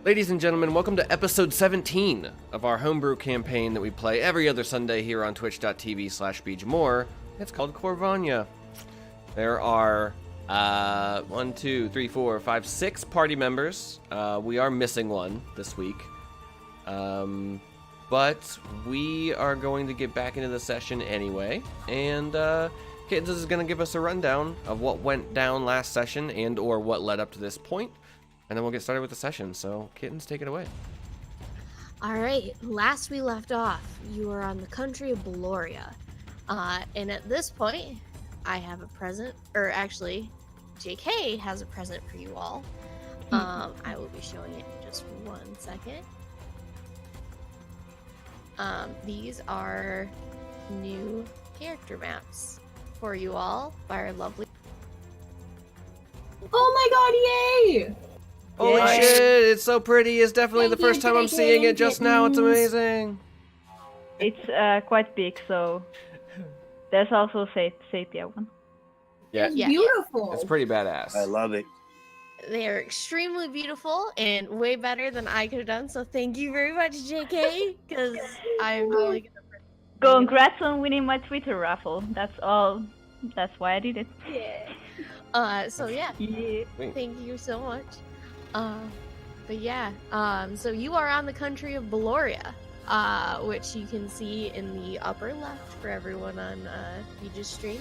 Ladies and gentlemen, welcome to episode 17 of our homebrew campaign that we play every other Sunday here on twitch.tv/BeachMore. It's called Corvania. There are 6 party members. We are missing one this week. But we are going to get back into the session anyway. And Kittens is going to give us a rundown of what went down last session and or what led up to this point. And then we'll get started with the session. So, Kittens, take it away. Alright, last we left off, you were on the country of Beloria. And at this point, I have a present, or actually, JK has a present for you all. I will be showing it in just 1 second. These are new character maps for you all by our lovely... Oh my god, yay! Holy Yay. shit, it's so pretty. It's definitely Thank the first you, time I'm JK, seeing it just now. It's Kittens. amazing. It's quite big, so there's also a sepia one. Yeah, It's Yeah. beautiful. it's pretty badass. I love it. They are extremely beautiful and way better than I could have done, so thank you very much, JK, because I'm really gonna... Congrats on winning my Twitter raffle. That's all. That's why I did it. Yeah. So yeah, Yeah. thank you so much. But yeah, so you are on the country of Beloria, which you can see in the upper left for everyone on Beach's stream.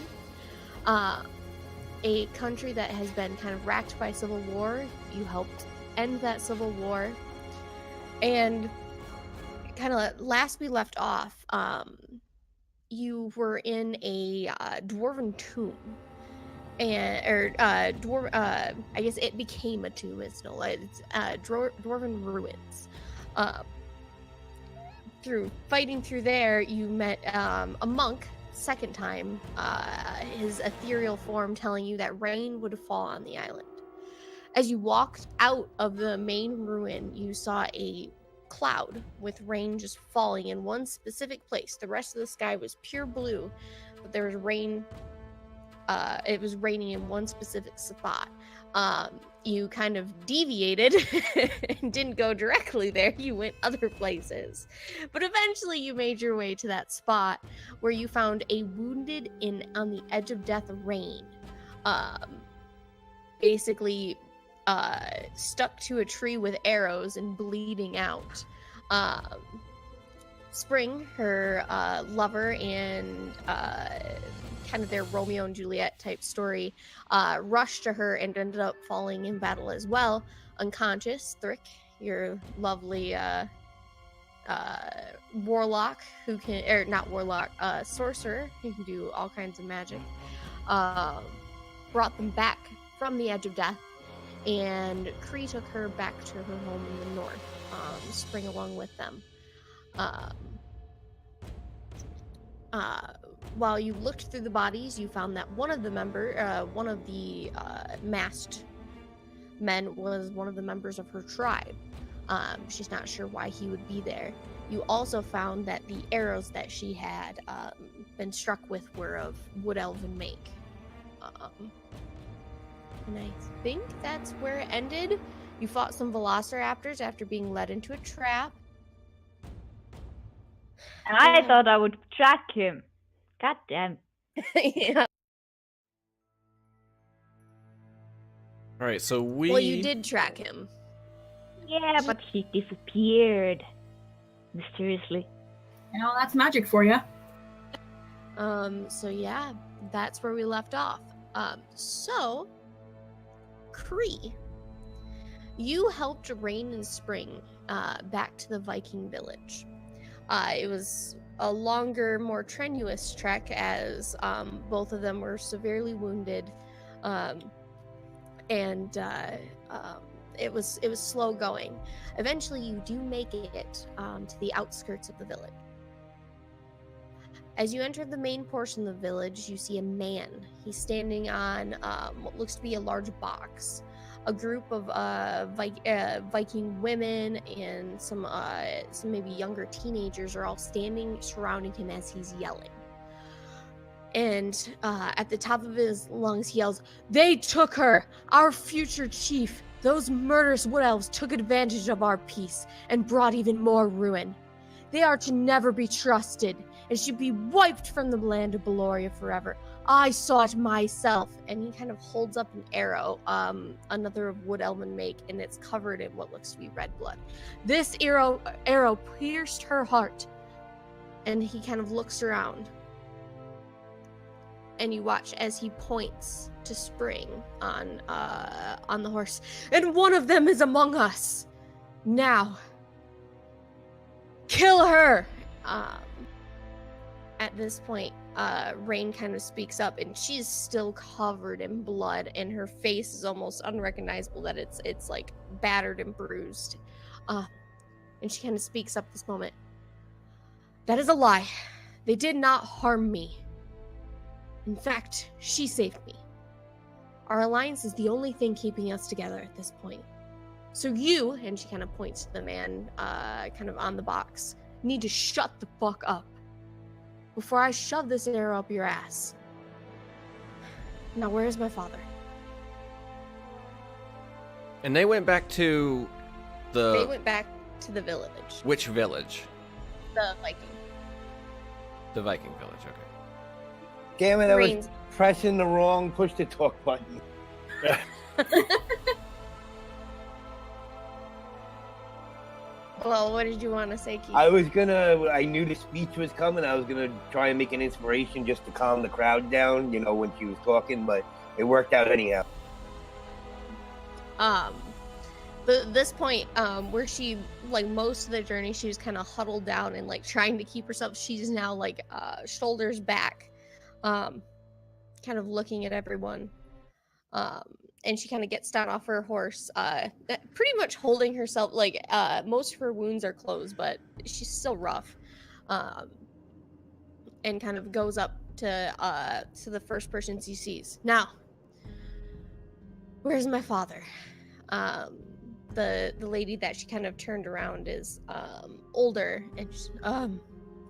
A country that has been kind of racked by civil war. You helped end that civil war, and kind of last we left off, you were in a dwarven tomb. I guess it became a tomb. It's dwarven ruins. Through fighting through there, you met a monk. Second time, his ethereal form telling you that rain would fall on the island. As you walked out of the main ruin, you saw a cloud with rain just falling in one specific place. The rest of the sky was pure blue, but there was rain. It was raining in one specific spot. You kind of deviated and didn't go directly there. You went other places. But eventually you made your way to that spot where you found a wounded on the edge of death Rain. Basically stuck to a tree with arrows and bleeding out. Spring, her lover and kind of their Romeo and Juliet type story, rushed to her and ended up falling in battle as well, unconscious. Thrick, your lovely warlock who can, or not warlock, sorcerer who can do all kinds of magic, brought them back from the edge of death, and Kree took her back to her home in the north, Spring along with them. While you looked through the bodies, you found that one of the masked men was one of the members of her tribe. She's not sure why he would be there. You also found that the arrows that she had been struck with were of wood elven make. And I think that's where it ended. You fought some velociraptors after being led into a trap. And I thought I would track him. God damn. Yeah. All right, so we... Well, you did track him. Yeah, but he disappeared mysteriously. You know, that's magic for you. So yeah, that's where we left off. So, Kree, you helped Rain and Spring back to the Viking village. It was a longer, more strenuous trek as both of them were severely wounded, and it was slow going. Eventually, you do make it to the outskirts of the village. As you enter the main portion of the village, you see a man. He's standing on what looks to be a large box. A group of Viking women and some maybe younger teenagers are all standing surrounding him as he's yelling. And at the top of his lungs, he yells, "They took her! Our future chief! Those murderous wood elves took advantage of our peace and brought even more ruin. They are to never be trusted and should be wiped from the land of Beloria forever. I saw it myself. And he kind of holds up an arrow, another of wood elven make, and it's covered in what looks to be red blood. This arrow pierced her heart. And he kind of looks around. And you watch as he points to Spring on the horse. And one of them is among us. Now, kill her! At this point, Rain kind of speaks up, and she's still covered in blood, and her face is almost unrecognizable, that it's like battered and bruised. And she kind of speaks up this moment. That is a lie. They did not harm me. In fact, she saved me. Our alliance is the only thing keeping us together at this point. So you, and she kind of points to the man kind of on the box, need to shut the fuck up before I shove this arrow up your ass. Now, where's my father? And they went back to They went back to the village. Which village? The Viking. The Viking village, okay. Damn it, I was Rain's- pressing the wrong push to talk button. Well, what did you want to say, Keith? I knew the speech was coming. I was gonna try and make an inspiration just to calm the crowd down, when she was talking, but it worked out anyhow. This point, where she, like, most of the journey, she was kind of huddled down and, like, trying to keep herself. She's now, like, shoulders back, kind of looking at everyone. And she kind of gets down off her horse, pretty much holding herself, like, most of her wounds are closed, but she's still rough. And kind of goes up to the first person she sees. Now, where's my father? The lady that she kind of turned around is older, and she's,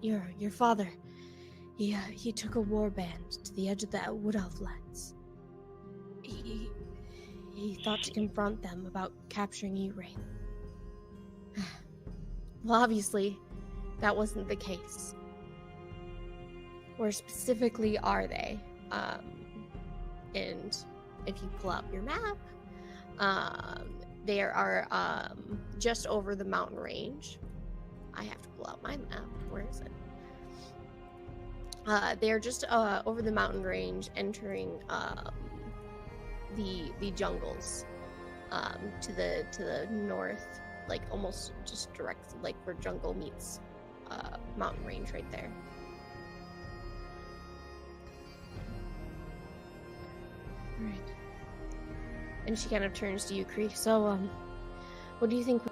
your father, he took a warband to the edge of the Wood Elf lands. He thought to confront them about capturing you, Rain. Well, obviously, that wasn't the case. Where specifically are they? And if you pull out your map, they are just over the mountain range. I have to pull out my map. Where is it? They're just over the mountain range, entering the jungles to the north, like almost just direct, like where jungle meets mountain range right there. All right. And she kind of turns to you, Kree. So, what do you think?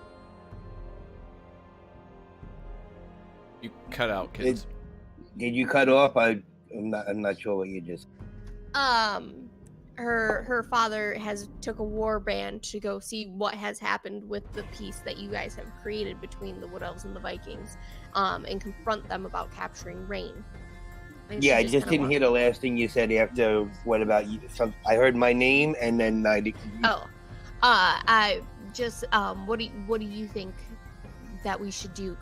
You cut out, kids. Did you cut off? I'm not sure what you just. Her father has took a war band to go see what has happened with the peace that you guys have created between the Wood Elves and the Vikings, and confront them about capturing Rain. Yeah, I just didn't hear the last thing you said after. What about you? I heard my name, and then I. I just what do you think that we should do?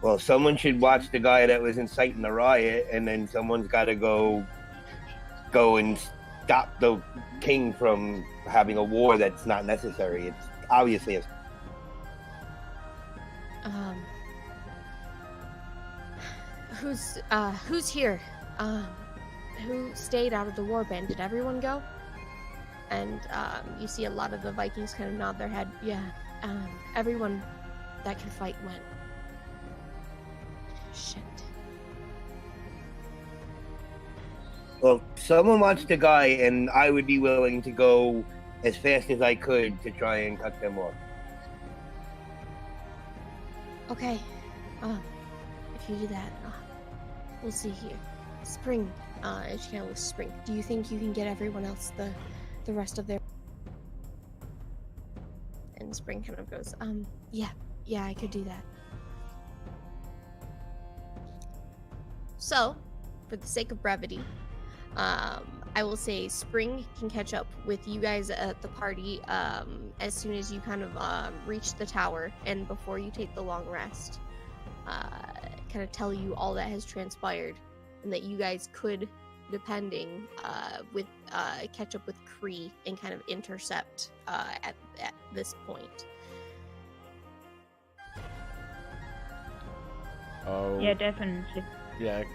Well, someone should watch the guy that was inciting the riot, and then someone's got to go and stop the king from having a war that's not necessary. It's obviously who's here? Who stayed out of the warband? Did everyone go? And you see a lot of the Vikings kind of nod their head. Yeah, everyone that could fight went. Shit. Well, someone watch the guy, and I would be willing to go as fast as I could to try and cut them off. Okay. If you do that, we'll see here. Spring, and she kind of looks Spring. Do you think you can get everyone else the rest of their? And Spring kind of goes, yeah, I could do that. So, for the sake of brevity, I will say Spring can catch up with you guys at the party as soon as you kind of reach the tower and before you take the long rest. Kind of tell you all that has transpired and that you guys could, depending, with catch up with Kree and kind of intercept at this point. Oh. Yeah, definitely. Yeah. Okay.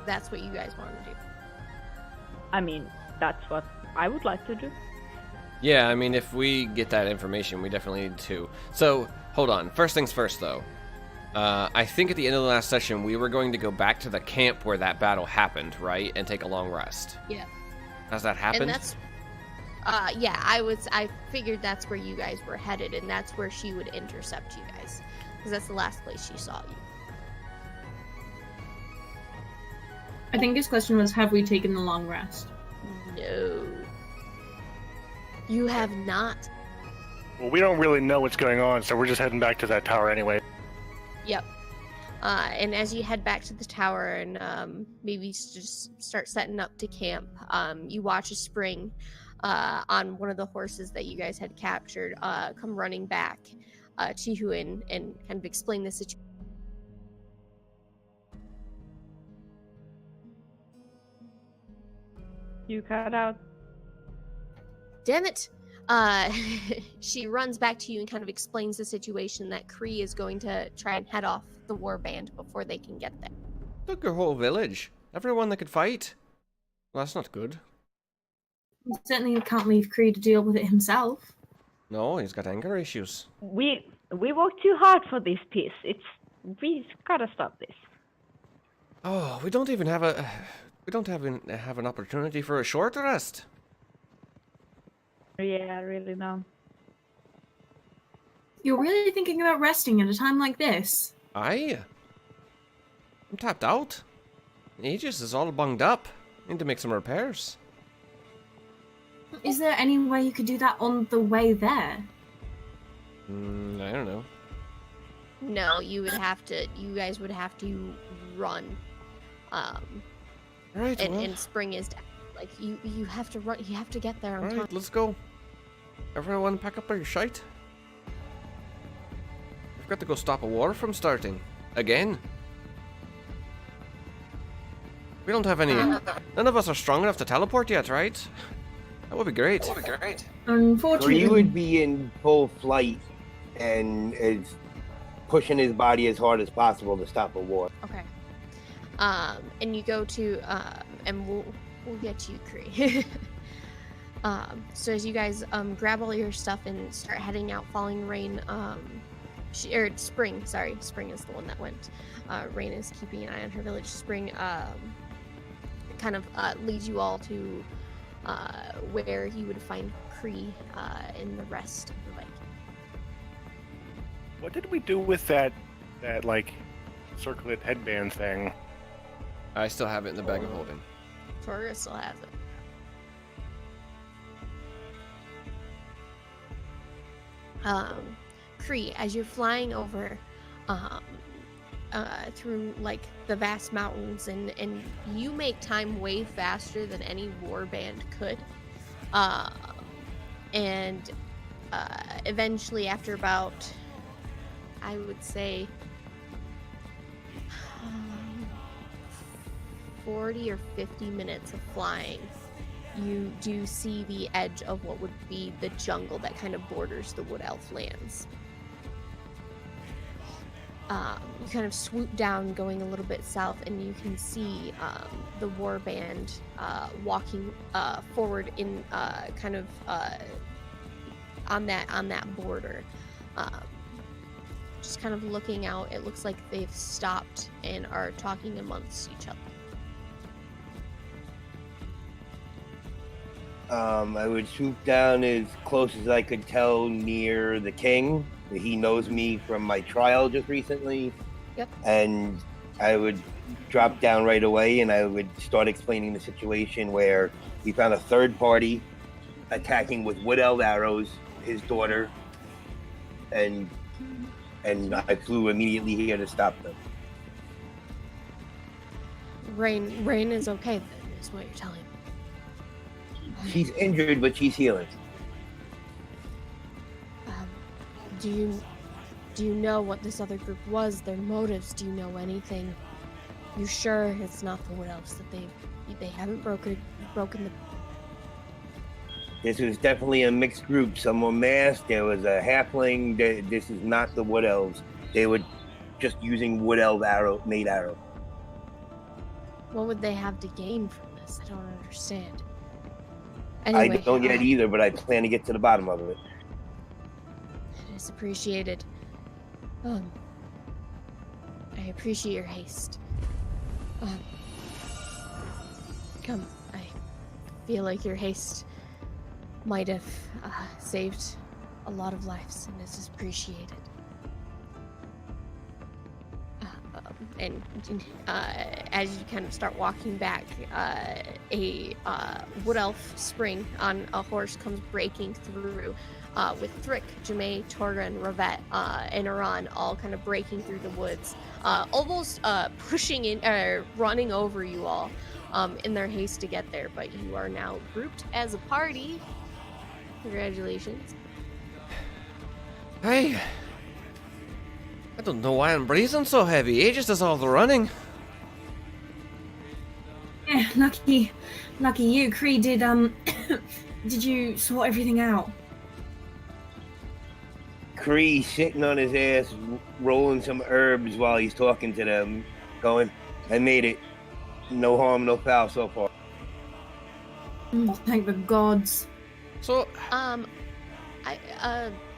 That's what you guys want to do. I mean, that's what I would like to do. Yeah, I mean, if we get that information, we definitely need to. So, hold on. First things first, though. I think at the end of the last session, we were going to go back to the camp where that battle happened, right? And take a long rest. Yeah. Has that happened? And that's, yeah, I figured that's where you guys were headed, and that's where she would intercept you guys. Because that's the last place she saw you. I think his question was, have we taken the long rest? No. You have not. Well, we don't really know what's going on, so we're just heading back to that tower anyway. Yep. And as you head back to the tower and maybe just start setting up to camp, you watch a Spring on one of the horses that you guys had captured come running back to you and kind of explain the situation. You cut out. Damn it! She runs back to you and kind of explains the situation that Kree is going to try and head off the warband before they can get there. Took your whole village. Everyone that could fight. Well, that's not good. He certainly can't leave Kree to deal with it himself. No, he's got anger issues. We worked too hard for this piece. We gotta stop this. Oh, we don't even have a... We don't have an opportunity for a short rest. Yeah, really no. You're really thinking about resting at a time like this? I'm tapped out. Aegis is all bunged up. Need to make some repairs. Is there any way you could do that on the way there? I don't know. No, you guys would have to run. Right, And Spring is like you have to run. You have to get there on time. Alright, let's go. Everyone pack up your shite. We've got to go stop a war from starting. Again. We don't have any... None of us are strong enough to teleport yet, right? That would be great. Unfortunately. Kree would be in full flight and is pushing his body as hard as possible to stop a war. Okay. And you go to and we'll get you, Kree. So as you guys grab all your stuff and start heading out, Falling Rain, Spring is the one that went. Rain is keeping an eye on her village. Spring kind of leads you all to where you would find Kree and the rest of the Viking. What did we do with that like circlet headband thing? I still have it in the bag of holding. Torga still has it. Kree, as you're flying over through like the vast mountains, and you make time way faster than any warband could, and eventually after about, I would say, 40 or 50 minutes of flying, you do see the edge of what would be the jungle that kind of borders the Wood Elf lands. You kind of swoop down, going a little bit south, and you can see the warband walking forward in kind of on that border. Just kind of looking out, it looks like they've stopped and are talking amongst each other. I would swoop down as close as I could tell near the king. He knows me from my trial just recently. Yep. And I would drop down right away and I would start explaining the situation where we found a third party attacking with wood elf arrows his daughter, and I flew immediately here to stop them. Rain is okay, then, is what you're telling me. She's injured, but she's healing. Do you know what this other group was? Their motives? Do you know anything? You sure it's not the Wood Elves that they haven't broken the? This was definitely a mixed group. Some were masked. There was a halfling. This is not the Wood Elves. They were just using Wood Elf made arrow. What would they have to gain from this? I don't understand. Anyway, I don't yet either, but I plan to get to the bottom of it. It is appreciated. I appreciate your haste. Come, I feel like your haste might have saved a lot of lives, and this is appreciated. As you kind of start walking back, a Wood Elf spring on a horse comes breaking through, with Thrick, Jamae, Torga, and Ravette and Aran all kind of breaking through the woods, almost pushing in, running over you all in their haste to get there. But you are now grouped as a party. Congratulations. Hey, I don't know why I'm breathing so heavy. Aegis does all the running. Yeah, lucky you. Cree, did you sort everything out? Cree sitting on his ass, rolling some herbs while he's talking to them, going, I made it. No harm, no foul so far. Thank the gods. So,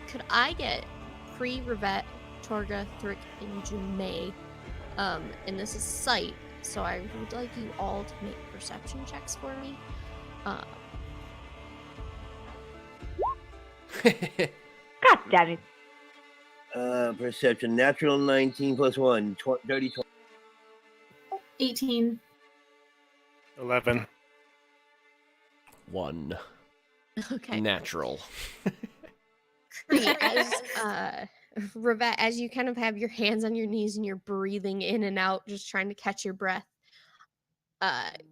Could I get Cree, Ravette, Torga, Thrick, and Jamae? And this is sight, so I would like you all to make perception checks for me. God damn it. Perception, natural 19 plus 1, 30, 20. 18. 11. 1. Okay. Natural. As Ravette, as you kind of have your hands on your knees and you're breathing in and out, just trying to catch your breath.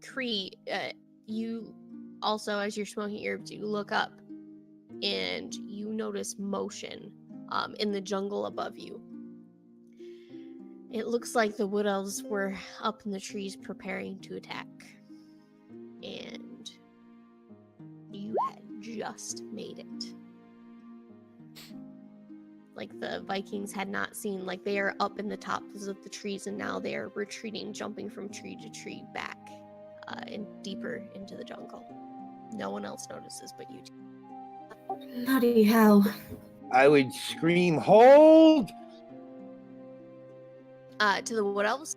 Cree, you also, as you're smoking herbs, you look up and you notice motion in the jungle above you. It looks like the Wood Elves were up in the trees preparing to attack. And you had just made it. Like the Vikings had not seen, like they are up in the tops of the trees and now they are retreating, jumping from tree to tree back and deeper into the jungle. No one else notices but you two. Bloody hell. I would scream, hold! To the Wood Elves?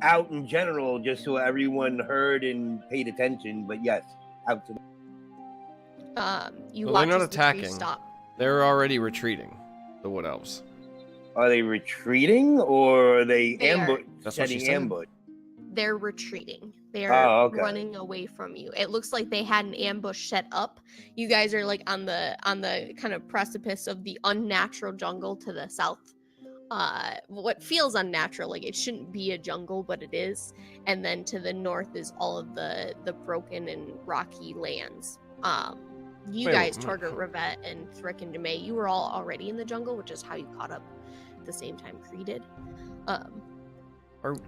Out in general, just so everyone heard and paid attention, but yes, out to You Well, watch they're not as the trees attacking. stop. They're already retreating, the Wood Elves. Are they retreating or are they, They are. ambush? That's what she setting said. ambush? They're retreating. They're okay. running away from you. It looks like they had an ambush set up. You guys are like on the kind of precipice of the unnatural jungle to the south. What feels unnatural, like it shouldn't be a jungle, but it is. And then to the north is all of the broken and rocky lands. You Wait, guys, wait, Torga, Ravette, and Thrick and Jamae, you were all already in the jungle, which is how you caught up at the same time Cree did.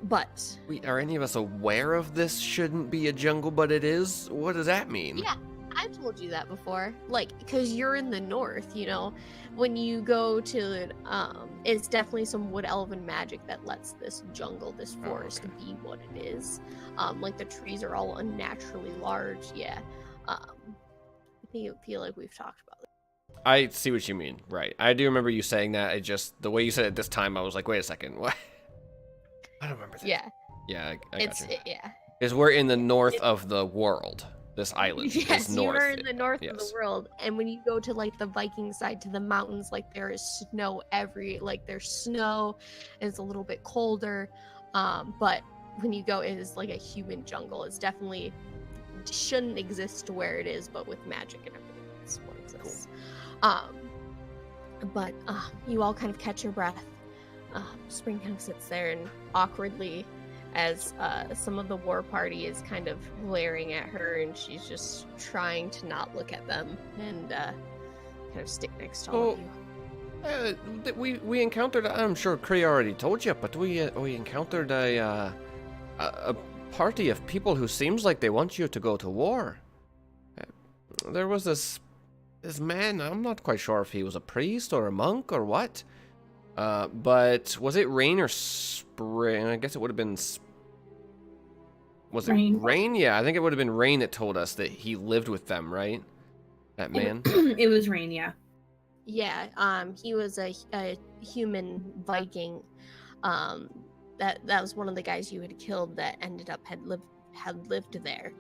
But Are any of us aware of this shouldn't be a jungle, but it is? What does that mean? yeah, I've told you that before. Like, because you're in the north, you know, when you go to, it's definitely some wood elven magic that lets this jungle, this forest, okay. be what it is. Like the trees are all unnaturally large. Yeah. I feel like we've talked about it. I see what you mean. Right. I do remember you saying that. I just, the way you said it this time, I was like, wait a second. What? I don't remember that. Yeah. Yeah, I got you. Yeah. Because we're in the north of the world. This island Yes, is you north. are in the north of Yes. the world, and when you go to like the Viking side, to the mountains, like there is snow there's snow, and it's a little bit colder. But when you go, it is like a human jungle. It's definitely shouldn't exist where it is, but with magic and everything, it's what exists. But you all kind of catch your breath. Spring kind of sits there and awkwardly as some of the war party is kind of glaring at her, and she's just trying to not look at them and kind of stick next to all of you. We encountered. I'm sure Kree already told you, but we encountered a party of people who seems like they want you to go to war. There was this man. I'm not quite sure if he was a priest or a monk or what. But was it Rain or Spring? I guess it would have been. Was it Rain? Yeah, I think it would have been Rain that told us that he lived with them, right? That man. It was Rain, yeah. Yeah, he was a human Viking. That was one of the guys you had killed that ended up had lived there.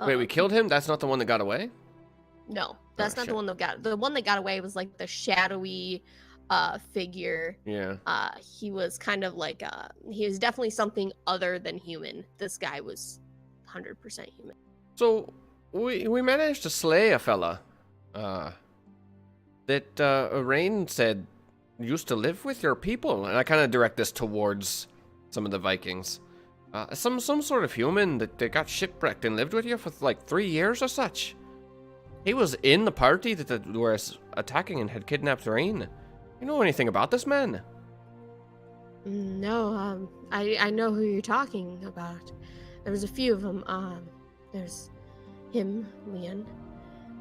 Wait, we killed him? That's not the one that got away? No, that's not shit. the one that got. The one that got away was like the shadowy figure. Yeah. He was kind of like he was definitely something other than human. This guy was 100% human. So we managed to slay a fella that Rain said used to live with your people, and I kind of direct this towards some of the Vikings. Some sort of human that they got shipwrecked and lived with you for like 3 years or such. He was in the party that were attacking and had kidnapped Rain. You know anything about this man? No, I know who you're talking about. There was a few of them. There's him, Leon,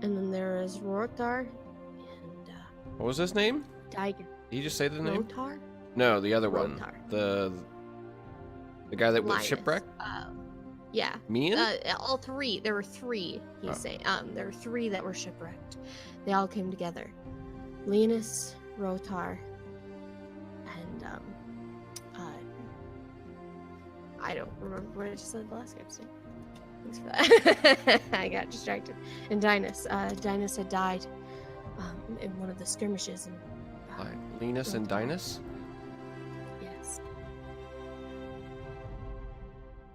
and then there is Rotar, and What was his name? Diger. Did you just say the name? Rotar? No, the other one. Rotar. The guy that was Linus. shipwrecked? Yeah. Mian? All three. There were three, he's saying. There were three that were shipwrecked. They all came together. Linus, Rotar, and I don't remember what I just said the last episode. Thanks for that. I got distracted. And Dinas. Dinas had died in one of the skirmishes. And Linus and Rotar. Dinas? Yes.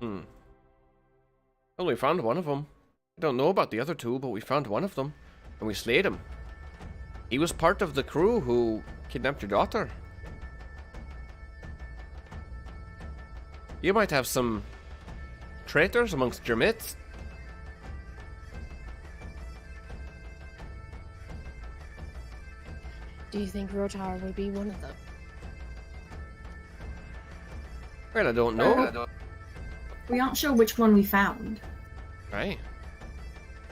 Well, we found one of them. I don't know about the other two, but we found one of them, and we slayed him. He was part of the crew who kidnapped your daughter. You might have some traitors amongst your mates. Do you think Rotar would be one of them? Well, I don't know. We aren't sure which one we found. Right.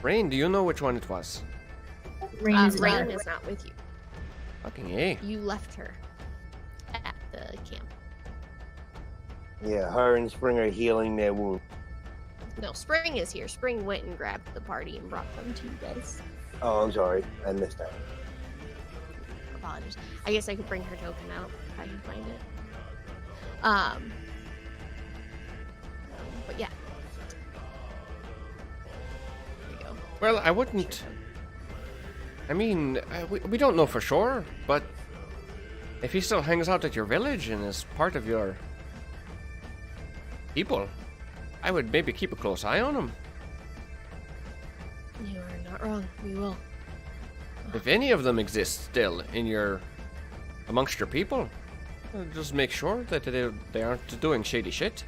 Rain, do you know which one it was? Rain is Rain is not with you. Fucking A. You left her at the camp. Yeah, her and Spring are healing their wound. No, Spring is here. Spring went and grabbed the party and brought them to you guys. Oh, I'm sorry. I missed that. Apologies. I guess I could bring her token out if I can find it. But yeah. There you go. Well, I wouldn't. I mean, we don't know for sure, but if he still hangs out at your village and is part of your people, I would maybe keep a close eye on him. You are not wrong. We will. If any of them exist still amongst your people, just make sure that they aren't doing shady shit.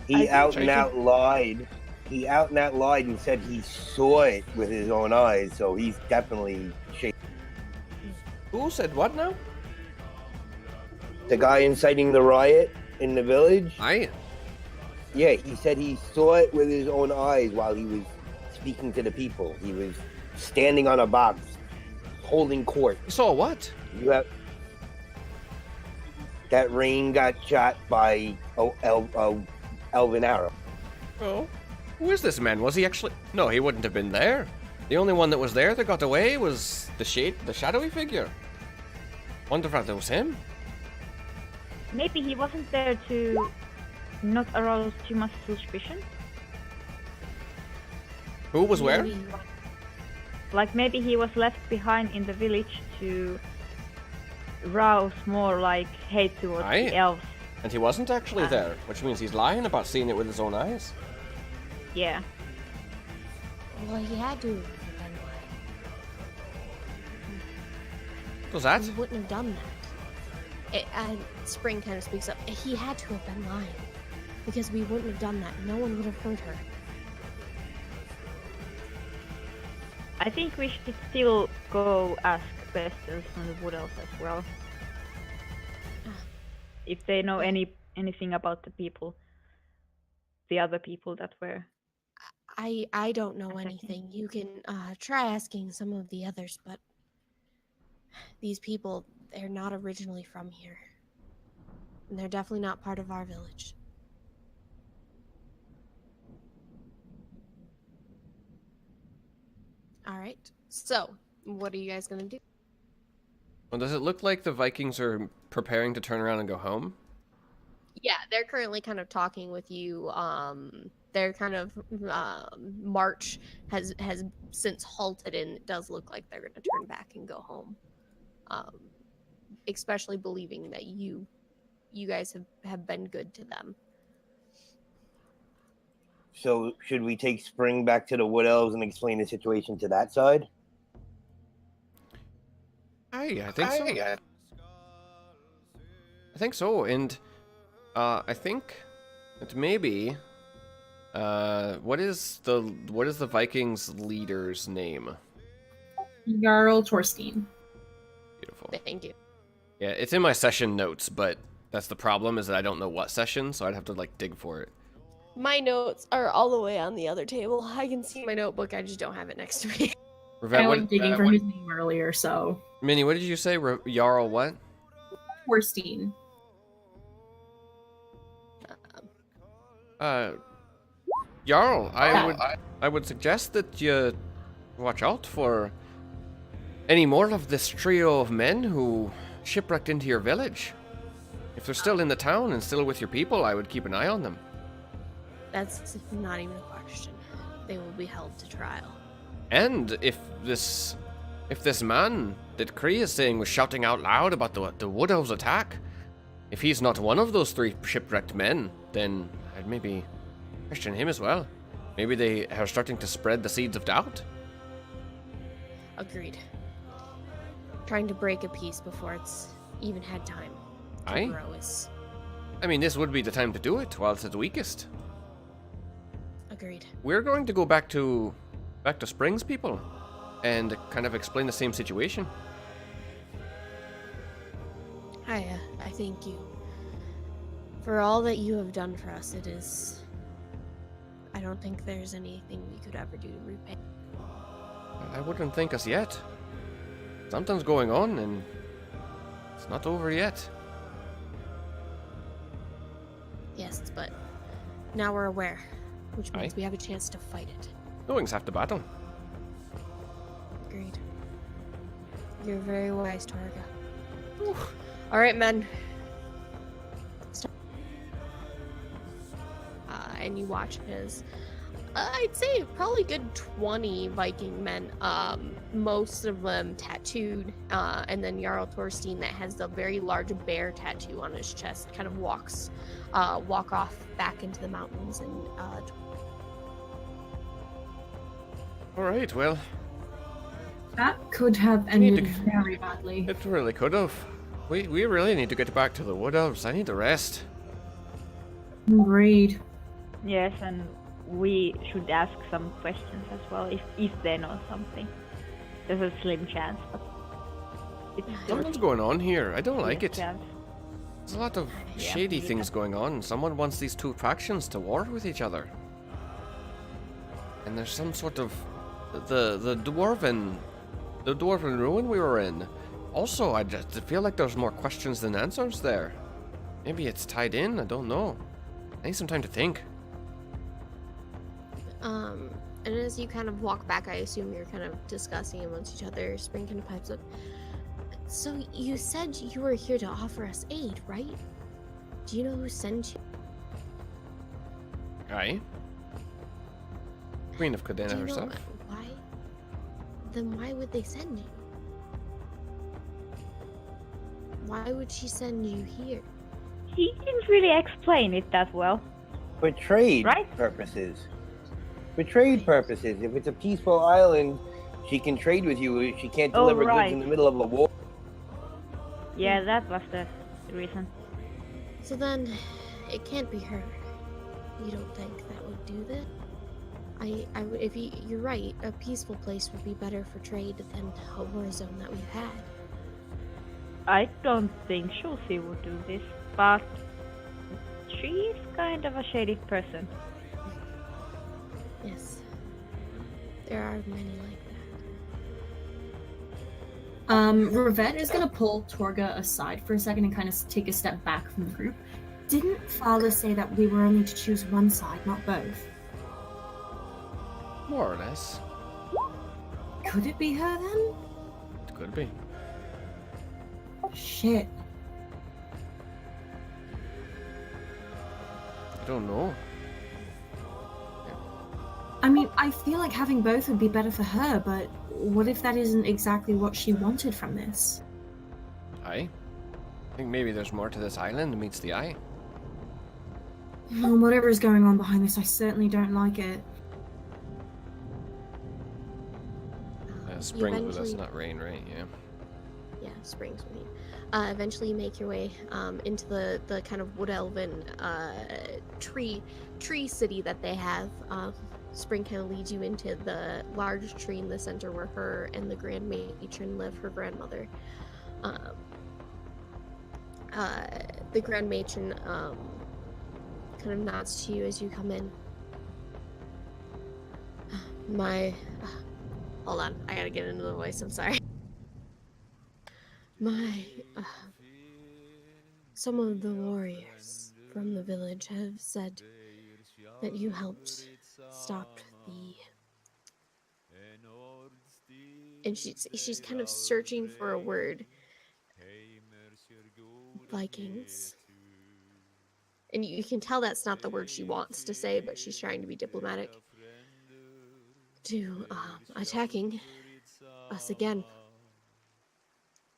He out and out lied. He out and out lied and said he saw it with his own eyes, so he's definitely shady. Who said what now? The guy inciting the riot in the village? Aye. Yeah, he said he saw it with his own eyes while he was speaking to the people. He was standing on a box, holding court. You saw what? You have that Rain got shot by Elvin Arrow. Oh. Who is this man? Was he actually? No, he wouldn't have been there. The only one that was there that got away was the shadowy figure. Wonder if that was him. Maybe he wasn't there to not arouse too much suspicion. Who was where? Like maybe he was left behind in the village to rouse more like hate towards Aye. the elves. And he wasn't actually there, which means he's lying about seeing it with his own eyes. Yeah. Well, he had to have been lying. Was that? He wouldn't have done that. And Spring kind of speaks up. He had to have been lying. Because we wouldn't have done that. No one would have hurt her. I think we should still go ask questions from the Wood Elves as well. If they know anything about the people, the other people that were. I don't know Attacking. anything. You can try asking some of the others, but these people, they're not originally from here. And they're definitely not part of our village. All right. So, what are you guys gonna do? Well, does it look like the Vikings are preparing to turn around and go home? Yeah, they're currently kind of talking with you. Their kind of march has since halted, and it does look like they're gonna turn back and go home. Especially believing that you guys have been good to them. So should we take Spring back to the Wood Elves and explain the situation to that side? I think so. I think so, and I think that maybe what is the Vikings leader's name? Jarl Torstein. Beautiful. Thank you. Yeah, it's in my session notes, but that's the problem is that I don't know what session, so I'd have to like dig for it. My notes are all the way on the other table. I can see my notebook. I just don't have it next to me. I was digging for his name earlier, so. Minnie, what did you say? Jarl what? Torstein. Jarl, I would suggest that you watch out for any more of this trio of men who shipwrecked into your village. If they're still in the town and still with your people, I would keep an eye on them. That's not even a question. They will be held to trial. And if this man that Kree is saying was shouting out loud about the Wood Elves attack, if he's not one of those 3 shipwrecked men, then I'd maybe question him as well. Maybe they are starting to spread the seeds of doubt. Agreed. Trying to break a peace before it's even had time to grow is... I mean, this would be the time to do it while it's at the weakest. Agreed. We're going to go back to Springs, people, and kind of explain the same situation. I thank you for all that you have done for us. It is... I don't think there's anything we could ever do to repay. I wouldn't think us yet. Something's going on, and it's not over yet. Yes, but now we're aware, which means we have a chance to fight it. Knowing's half the battle. Agreed. You're very wise, Torga. All right, men. And you watch as I'd say probably good 20 Viking men, most of them tattooed, and then Jarl Torstein that has the very large bear tattoo on his chest kind of walk off back into the mountains and all right, well, that could have ended very badly. It really could have. We really need to get back to the Wood Elves. I need to rest. Agreed. Yes, and we should ask some questions as well if they know something. There's a slim chance, but Something's going on here. I don't like it. Chance. There's a lot of shady things going on. Someone wants these 2 factions to war with each other. And there's some sort of the dwarven ruin we were in. Also, I just feel like there's more questions than answers there. Maybe it's tied in. I don't know. I need some time to think. And as you kind of walk back, I assume you're kind of discussing amongst each other. Spring kind of pipes up. So you said you were here to offer us aid, right? Do you know who sent you? Aye. Queen of Cadena herself. Why? Then why would they send you? Why would she send you here? He didn't really explain it that well. For trade purposes. For trade purposes. If it's a peaceful island, she can trade with you. She can't deliver goods in the middle of a war. Yeah, that was the reason. So then, it can't be her. You don't think that would do that? If you're right, a peaceful place would be better for trade than a war zone that we've had. I don't think Shulsi would do this, but she's kind of a shady person. Yes. There are many like Revette is gonna pull Torga aside for a second and kind of take a step back from the group. Didn't Father say that we were only to choose one side, not both? More or less. Could it be her then? It could be. Shit. I don't know. I mean, I feel like having both would be better for her, but what if that isn't exactly what she wanted from this? I think maybe there's more to this island than meets the eye. Well, whatever is going on behind this, I certainly don't like it. Spring with us, not rain, right? Yeah. Yeah, springs with you. Eventually you make your way into the kind of wood elven tree city that they have. Spring kind of leads you into the large tree in the center where her and the Grand Matron live, her grandmother. The Grand Matron kind of nods to you as you come in. Hold on, I gotta get into the voice, I'm sorry. Some of the warriors from the village have said that you helped stop the... And she's kind of searching for a word. Vikings. And you can tell that's not the word she wants to say, but she's trying to be diplomatic. To attacking us again.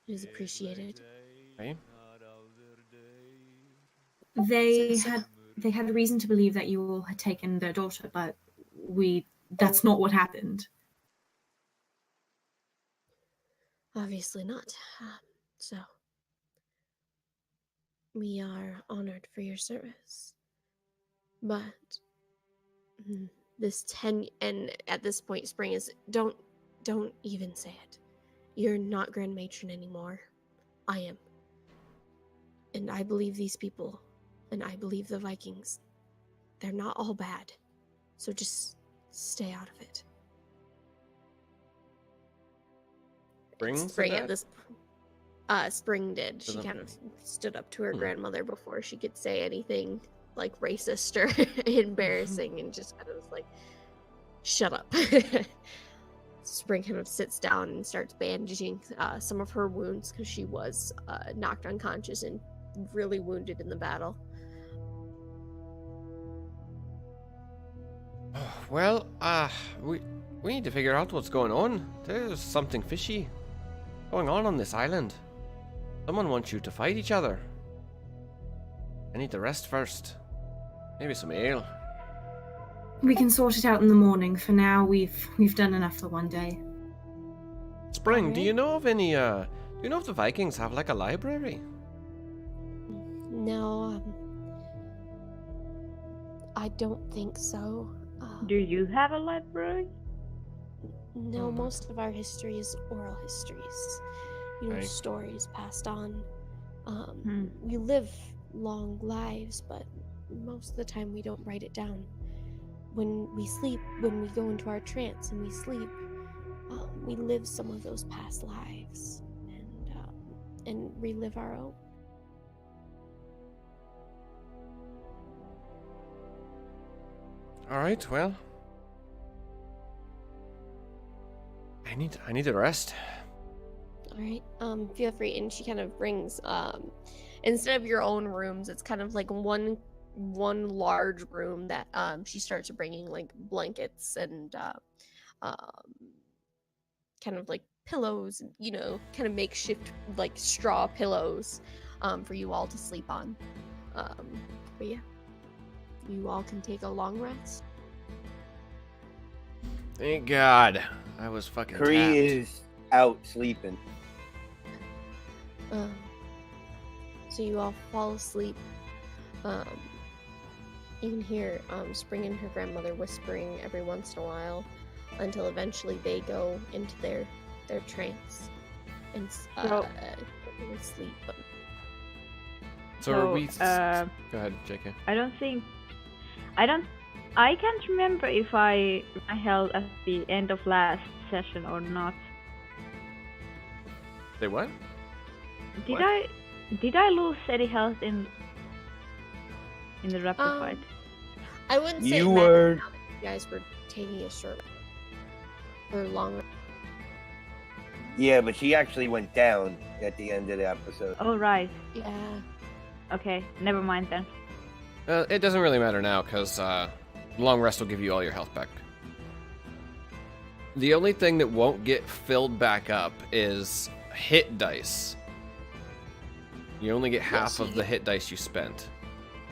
It is appreciated. Right? They had reason to believe that you all had taken their daughter, but that's not what happened. Obviously not. So, we are honored for your service. But and at this point Spring is don't even say it. You're not Grand Matron anymore. I am. And I believe these people, and I believe the Vikings. They're not all bad. So just stay out of it. Spring at this Spring did. She kind of stood up to her grandmother before she could say anything like racist or embarrassing, and just kind of was like, shut up. Spring kind of sits down and starts bandaging some of her wounds because she was knocked unconscious and really wounded in the battle. Well, we need to figure out what's going on. There's something fishy going on this island. Someone wants you to fight each other. I need to rest first. Maybe some ale. We can sort it out in the morning. For now, we've done enough for one day. Spring, do you know of any, do you know if the Vikings have like a library? No, I don't think so. Do you have a library? No, most of our history is oral histories. You know, Right. stories passed on. We live long lives, but most of the time we don't write it down. When we sleep, when we go into our trance and we sleep, we live some of those past lives and relive our own. All right, well, I need to rest. All right. Feel free. And she kind of brings instead of your own rooms, it's kind of like one large room that she starts bringing like blankets and kind of like pillows, you know, kind of makeshift like straw pillows for you all to sleep on. But yeah, you all can take a long rest. Thank God, I was fucking Kree tapped. is out sleeping. So you all fall asleep. You can hear Spring and her grandmother whispering every once in a while until eventually they go into their trance and sleep. So are we? So, Go ahead, JK. I can't remember if I held at the end of last session or not. Say what? Did I lose any health in the raptor fight? I wouldn't say You it mattered were- now that you guys were taking a short or long. Yeah, but she actually went down at the end of the episode. Oh right. Yeah. Okay, never mind then. It doesn't really matter now because long rest will give you all your health back. The only thing that won't get filled back up is hit dice. You only get half of the hit dice you spent.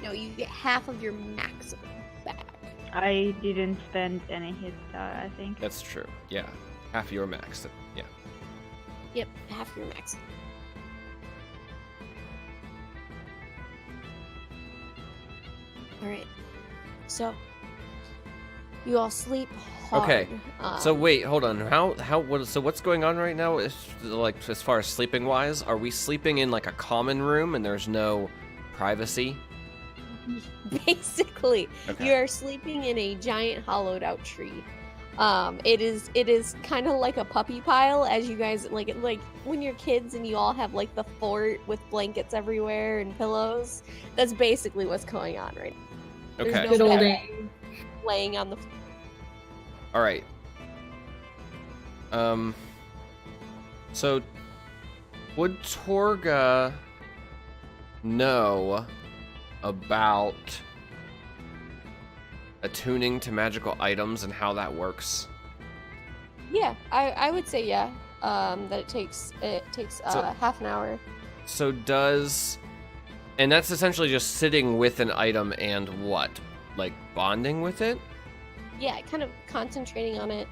No, you get half of your maximum back. I didn't spend any hit die, I think. That's true. Yeah, half your max. Yeah. Yep, half your maximum. Alright. So you all sleep hard. Okay. So wait, hold on. So what's going on right now? Is like as far as sleeping wise, are we sleeping in like a common room and there's no privacy? Basically, Okay. you are sleeping in a giant hollowed out tree. It is kind of like a puppy pile, as you guys like when you're kids and you all have like the fort with blankets everywhere and pillows. That's basically what's going on right now. Okay. There's Good no old bed days. laying on the floor. All right. So would Torga know about attuning to magical items and how that works? Yeah, I would say yeah. That it takes So- half an hour. So and that's essentially just sitting with an item and what? Like bonding with it? Yeah, kind of concentrating on it.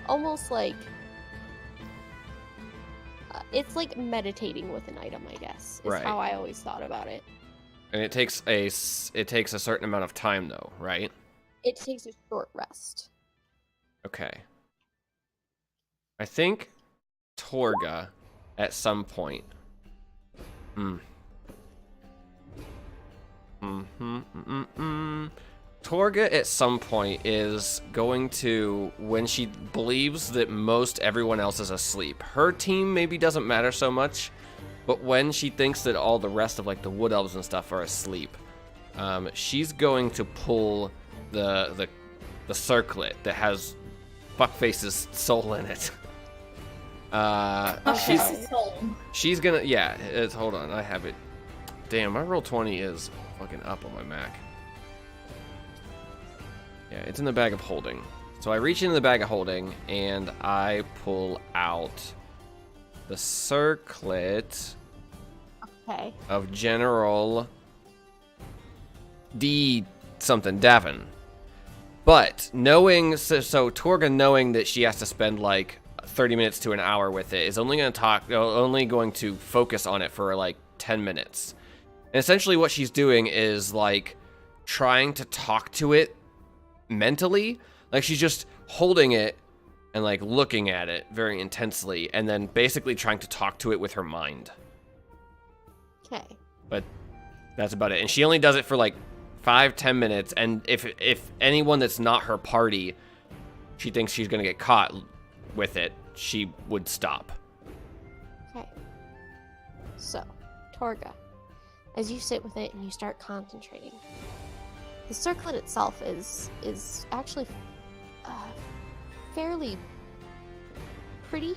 Almost like it's like meditating with an item, I guess. Is Right. how I always thought about it. And it takes a certain amount of time though, right? It takes a short rest. Okay. I think Torga at some point. Torga at some point is going to, when she believes that most everyone else is asleep, her team maybe doesn't matter so much, but when she thinks that all the rest of like the wood elves and stuff are asleep, she's going to pull the circlet that has Fuckface's soul in it. She's gonna, yeah, hold on, I have it. Damn, my roll 20 is fucking up on my Mac. Yeah, it's in the bag of holding. So I reach into the bag of holding and I pull out the circlet Okay. of General D something Davin. But knowing, so Torga knowing that she has to spend like 30 minutes to an hour with it is only going to focus on it for like 10 minutes. And essentially what she's doing is like trying to talk to it mentally. Like she's just holding it and like looking at it very intensely and then basically trying to talk to it with her mind. Okay. But that's about it. And she only does it for like 5-10 minutes, and if anyone that's not her party, she thinks she's gonna get caught with it, she would stop. Okay. So, Torga, as you sit with it and you start concentrating, the circlet itself is actually fairly pretty.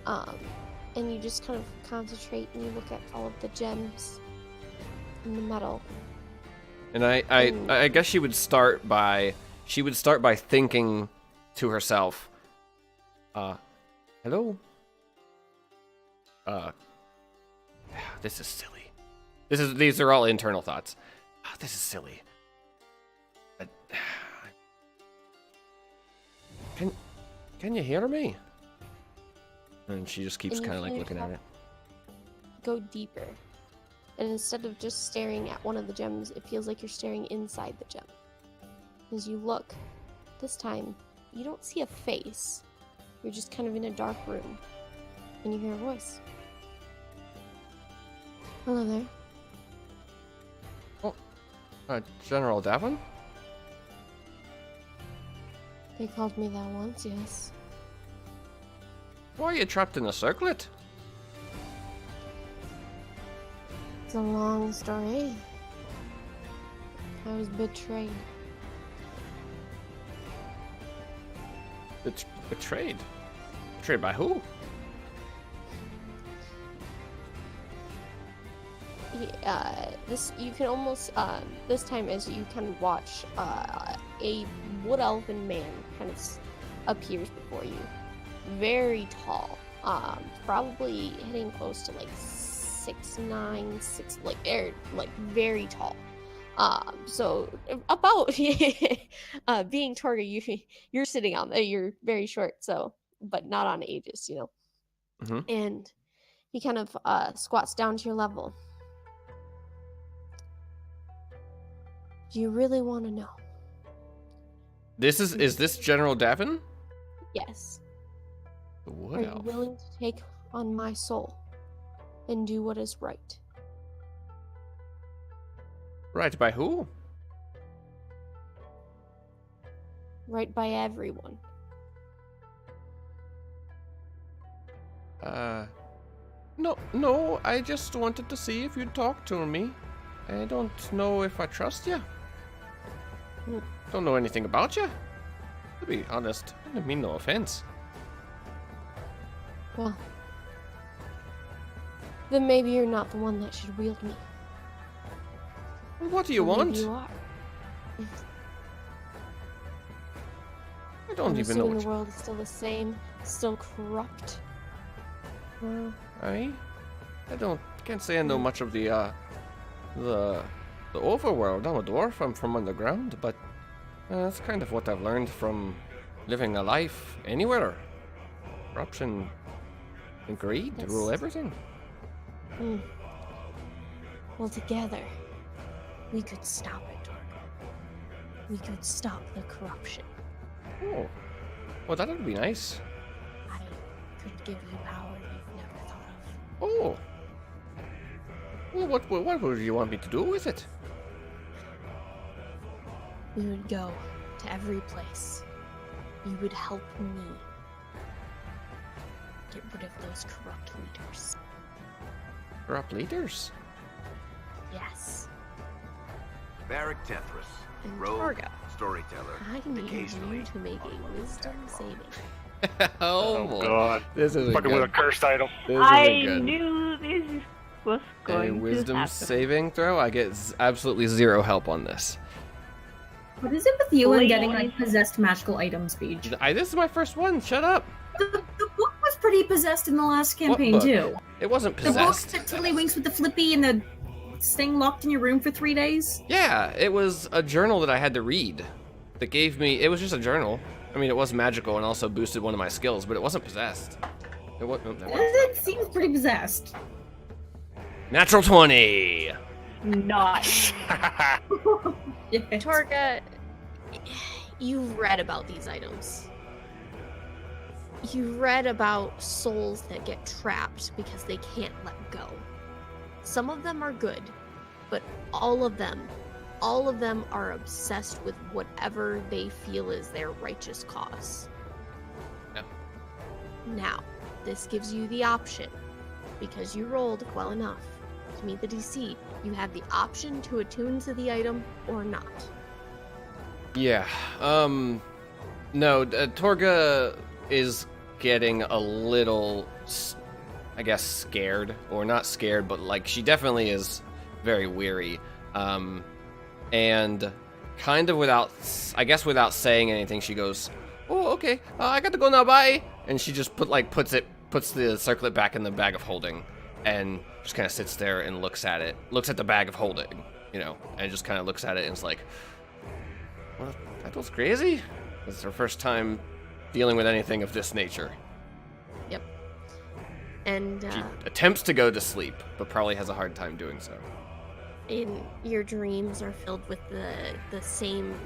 And you just kind of concentrate and you look at all of the gems in the metal. And I guess she would start by thinking to herself, hello? This is silly. These are all internal thoughts. This is silly. Can you hear me? And she just keeps And you kind of like feel looking at it. yourself go deeper And instead of just staring at one of the gems, it feels like you're staring inside the gem. As you look, this time, you don't see a face. You're just kind of in a dark room. And you hear a voice. Hello there. General Davin? They called me that once, yes. Why are you trapped in a circlet? It's a long story. I was betrayed. Betrayed? Betrayed by who? This you can almost this time as you kind of watch a wood elven man kind of appears before you, very tall, probably hitting close to like 6'9", like very tall. So about being Torga, you're sitting on there, you're very short, so but not on Aegis, you know. Mm-hmm. And he kind of squats down to your level. Do you really want to know? Is this General Davin? Yes. What Are else? you willing to take on my soul and do what is right? Right, by who? Right by everyone. No, I just wanted to see if you'd talk to me. I don't know if I trust you. Don't know anything about you. To be honest, I didn't mean no offense. Well, then maybe you're not the one that should wield me. Well, what do you Or maybe want? You are. I don't I'm even know assuming what the world is still the same, still corrupt. you... I can't say I know much of the overworld. I'm a dwarf, I'm from underground, but that's kind of what I've learned from living a life anywhere. Corruption and greed Yes. rule everything. Well, together, we could stop it, Torgo. We could stop the corruption. Oh, well, that'd be nice. I could give you power you've never thought of. Oh, well, what would you want me to do with it? We would go to every place. You would help me get rid of those corrupt leaders. Corrupt leaders? Yes. Barrack Tethras, And rogue, Torgo, storyteller, I and need occasionally you to make a wisdom saving. Oh, Oh boy. god. This is Fucking with a cursed item. I knew this was A going to wisdom happen. saving throw? I get absolutely zero help on this. What is it with you and Please. getting like possessed magical items, Beach? This is my first one. Shut up. The book was pretty possessed in the last campaign book? too. It wasn't The book possessed. that Tiddlywinks with the flippy and the thing locked in your room for 3 days. Yeah, it was a journal that I had to read. That gave me. It was just a journal. I mean, it was magical and also boosted one of my skills, but it wasn't possessed. It wasn't. It seems pretty possessed. Natural 20. Nice. Yeah. Torga, you've read about these items. You've read about souls that get trapped because they can't let go. Some of them are good, but all of them are obsessed with whatever they feel is their righteous cause. Yeah. Now, this gives you the option, because you rolled well enough to meet the DC, you have the option to attune to the item or not. Yeah. No, Torga is getting a little, I guess, scared. Or not scared, but like she definitely is very weary. And kind of without saying anything, she goes, "Oh, okay. I got to go now. Bye." And she just puts the circlet back in the bag of holding, and just kind of sits there and looks at it. Looks at the bag of holding, and just kind of looks at it and is like, "Well, that was crazy." It's her first time dealing with anything of this nature. Yep. And She attempts to go to sleep, but probably has a hard time doing so. in your dreams are filled with the same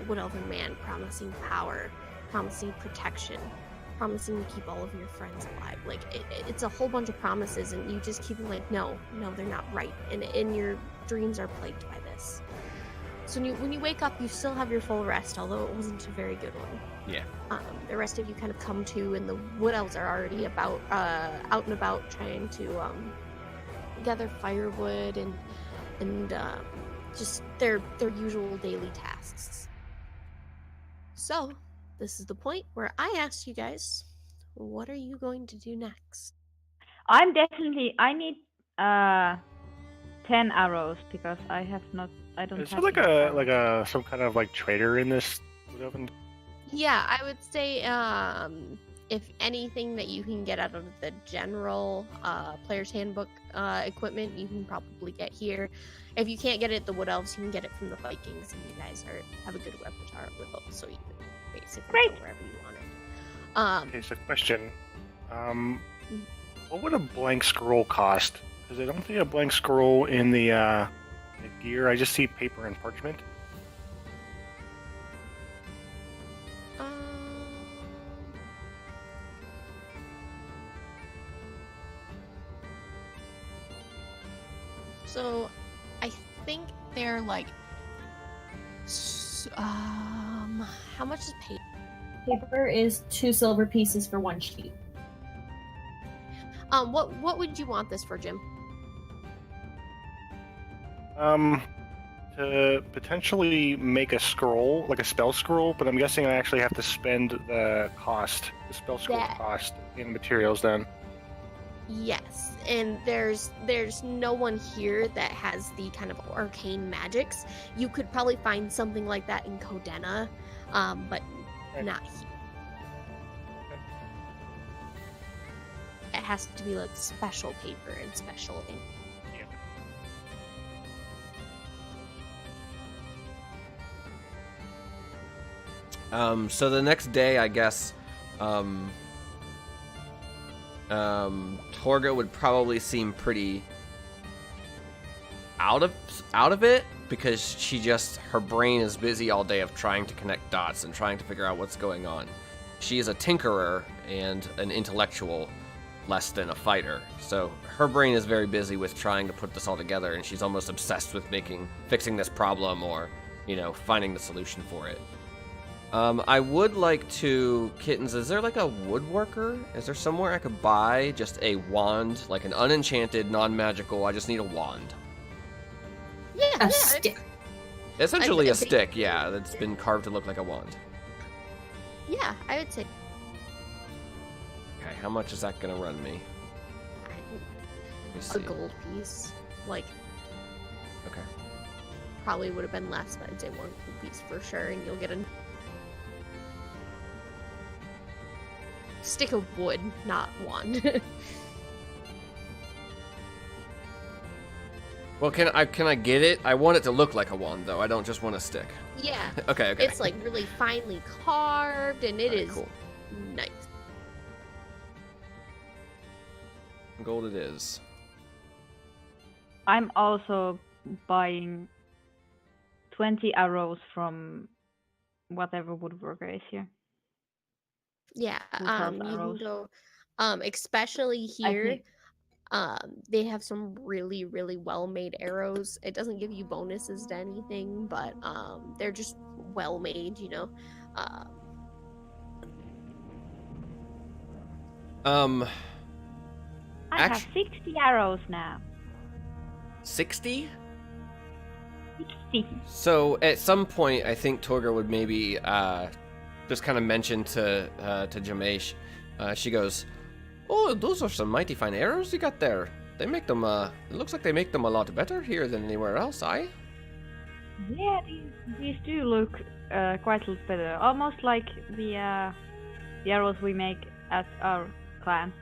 wood elven man promising power, promising protection, promising to keep all of your friends alive. Like it's a whole bunch of promises, and you just keep like, no, they're not right. And your dreams are plagued by this. So when you wake up, you still have your full rest, although it wasn't a very good one. Yeah. The rest of you kind of come to, and the wood elves are already out and about trying to gather firewood and just their usual daily tasks. So this is the point where I ask you guys, what are you going to do next? I need 10 arrows because I don't Is have there like enough a arrows. some kind of like trader in this? Yeah, I would say if anything that you can get out of the general player's handbook equipment, you can probably get here. If you can't get it at the Wood Elves, you can get it from the Vikings, and you guys have a good repertoire with those, so you can basically Great. go wherever you want it. Okay, so question. What would a blank scroll cost? Because I don't see a blank scroll in the gear. I just see paper and parchment. So, I think they're like, how much is paper? Paper is 2 silver pieces for 1 sheet. What would you want this for, Jim? To potentially make a scroll, like a spell scroll, but I'm guessing I actually have to spend the spell scroll Yeah. cost in materials then. Yes, and there's no one here that has the kind of arcane magics. You could probably find something like that in Codena, but Right. not here. It has to be like special paper and special ink. So the next day, I guess, Torga would probably seem pretty out of it because her brain is busy all day of trying to connect dots and trying to figure out what's going on. She is a tinkerer and an intellectual less than a fighter. So her brain is very busy with trying to put this all together, and she's almost obsessed with fixing this problem or, finding the solution for it. I would like to, Kittens, is there like a woodworker? Is there somewhere I could buy just a wand, like an unenchanted, non-magical, I just need a wand? Yeah, A stick. Essentially I a think- stick, yeah, that's been carved to look like a wand. Yeah, I would say Okay, how much is that gonna run me? Let me a see. gold piece. Like, Okay. probably would have been less, but I'd say 1 gold piece for sure, and you'll get a stick of wood, not wand. Well, can I get it? I want it to look like a wand, though. I don't just want a stick. Yeah, Okay. it's like really finely carved, and it Alright, is cool. nice. Gold it is. I'm also buying 20 arrows from whatever woodworker is here. Yeah, Who sells you can arrows? go, especially I here. think- They have some really, really well-made arrows. It doesn't give you bonuses to anything, but they're just well-made, I have Actu- 60 arrows now. 60? 60. So at some point, I think Torga would maybe just kind of mention to Jamesh. She goes, "Oh, those are some mighty fine arrows you got there. They make them. It looks like they make them a lot better here than anywhere else. Yeah, these do look quite a lot better. Almost like the arrows we make at our clan.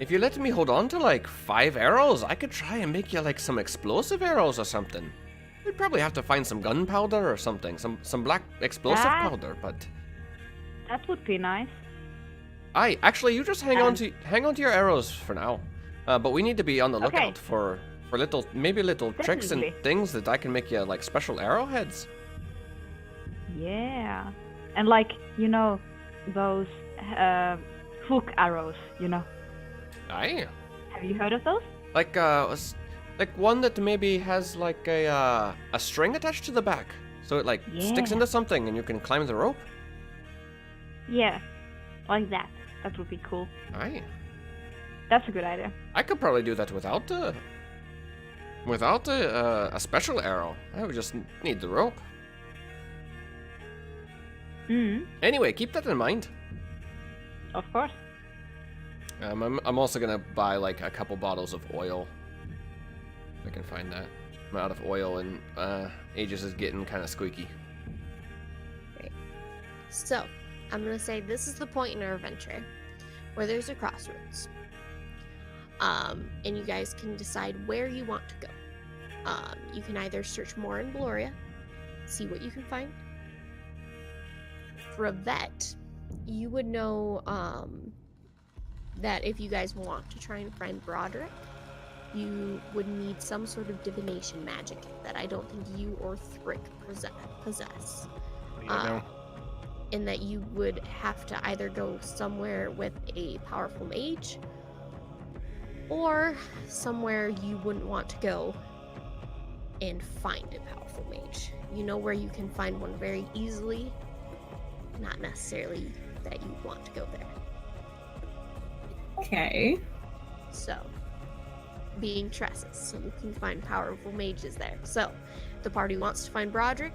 If you let me hold on to like 5 arrows, I could try and make you like some explosive arrows or something. We'd probably have to find some gunpowder or something, some black explosive Ah. powder, but That would be nice. Aye, actually, you just hang on to your arrows for now. But we need to be on the lookout for little tricks and Definitely. things that I can make you like special arrowheads. Yeah. And like, you know, those hook arrows, you know. Aye. Have you heard of those? Like like one that maybe has like a string attached to the back, so it like sticks Yeah. into something and you can climb the rope. Yeah. Like that. That would be cool. Aye. That's a good idea. I could probably do that without a special arrow. I would just need the rope. Mm. Anyway, keep that in mind. Of course. I'm also gonna buy like a couple bottles of oil. If I can find that. I'm out of oil and Aegis is getting kind of squeaky. So, I'm gonna say this is the point in our adventure where there's a crossroads. And you guys can decide where you want to go. You can either search more in Gloria, see what you can find. For a vet, you would know that if you guys want to try and find Broderick, you would need some sort of divination magic that I don't think you or Thrick possess. You know. In that you would have to either go somewhere with a powerful mage or somewhere you wouldn't want to go and find a powerful mage. You know where you can find one very easily, not necessarily that you want to go there. Okay. So, being Tresses, so you can find powerful mages there. So, the party wants to find Broderick.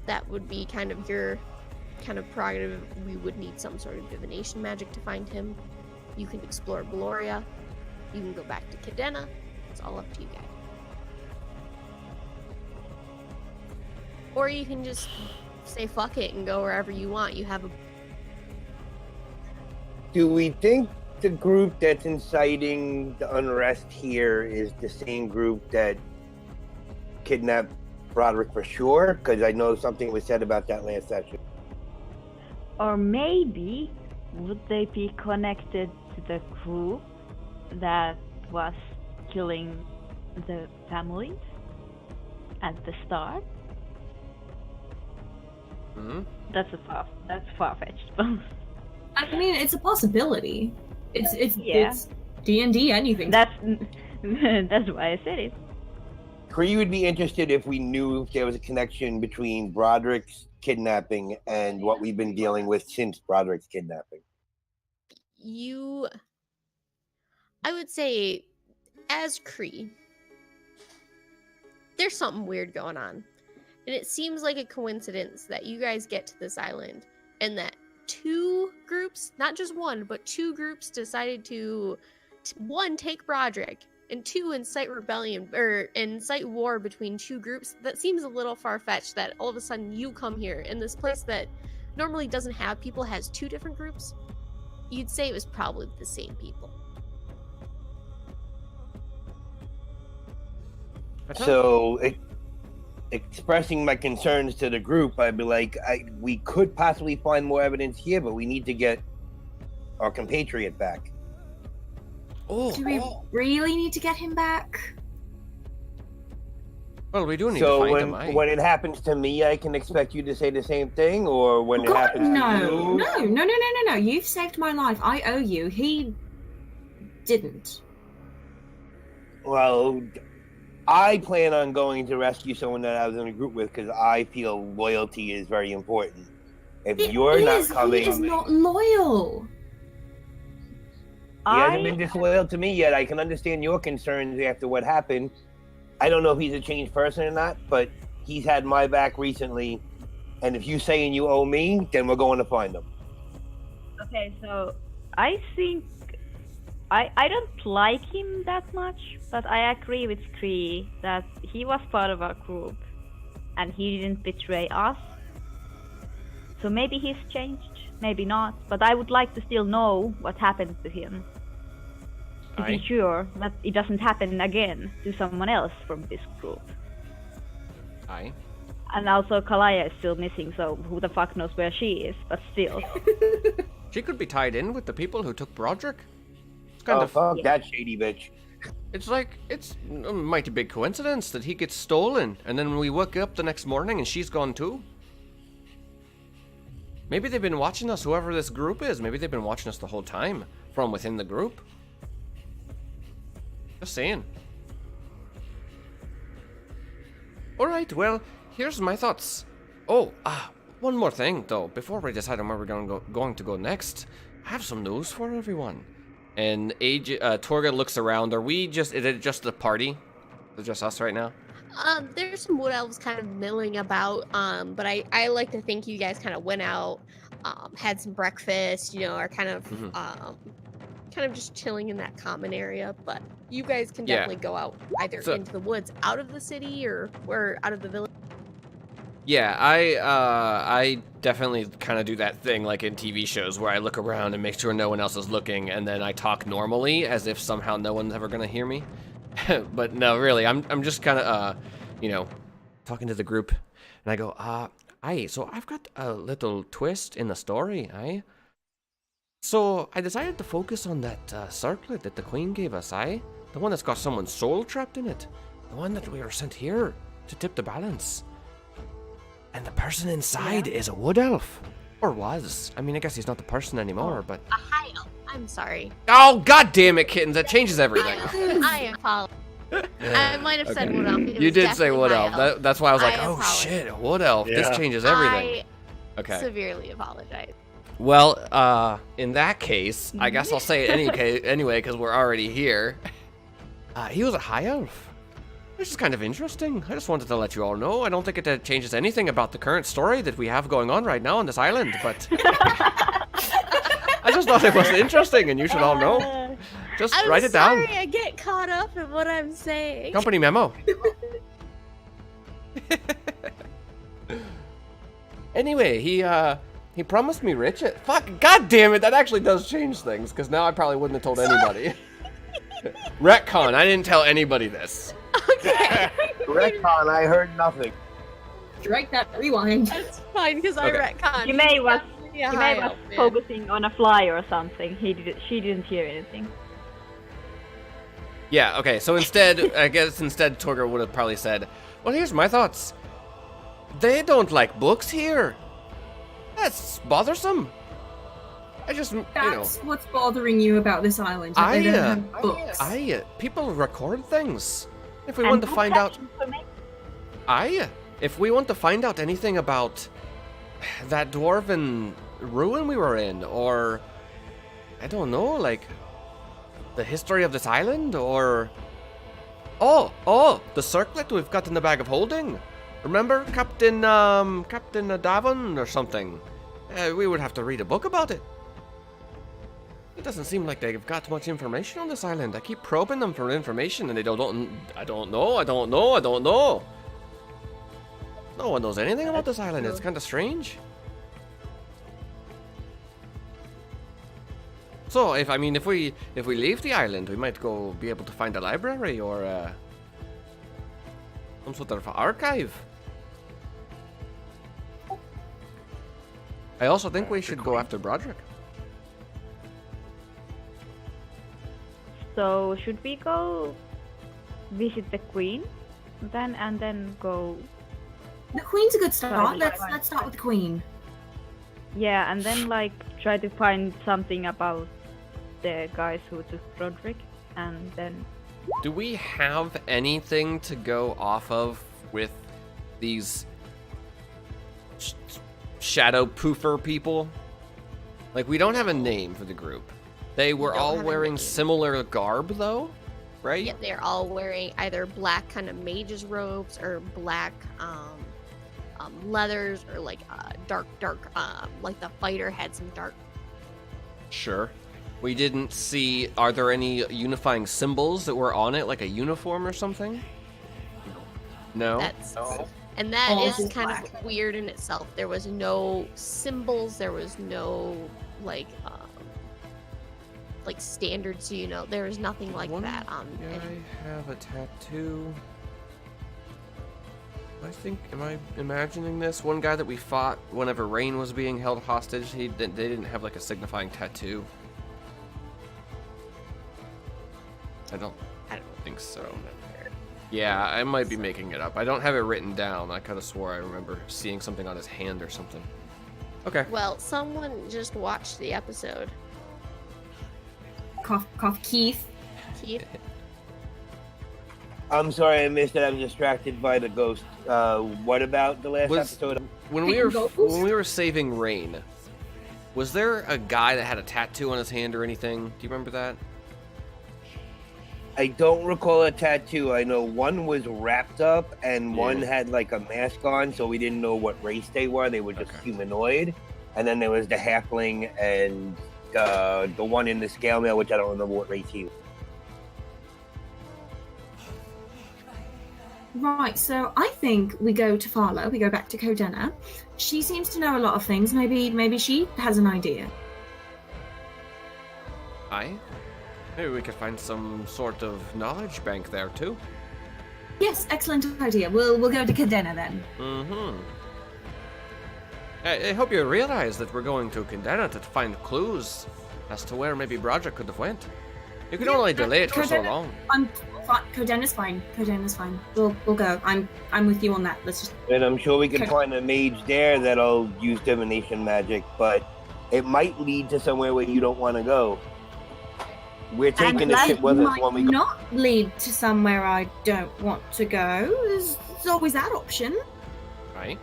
That would be kind of your kind of prerogative. We would need some sort of divination magic to find him. You can explore Gloria. You can go back to Cadena. It's all up to you guys. Or you can just say fuck it and go wherever you want. You have a... Do we think the group that's inciting the unrest here is the same group that kidnapped Broderick for sure? Because I know something was said about that last session. Or maybe would they be connected to the group that was killing the families at the start? Hmm? That's far-fetched. I mean, it's a possibility. It's Yeah. it's D&D anything. That's why I said it. Kree would be interested if we knew if there was a connection between Broderick's kidnapping and what we've been dealing with since Broderick's kidnapping. I would say, as Kree, there's something weird going on. And it seems like a coincidence that you guys get to this island and that two groups, not just one, but two groups decided to, one, take Broderick, and two, incite rebellion, or incite war between two groups. That seems a little far-fetched that all of a sudden you come here, and this place that normally doesn't have people has two different groups. You'd say it was probably the same people. So, expressing my concerns to the group, I'd be like, we could possibly find more evidence here, but we need to get our compatriot back. Do we really need to get him back? Well, we do need to So find him. Aye. when it happens to me, I can expect you to say the same thing, or when it happens to you? No. You've saved my life. I owe you. He didn't. Well, I plan on going to rescue someone that I was in a group with because I feel loyalty is very important. If you're not coming, He is not loyal. he hasn't been disloyal to me yet. I can understand your concerns after what happened. I don't know if he's a changed person or not, but he's had my back recently. And if you're saying you owe me, then we're going to find him. Okay, so I think I don't like him that much, but I agree with Kree that he was part of our group and he didn't betray us. So maybe he's changed, maybe not, but I would like to still know what happened to him. To Aye. be sure that it doesn't happen again to someone else from this group. Aye. And also Kalaya is still missing, so who the fuck knows where she is, but still. She could be tied in with the people who took Broderick. It's kind Oh, of... fuck that shady bitch. It's like, it's a mighty big coincidence that he gets stolen, and then when we wake up the next morning and she's gone too. Maybe they've been watching us, whoever this group is. Maybe they've been watching us the whole time, from within the group. Just saying. Alright, well, here's my thoughts. Oh, one more thing, though, before we decide on where we're going to go next. I have some news for everyone. And Torga looks around. Is it just the party? Is it just us right now? There's some wood elves kind of milling about, but I like to think you guys kind of went out, had some breakfast, you know, are kind of just chilling in that common area. But you guys can definitely go out either into the woods, out of the city, or out of the village. Yeah, I definitely kind of do that thing like in TV shows where I look around and make sure no one else is looking, and then I talk normally as if somehow no one's ever gonna hear me. But no, really, I'm just kind of you know, talking to the group, and I go, so I've got a little twist in the story, So I decided to focus on that circlet that the Queen gave us, the one that's got someone's soul trapped in it, the one that we were sent here to tip the balance. And the person inside is a wood elf. Or was. I mean, I guess he's not the person anymore, but... A high elf. I'm sorry. Oh, god damn it, kittens. That changes everything. I apologize. I might have said wood elf. You did say wood elf. That's why I was like, I oh apologize. shit, a wood elf. Yeah. This changes everything. I severely apologize. Well, in that case, I guess I'll say it anyway, because we're already here. He was a high elf. This is kind of interesting. I just wanted to let you all know. I don't think it changes anything about the current story that we have going on right now on this island, but I just thought it was interesting, and you should all know. Just write it down. I'm sorry, I get caught up in what I'm saying. Company memo. Anyway, he promised me riches. Fuck, god damn it, that actually does change things, because now I probably wouldn't have told anybody. Retcon, I didn't tell anybody this. Okay. Retcon, I heard nothing. Strike that rewind. That's fine, because I retcon. You may was elf, focusing on a fly or something. She didn't hear anything. Yeah, okay, so instead Torga would have probably said, well, here's my thoughts. They don't like books here. That's bothersome. I just, That's what's bothering you about this island. That they don't have books. People record things. If we want to find out, if we want to find out anything about that dwarven ruin we were in, or I don't know, like the history of this island, or the circlet we've got in the bag of holding. Remember Captain Davon or something? We would have to read a book about it. It doesn't seem like they've got much information on this island. I keep probing them for information and they don't know. No one knows anything about this island. It's kind of strange. So, if we leave the island, we might be able to find a library or some sort of archive. I also think we should go after Broderick. So should we go visit the Queen then, and then go? The Queen's a good start. Let's start with the Queen. Yeah, and then like try to find something about the guys who took Broderick, and then. Do we have anything to go off of with these shadow poofer people? Like, we don't have a name for the group. They were all wearing similar garb, though, right? Yeah, they're all wearing either black kind of mage's robes or black leathers, or like dark, like the fighter had some dark. Sure. We didn't see, are there any unifying symbols that were on it, like a uniform or something? No? And that is kind of weird in itself. There was no symbols, there was no like standards, there was nothing like that on it. I have a tattoo. I think, am I imagining this? One guy that we fought whenever Rain was being held hostage, they didn't have like a signifying tattoo. I don't think so. Yeah, I might be making it up. I don't have it written down. I kind of swore I remember seeing something on his hand or something. Okay. Well, someone just watched the episode. Cough, cough, Keith. Keith? I'm sorry I missed it. I'm distracted by the ghost. What about the last episode? When we were saving Rain, was there a guy that had a tattoo on his hand or anything? Do you remember that? I don't recall a tattoo. I know one was wrapped up and one had like a mask on, so we didn't know what race they were. They were just humanoid. And then there was the halfling and the one in the scale mail, which I don't remember what race he was. Right, so I think we go to Farla, we go back to Codenna. She seems to know a lot of things. Maybe she has an idea. Maybe we could find some sort of knowledge bank there too. Yes, excellent idea. We'll go to Codenna then. Mm-hmm. I hope you realize that we're going to Codenna to find clues as to where maybe Broderick could have went. You can only delay it for so long. Codenna's fine. Codenna's fine. We'll go. I'm with you on that. Let's just. And I'm sure we can find a mage there that'll use divination magic, but it might lead to somewhere where you don't want to go. We're taking the ship with us when we go. Not lead to somewhere I don't want to go. There's always that option. Right.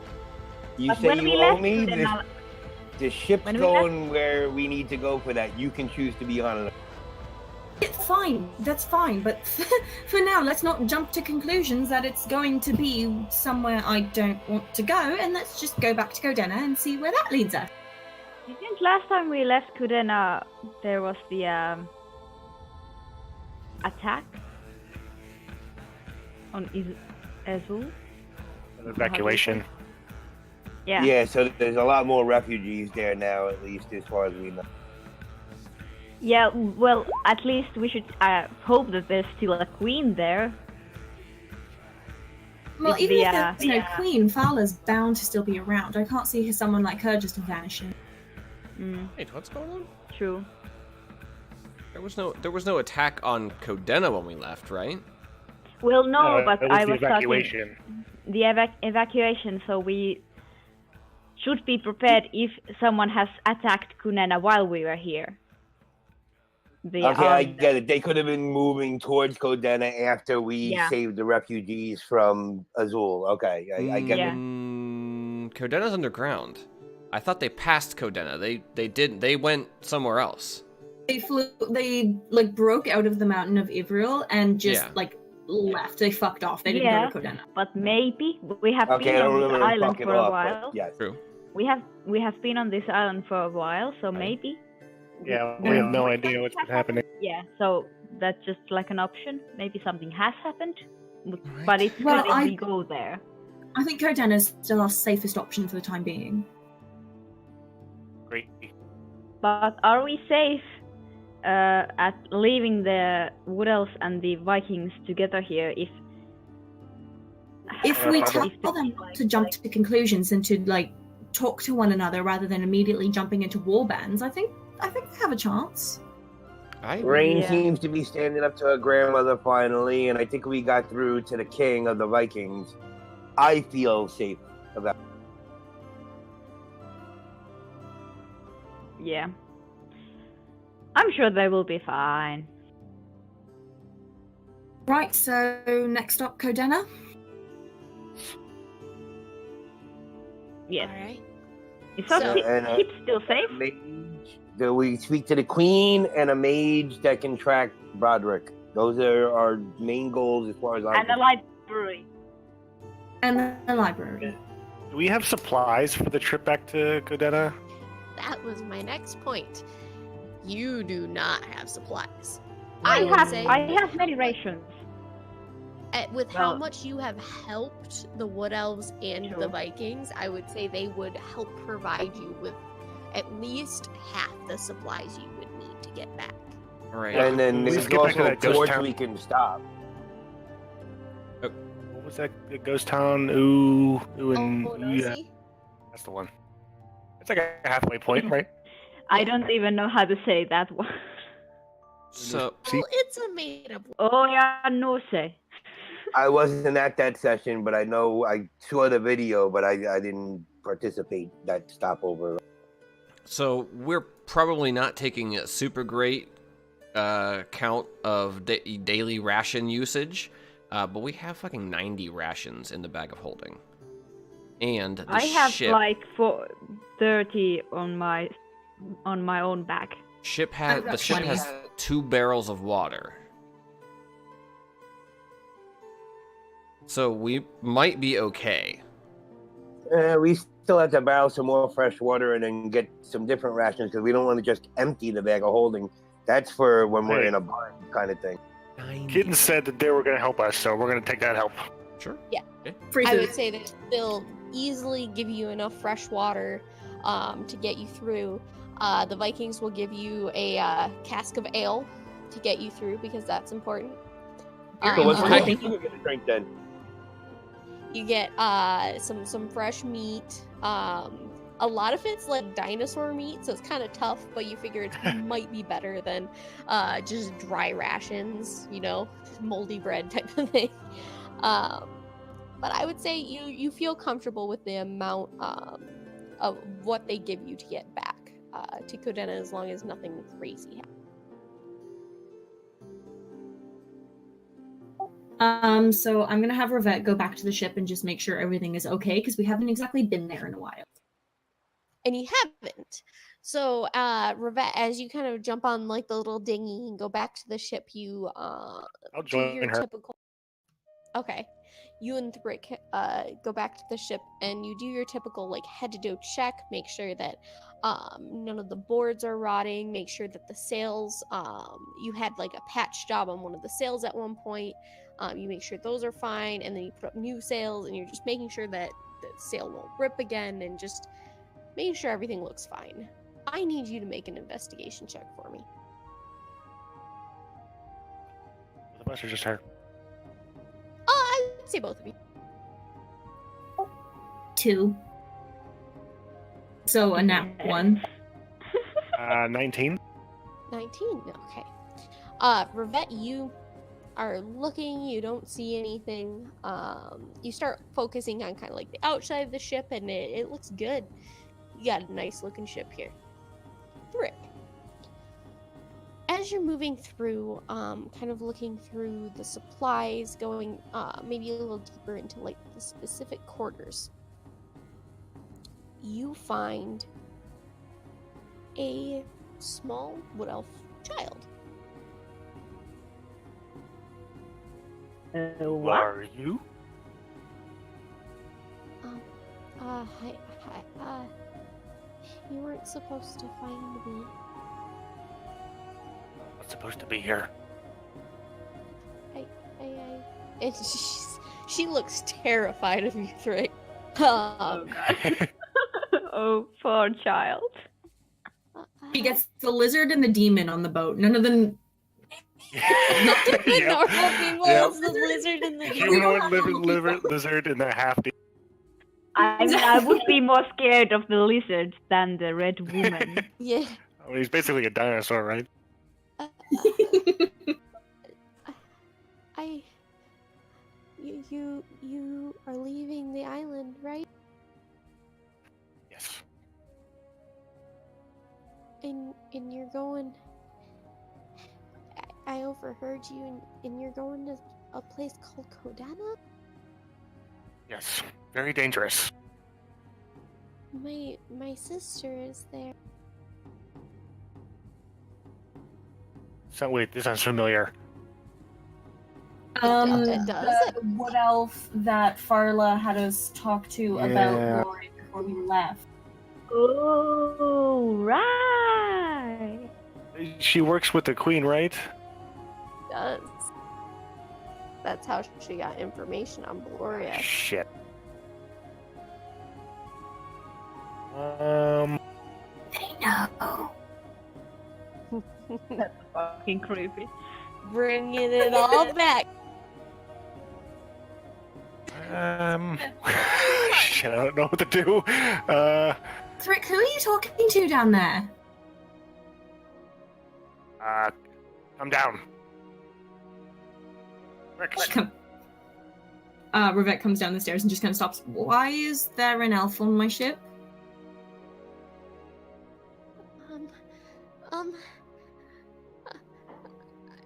You say you owe me? The ship's going where we need to go for that. You can choose to be on it. It's fine. That's fine. But for now, let's not jump to conclusions that it's going to be somewhere I don't want to go, and let's just go back to Codenna and see where that leads us. I think last time we left Codenna, there was the attack on Azul. Evacuation. Yeah. Yeah, so there's a lot more refugees there now, at least as far as we know. Yeah, well, at least we should hope that there's still a queen there. Well, even if there's no queen, Farla's bound to still be around. I can't see someone like her just vanishing. Wait, what's going on? True. There was no attack on Codenna when we left, right? Well, no, but I was evacuation. talking the evacuation. So we should be prepared if someone has attacked Codenna while we were here. I get it. They could have been moving towards Codenna after we saved the refugees from Azul. Okay, I get it. Codenna's underground. I thought they passed Codenna. They didn't. They went somewhere else. They broke out of the mountain of Ivriel and just left. They fucked off. They didn't go to Codenna. But maybe we have been on this island for a while. Yeah, true. We have been on this island for a while, so maybe. Yeah, we have no idea what's been happening. Yeah, so that's just like an option. Maybe something has happened, but it's good if we go there. I think Codenna is still our safest option for the time being. Great. But are we safe at leaving the Wood Elves and the Vikings together here if we tell them not to jump to conclusions and to talk to one another rather than immediately jumping into war bands, I think they have a chance. Rain seems to be standing up to her grandmother finally, and I think we got through to the king of the Vikings. I feel safe about it. Yeah. I'm sure they will be fine. Right, so next up, Codenna. Yes. Alright. Is our ship still safe? Do we speak to the queen and a mage that can track Broderick? Those are our main goals as far as I'm concerned. And the library. Do we have supplies for the trip back to Codenna? That was my next point. You do not have supplies. I have many rations. With how much you have helped the Wood Elves and the Vikings, I would say they would help provide you with at least half the supplies you would need to get back. All right. And then there's also a torch we can stop. What What's that? The ghost town? Ooh, and Oh, no, yeah, see? that's the one. It's like a halfway point, right? I don't even know how to say that one. So, Well, it's a made-up. Oh yeah, no say. I wasn't at that session, but I know I saw the video, but I didn't participate that stopover. so we're probably not taking a super great count of daily ration usage, but we have fucking 90 rations in the bag of holding. And the I have ship, like 30 on my own back. I've got the ship 20. has 2 barrels of water. So we might be okay. We still have to borrow some more fresh water and then get some different rations because we don't want to just empty the bag of holding. That's for when we're Hey. in a bind kind of thing. 90. Kitten said that they were going to help us, so we're going to take that help. Sure. Free I food. would say that they'll easily give you enough fresh water to get you through. The Vikings will give you a cask of ale to get you through because that's important. So what's Okay. what you gonna drink then? You get some fresh meat. A lot of it's like dinosaur meat, so it's kind of tough, but you figure it might be better than just dry rations, you know, moldy bread type of thing. But I would say you feel comfortable with the amount of what they give you to get back to Kodena as long as nothing crazy happens. So I'm gonna have Revette go back to the ship and just make sure everything is okay because we haven't exactly been there in a while. And you haven't. So, Revette, as you kind of jump on like the little dinghy and go back to the ship, you I'll do your join her. typical. Okay, you and Thrick go back to the ship and you do your typical like head to toe check. Make sure that none of the boards are rotting. Make sure that the sails. You had like a patch job on one of the sails at one point. You make sure those are fine, and then you put up new sails, and you're just making sure that the sail won't rip again, and just making sure everything looks fine. I need you to make an investigation check for me. The bus or just her? Oh, I'd say both of you. 2. So a nat 1. 19. 19. Okay. Revette, you are looking. You don't see anything. You start focusing on kind of like the outside of the ship, and it looks good. You got a nice looking ship here. Thrick. As you're moving through, kind of looking through the supplies, going maybe a little deeper into like the specific quarters, you find a small wood elf child. Who What? are you? Hi, you weren't supposed to find me. What's supposed to be here? And she looks terrified of you, Thrick. Oh god. Oh, poor child. He gets the lizard and the demon on the boat. None of them. the Yep. normal people, Yep. it's the lizard and the Humanoid lizard and the half. I mean, I would be more scared of the lizard than the red woman. Yeah. I mean, he's basically a dinosaur, right? You are leaving the island, right? Yes. And you're going. I overheard you, and you're going to a place called Kodana. Yes. Very dangerous. My sister is there. So wait, this sounds familiar. It does. The wood elf that Farla had us talk to Yeah. about Glory before we left. Oh, right. She works with the queen, right? Does. That's how she got information on Gloria. Shit. They know. That's fucking creepy. Bringing it all back. Shit, I don't know what to do. Thrick, who are you talking to down there? Come down. Rick. Rivette comes down the stairs and just kind of stops. Why is there an elf on my ship?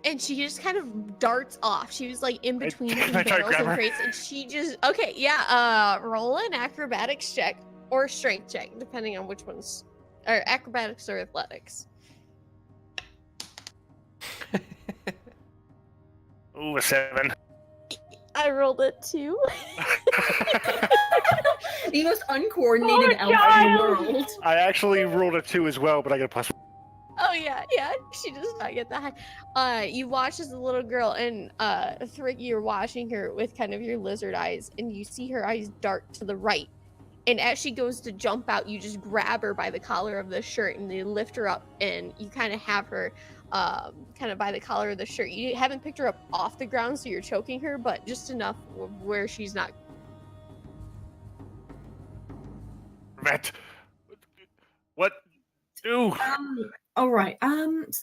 And she just kind of darts off. She was like in between some I try to barrels grab and her? crates, and she just roll an acrobatics check or strength check, depending on which one's, or acrobatics or athletics. Ooh, a 7. I rolled it too. The most uncoordinated Oh, elf in the child. world. I actually rolled a 2 as well, but I got a plus. Oh yeah, she does not get that high. You watch as the little girl, and Thrick, you're watching her with kind of your lizard eyes, and you see her eyes dart to the right. And as she goes to jump out, you just grab her by the collar of the shirt, and you lift her up, and you kind of have her kind of by the collar of the shirt. You haven't picked her up off the ground, so you're choking her, but just enough where she's not. Matt, what? Do? All right.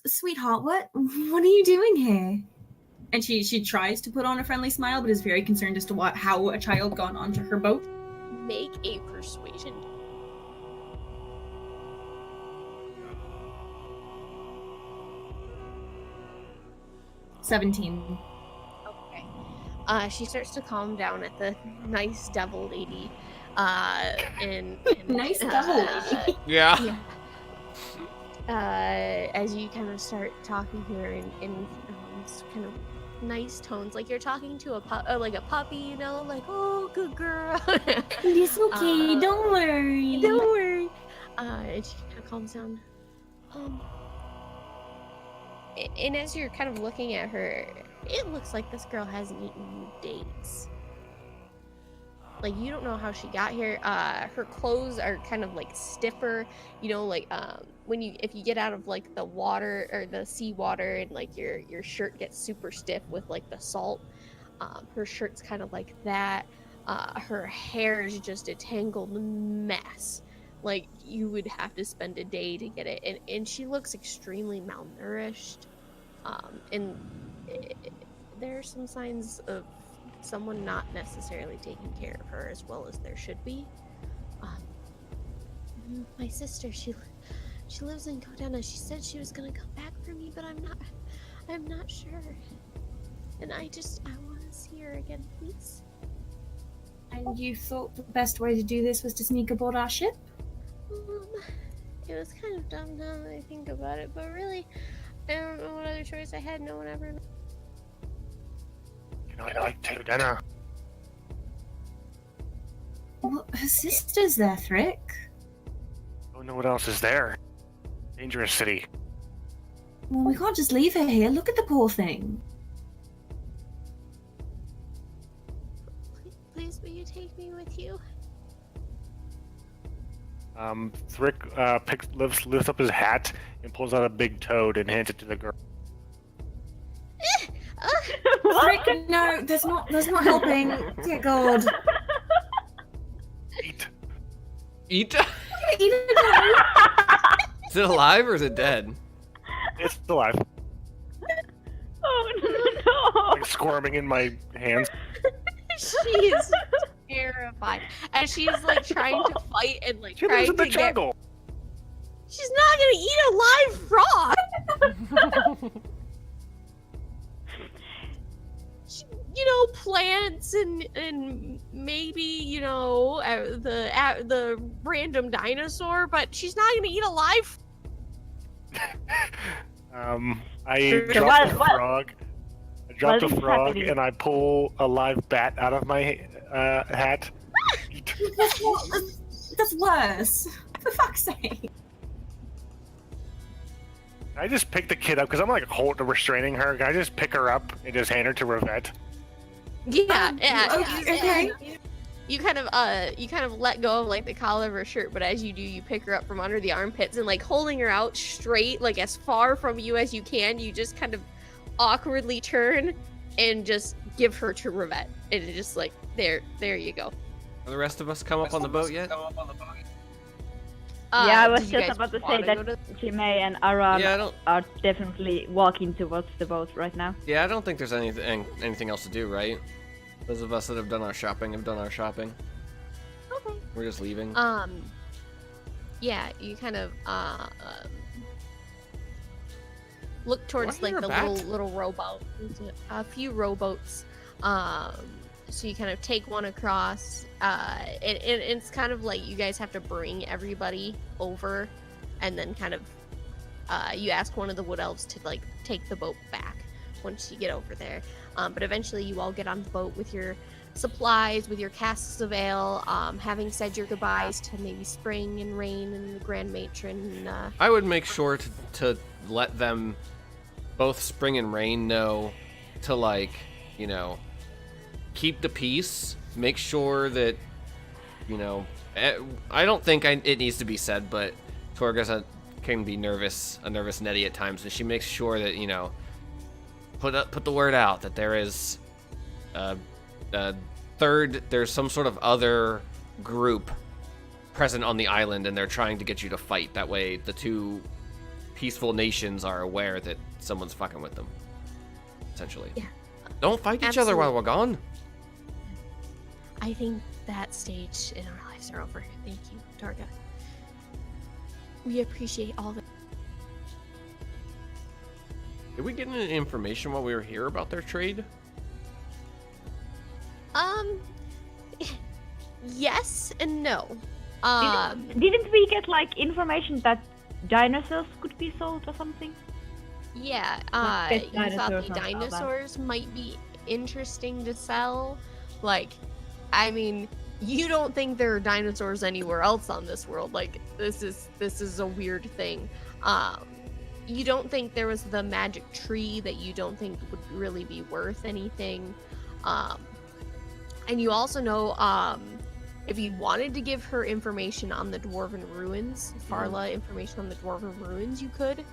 Sweetheart, what are you doing here? And she tries to put on a friendly smile, but is very concerned as to how a child got onto her boat. Make a persuasion. $17. Okay. She starts to calm down at the nice devil lady. And Nice devil lady. Yeah. As you kind of start talking to her in kind of nice tones, like you're talking to like a puppy, you know, like, oh, good girl. It's okay, don't worry. Don't worry. And she kind of calms down. And as you're kind of looking at her, it looks like this girl hasn't eaten in days. Like, you don't know how she got here. Her clothes are kind of like stiffer, you know, like if you get out of like the water or the seawater, and like your shirt gets super stiff with like the salt. Her shirt's kind of like that. Her hair is just a tangled mess. Like, you would have to spend a day to get it, and she looks extremely malnourished. And there are some signs of someone not necessarily taking care of her as well as there should be. My sister, she lives in Corvania. She said she was gonna come back for me, but I'm not sure. And I want to see her again, please. And you thought the best way to do this was to sneak aboard our ship? It was kind of dumb now that I think about it, but really, I don't know what other choice I had. No one ever. You know, I like to take dinner. Well, her sister's there, Thrick. I don't know what else is there. Dangerous city. Well, we can't just leave her here. Look at the poor thing. Please, will you take me with you? Thrick lifts up his hat and pulls out a big toad and hands it to the girl. Thrick, no, that's not helping. Dear God. Eat. Eat? Eat it up. Is it alive or is it dead? It's alive. Oh no! Like squirming in my hands. She's terrified, and she's like trying to fight and like She lives trying in the to get. jungle. She's not gonna eat a live frog. You know, plants and maybe, you know, the random dinosaur, but she's not gonna eat a live. I So dropped the what- frog. I dropped what the is frog happening? and I pull a live bat out of my hat. That's worse. For fuck's sake. I just pick the kid up because I'm like restraining her. Can I just pick her up and just hand her to Rivette? Yeah, Okay. You kind of let go of like the collar of her shirt, but as you do, you pick her up from under the armpits and like holding her out straight, like as far from you as you can. You just kind of awkwardly turn and just give her to Rivette, And it just like, there you go. Are the rest of us come up on the boat yet? Yeah, I was did you just guys about to say wanna that go to- Jime and Aran Yeah, I don't. are definitely walking towards the boat right now. Yeah, I don't think there's anything else to do, right? Those of us that have done our shopping have done our shopping. Okay. We're just leaving. Yeah, you kind of look towards Do I hear like the a bat? little rowboat. There's a few rowboats. So you kind of take one across. It's kind of like you guys have to bring everybody over, and then kind of you ask one of the wood elves to like take the boat back once you get over there. But eventually you all get on the boat with your supplies, with your casks of ale, having said your goodbyes to maybe Spring and Rain and the Grand Matron. I would make sure to let them, both Spring and Rain, know to, like, you know, keep the peace. Make sure that, you know, I don't think it needs to be said, but Torga can be a nervous Nettie at times, and she makes sure that, you know, put the word out that there is there's some sort of other group present on the island, and they're trying to get you to fight. That way the two peaceful nations are aware that someone's fucking with them, essentially. Yeah. Don't fight each other while we're gone. I think that stage in our lives are over. Thank you, Targa. We appreciate all the. Did we get any information while we were here about their trade? Yes and no. Didn't we get like information that dinosaurs could be sold or something? Yeah, Like you pet thought dinosaurs the or something like that. dinosaurs might be interesting to sell. Like, I mean, you don't think there are dinosaurs anywhere else on this world. Like, this is a weird thing. You don't think there was the magic tree that you don't think would really be worth anything. And you also know, if you wanted to give her information on the Dwarven Ruins, Farla information on the Dwarven Ruins, you could.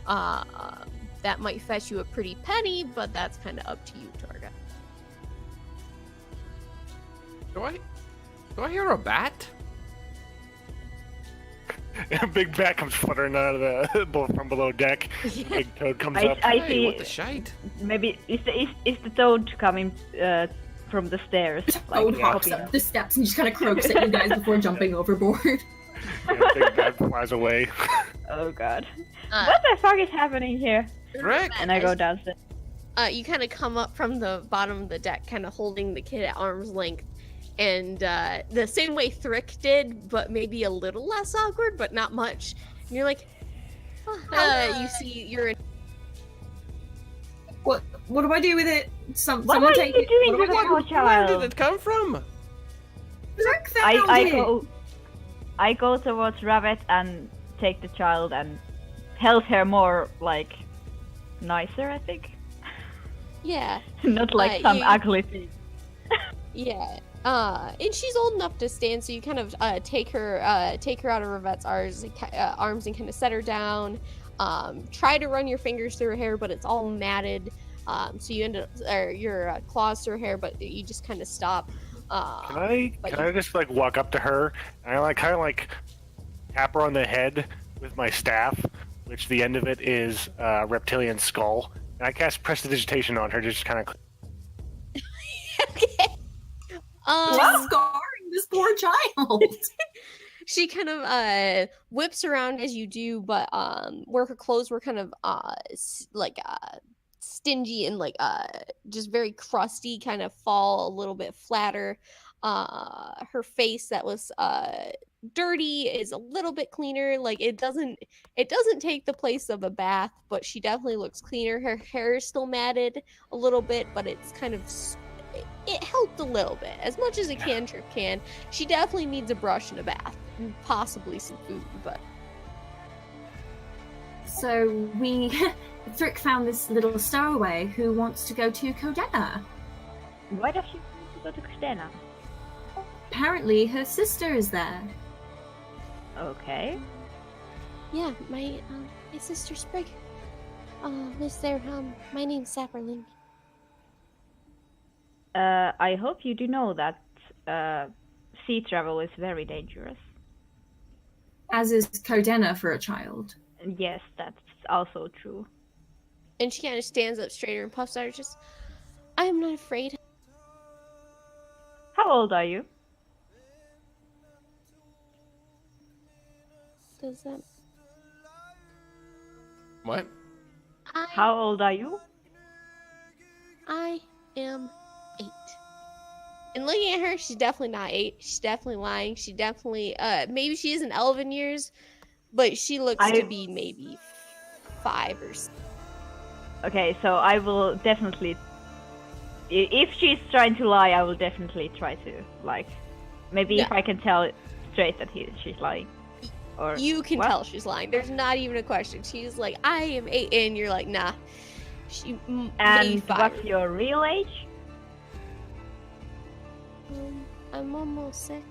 That might fetch you a pretty penny, but that's kind of up to you, Targa. Do I hear a bat? A big bat comes fluttering out of the from below deck. Big toad comes up. I Hey, see. what the shite? Maybe is the toad coming from the stairs? Toad hops hopping up the steps and just kind of croaks at you guys before jumping overboard. Yeah, big bat flies away. Oh god. Uh, What the fuck is happening here? Rick! And I go downstairs. You kind of come up from the bottom of the deck, kind of holding the kid at arm's length, and the same way Thrick did, but maybe a little less awkward, but not much. And you're like, you see, you're in. What do I do with it? What Someone are take you it. doing What with do I the do? poor Where did child? it come from? Rick found I it. go towards Rabbit and take the child and help her more like nicer, I think. Yeah, Not like some you- ugly thing. yeah. And she's old enough to stand, so you kind of take her out of Revette's arms and kind of set her down. Try to run your fingers through her hair, but it's all matted. So you end up, or your claws through her hair, but you just kind of stop. Can I but just like walk up to her and I like kind of like tap her on the head with my staff, which the end of it is a reptilian skull. And I cast prestidigitation on her, just kind of. Okay. Just scarring this poor child. She kind of whips around as you do, but where her clothes were kind of stingy and just very crusty, kind of fall a little bit flatter. Her face that was dirty is a little bit cleaner. Like it doesn't take the place of a bath, but she definitely looks cleaner. Her hair is still matted a little bit, but it's kind of it helped a little bit, as much as a cantrip can. She definitely needs a brush and a bath, and possibly some food, but So Thrick found this little stowaway who wants to go to Codena. Why does she want to go to Kostena? Apparently her sister is there. Okay. yeah, my sister Sprig lives there. My name's Sapperling. I hope you do know that sea travel is very dangerous. As is Codenna for a child. Yes, that's also true. And she kind of stands up straighter and puffs out. Just, I am not afraid. How old are you? Does that? What? How old are you? I am 8. And looking at her, she's definitely not 8. She's definitely lying. She definitely, maybe she is in elven years, but she looks to be maybe 5 or 6. Okay, so I will definitely. If she's trying to lie, I will definitely try to, like, maybe if I can tell straight that she's lying. Or You can what? tell she's lying. There's not even a question. She's like, I am 8, and you're like, nah. She maybe And 5. what's your real age? I'm almost 6.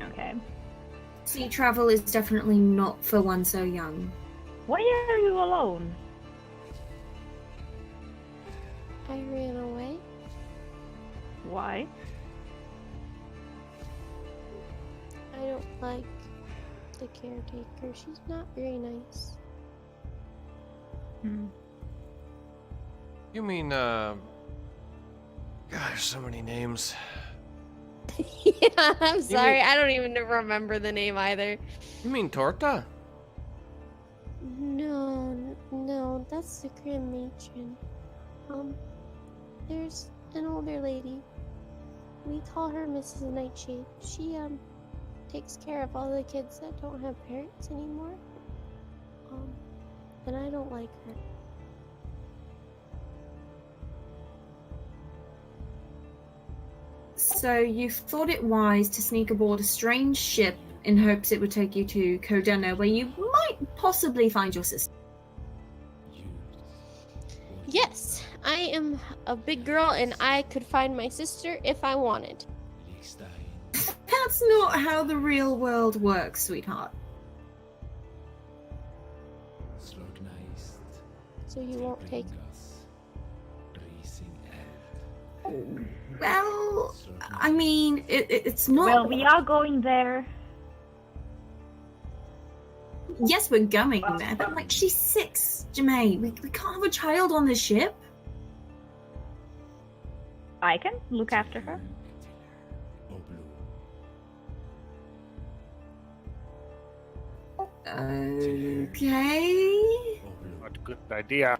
Okay. Sea travel is definitely not for one so young. Why are you alone? I ran away. Why? I don't like the caretaker. She's not very nice. You mean, Gosh, so many names. Yeah, I'm sorry. I don't even remember the name either. You mean Torta? No, that's the Grand Matron. There's an older lady. We call her Mrs. Nightshade. She, takes care of all the kids that don't have parents anymore. And I don't like her. So you thought it wise to sneak aboard a strange ship in hopes it would take you to Codenna, where you might possibly find your sister. Yes, I am a big girl and I could find my sister if I wanted. That's not how the real world works, sweetheart. So you won't take Well, I mean, it's not... Well, we are going there. Yes, we're going there, but, like, she's 6, Jermaine. We can't have a child on this ship. I can look after her. Okay. Not a good idea.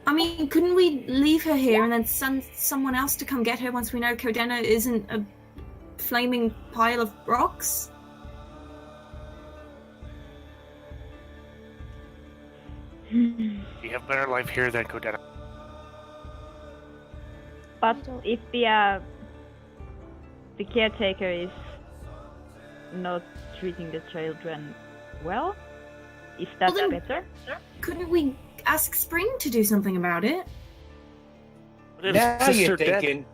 I mean, couldn't we leave her here and then send someone else to come get her once we know Codenna isn't a flaming pile of rocks? We have better life here than Codenna. But if the caretaker is not treating the children well, is that Well, then- better? Couldn't we ask Spring to do something about it? What if Now sister you're dead? thinking.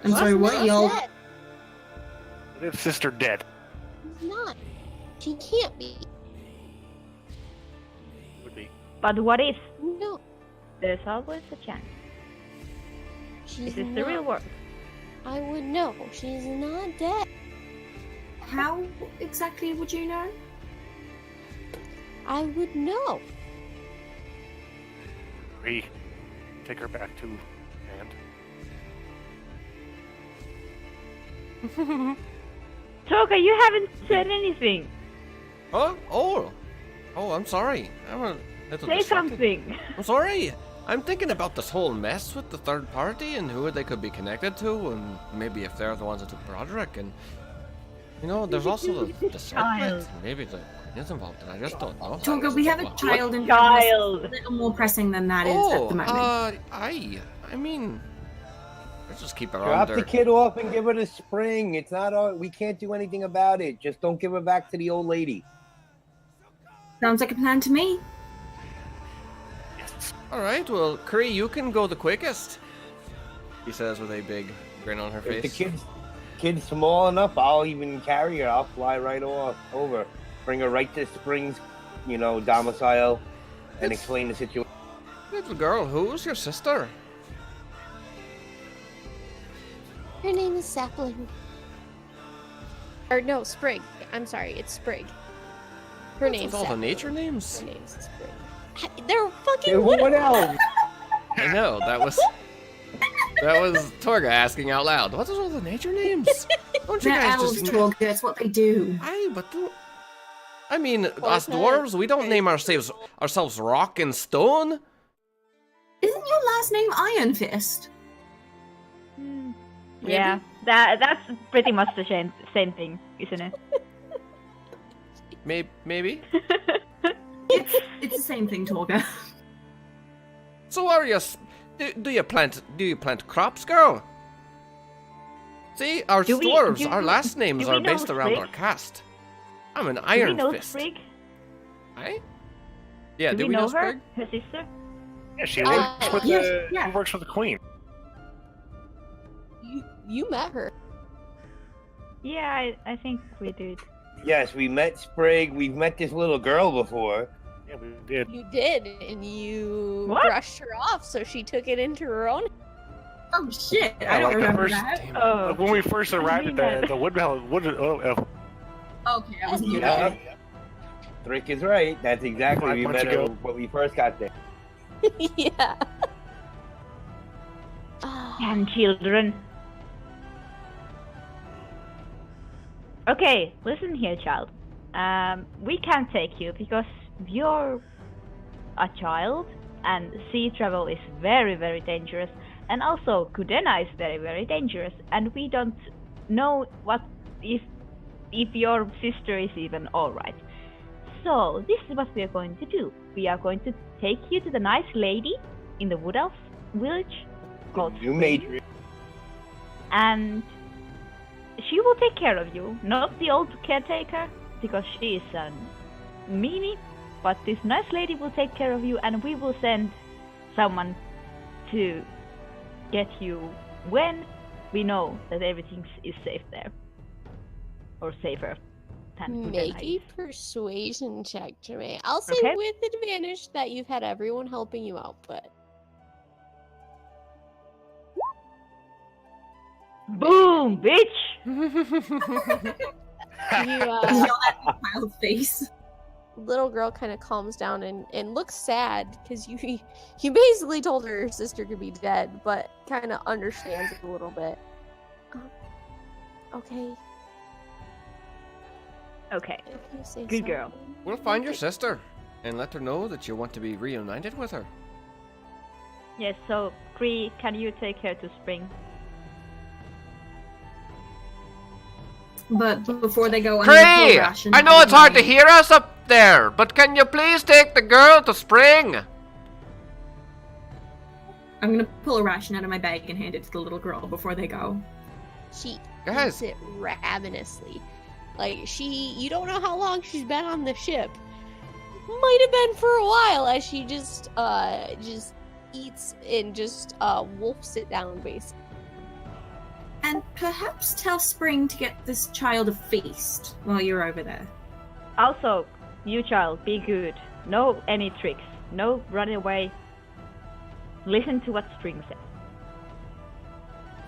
I'm sorry, what, y'all? Dead. What if sister dead? She's not. She can't be. Would be. But what if? No, There's always a chance. she's This is not. the real world. I would know. She's not dead. How exactly would you know? I would know. We take her back to land. Toka, you haven't said anything. Oh, I'm sorry. I'm a little Say distracted. something. I'm sorry. I'm thinking about this whole mess with the third party and who they could be connected to, and maybe if they're the ones that took Broderick, and there's also the Child. secret. Maybe the is involved, and I just don't know. Tonga, we have a child in Child. a little more pressing than that is at the moment. I mean, let's just keep her Drop under. the kid off and give her to Spring. It's not all. We can't do anything about it. Just don't give her back to the old lady. Sounds like a plan to me. Yes. All right, well, Kree, you can go the quickest. He says with a big grin on her If the face. kid's small enough, I'll even carry her. I'll fly right off over. bring her right to Spring's, domicile, and explain the situation. Little girl, who's your sister? Her name is Sapling. Or no, Sprig. I'm sorry, it's Sprig. Her name's With all the Sapling. nature names? Her name's Sprig. They're fucking What else? I know, that was Torga asking out loud. What are all the nature names? Don't you They're guys elves, just... Torg. That's what they do. I mean, us dwarves, we don't name ourselves Rock and Stone. Isn't your last name Iron Fist? Yeah, that's pretty much the same thing, isn't it? Maybe. It's the same thing, Torga. So are you? Do you plant crops, girl? See, our dwarves, our last names are based around our caste. I'm an Iron Do we know Fist. Sprig? Aye? Yeah, Do do we know Sprig? her? Her sister? Yeah, she works with yes, yeah. she works for the queen. You met her. Yeah, I think we did. Yes, we met Sprig. We've met this little girl before. Yeah, we did. You did, and you What? brushed her off, so she took it into her own. Oh shit! Yeah, I don't like the remember first- that. Damn it. Oh, When we first arrived at the Woodmill, Okay, I wasn't here. Yeah. Thrick is right. That's exactly 5 we months met her ago. when we first got there. Yeah. and children. Okay, listen here, child. We can't take you because you're a child, and sea travel is very, very dangerous. And also, Kudena is very, very dangerous, and we don't know if your sister is even alright. So, this is what we are going to do. We are going to take you to the nice lady in the Wood Elf village called You Spring, made and she will take care of you. Not the old caretaker, because she is a meanie, but this nice lady will take care of you, and we will send someone to get you when we know that everything is safe there. Or safer than Make Kudena a is. persuasion check, Jermaine. I'll say Okay. with advantage that you've had everyone helping you out, but Boom, bitch! you, Yell at the child's face. little girl kind of calms down and looks sad because you basically told her sister could be dead, but kind of understands it a little bit. Okay. Okay, If you say good so. girl. We'll find your sister and let her know that you want to be reunited with her. Yes, so Kree, can you take her to Spring? But before they go, I need a full Cree! ration I know of it's hard to my- hear us up there, but can you please take the girl to Spring? I'm gonna pull a ration out of my bag and hand it to the little girl before they go. She Guys. eats it ravenously. Like you don't know how long she's been on the ship. Might have been for a while as she just eats and just wolfs it down basically. And perhaps tell Spring to get this child a feast while you're over there. Also, you child, be good. No any tricks. No run away. Listen to what Spring says.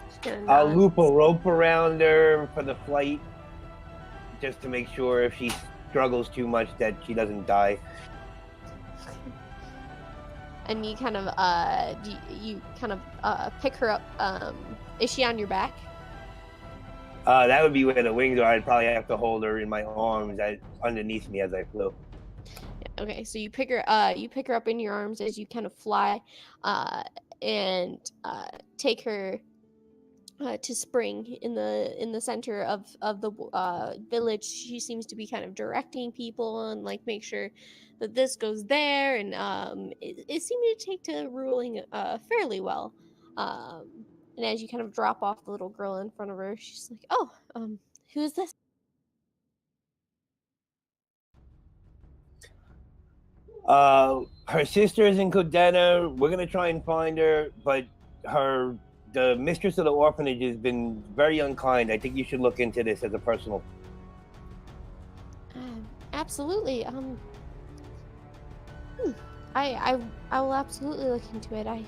She's gonna I'll nod. loop a rope around her for the flight, just to make sure if she struggles too much that she doesn't die. And you kind of you kind of pick her up. Is she on your back? That would be where the wings are. I'd probably have to hold her in my arms underneath me as I flew. Okay, so you pick her up in your arms as you kind of fly, and take her to Spring in the center of the village. She seems to be kind of directing people and like make sure that this goes there, and it seemed to take to ruling fairly well. And as you kind of drop off the little girl in front of her, she's like, "Oh, who is this?" Her sister is in Kudena. We're gonna try and find her, but the mistress of the orphanage has been very unkind. I think you should look into this as a personal. absolutely. I will absolutely look into it. I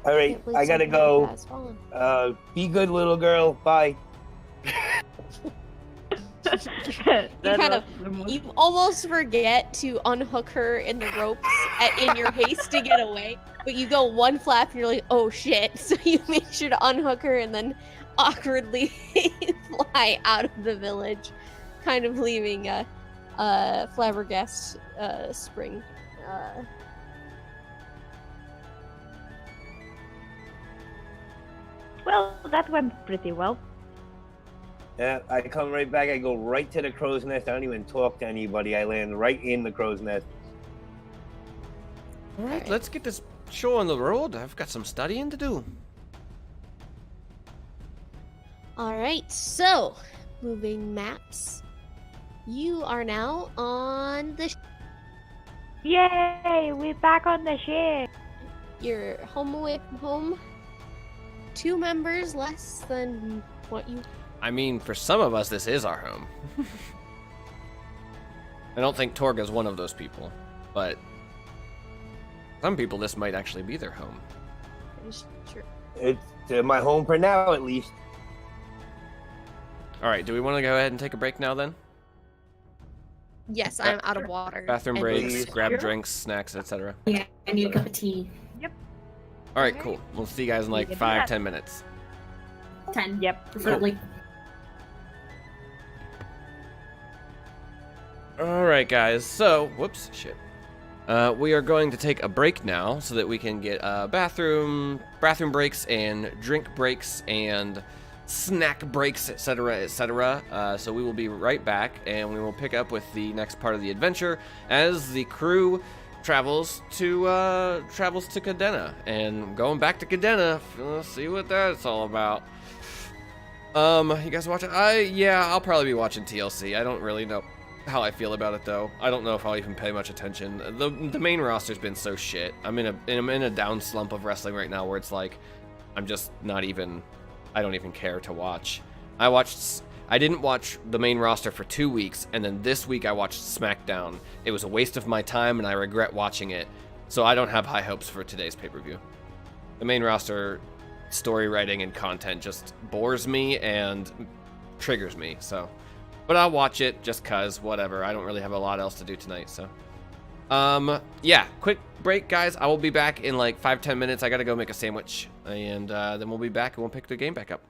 All right, can't believe I gotta something like go. that has fallen. Be good, little girl. Bye. You almost forget to unhook her in the ropes in your haste to get away, but you go one flap and you're like, oh shit. So you make sure to unhook her and then awkwardly fly out of the village, kind of leaving Flabbergast Spring. Well, that went pretty well. Yeah, I come right back. I go right to the crow's nest. I don't even talk to anybody. I land right in the crow's nest. All right, let's get this show on the road. I've got some studying to do. All right, so moving maps. You are now on the. Yay! We're back on the ship. You're home away from home. 2 members less than what you. I mean, for some of us, this is our home. I don't think Torga's one of those people, but some people, this might actually be their home. Sure. It's my home for now, at least. All right, do we want to go ahead and take a break now then? Yes, I'm out of water. Bathroom and- breaks, Please. grab Sure. drinks, snacks, etc. Yeah, I need a cup of tea. All right, cool. We'll see you guys in like can do 5-10 that. minutes. 10. Yep. Preferably. All right, guys. So, whoops, shit. We are going to take a break now so that we can get bathroom breaks and drink breaks and snack breaks, etc., etc. So we will be right back, and we will pick up with the next part of the adventure as the crew travels to Cadena, and going back to Cadena. Let's see what that's all about. You guys watching? I'll probably be watching TLC. I don't really know how I feel about it though. I don't know if I'll even pay much attention. The main roster's been so shit. I'm in a down slump of wrestling right now where it's like I'm just not even. I don't even care to watch. I didn't watch the main roster for 2 weeks, and then this week I watched SmackDown. It was a waste of my time, and I regret watching it. So I don't have high hopes for today's pay-per-view. The main roster story writing and content just bores me and triggers me. So, but I'll watch it just cause whatever. I don't really have a lot else to do tonight. So, yeah, quick break, guys. I will be back in like 5-10 minutes. I gotta go make a sandwich, and then we'll be back and we'll pick the game back up.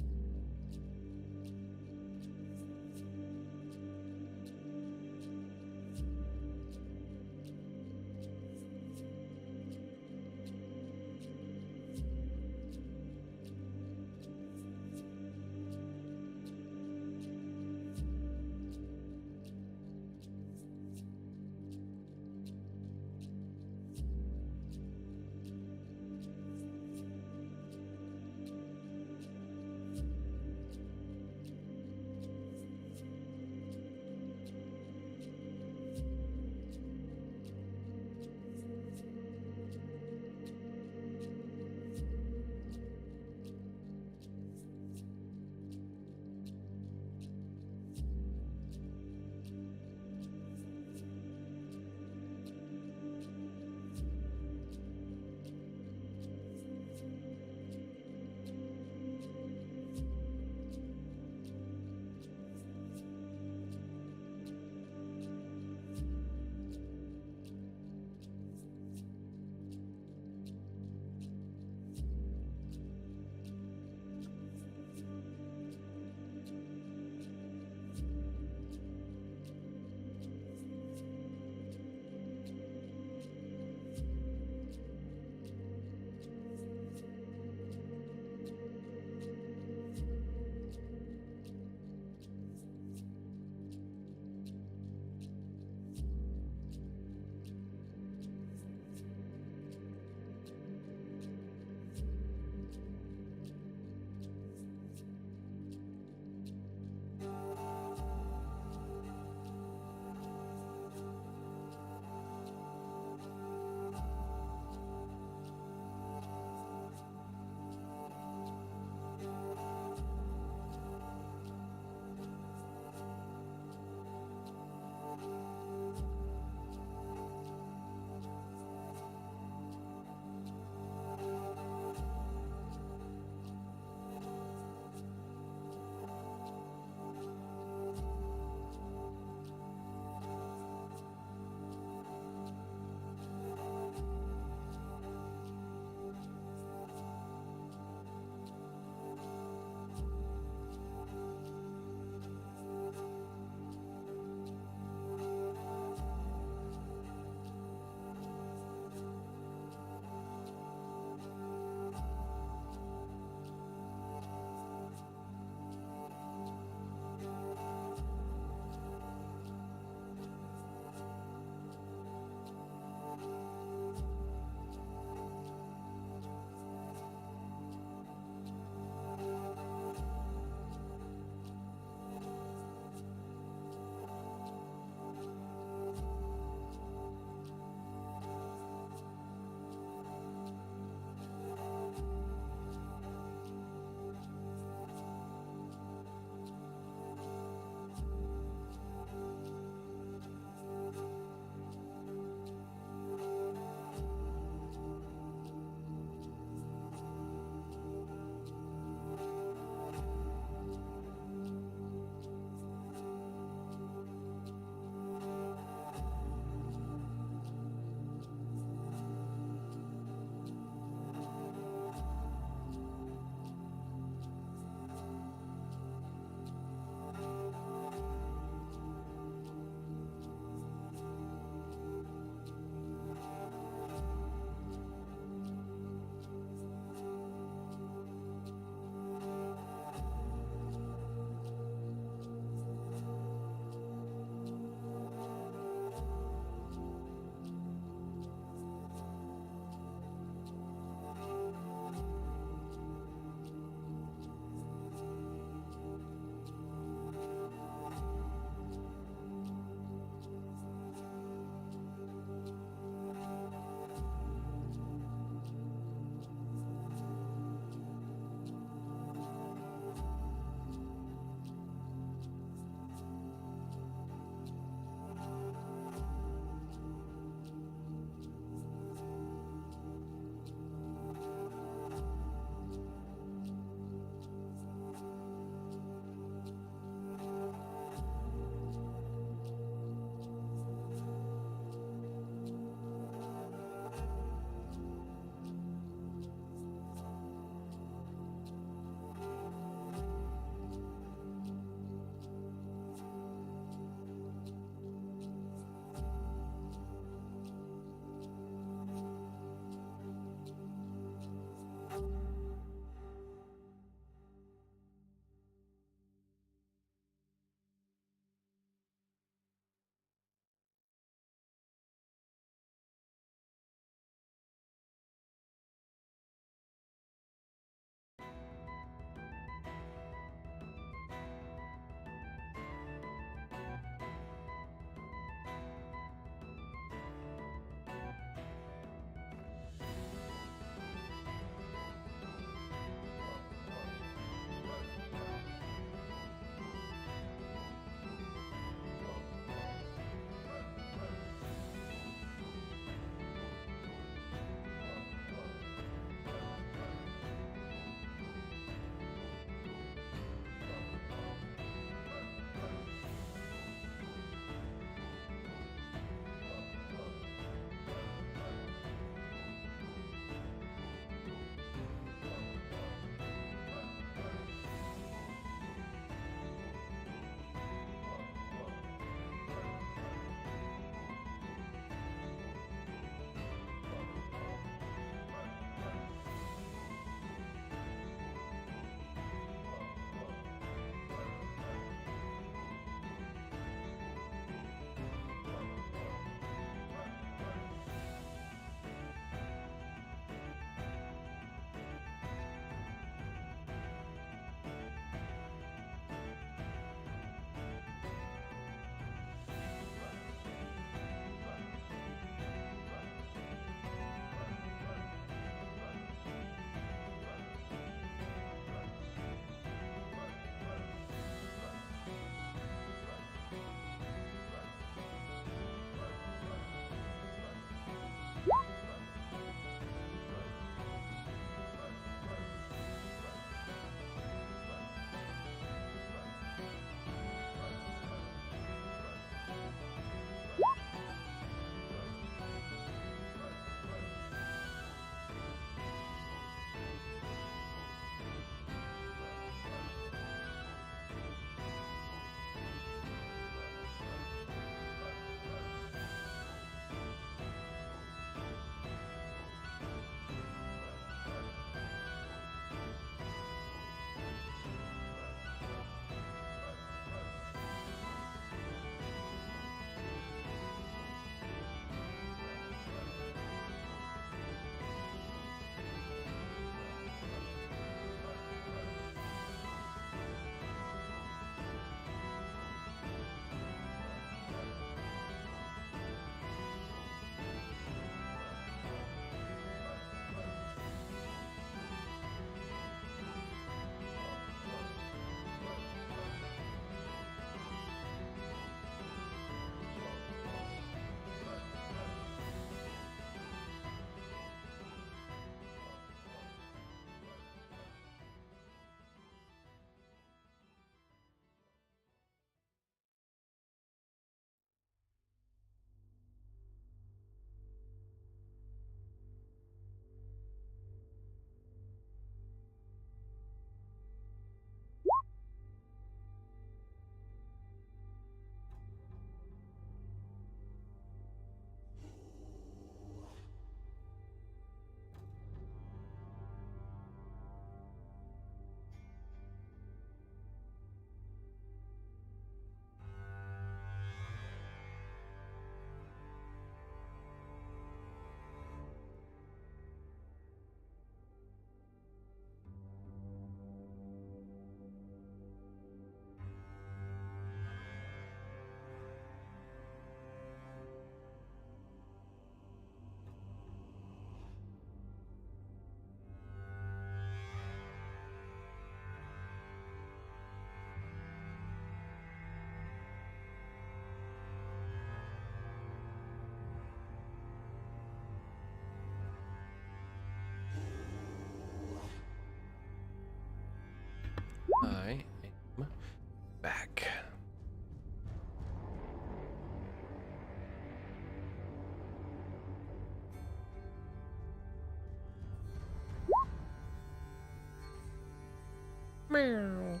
Meow.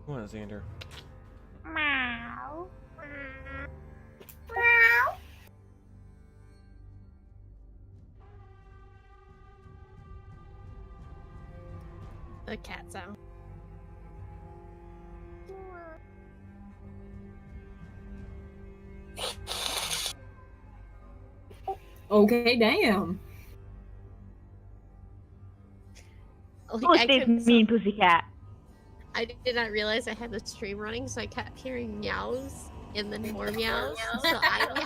What is Xander? Meow. The cat sound. Okay, damn. Like, Who's I this couldn't mean stop- pussycat? I did not realize I had the stream running, so I kept hearing meows and then more meows. So I meow.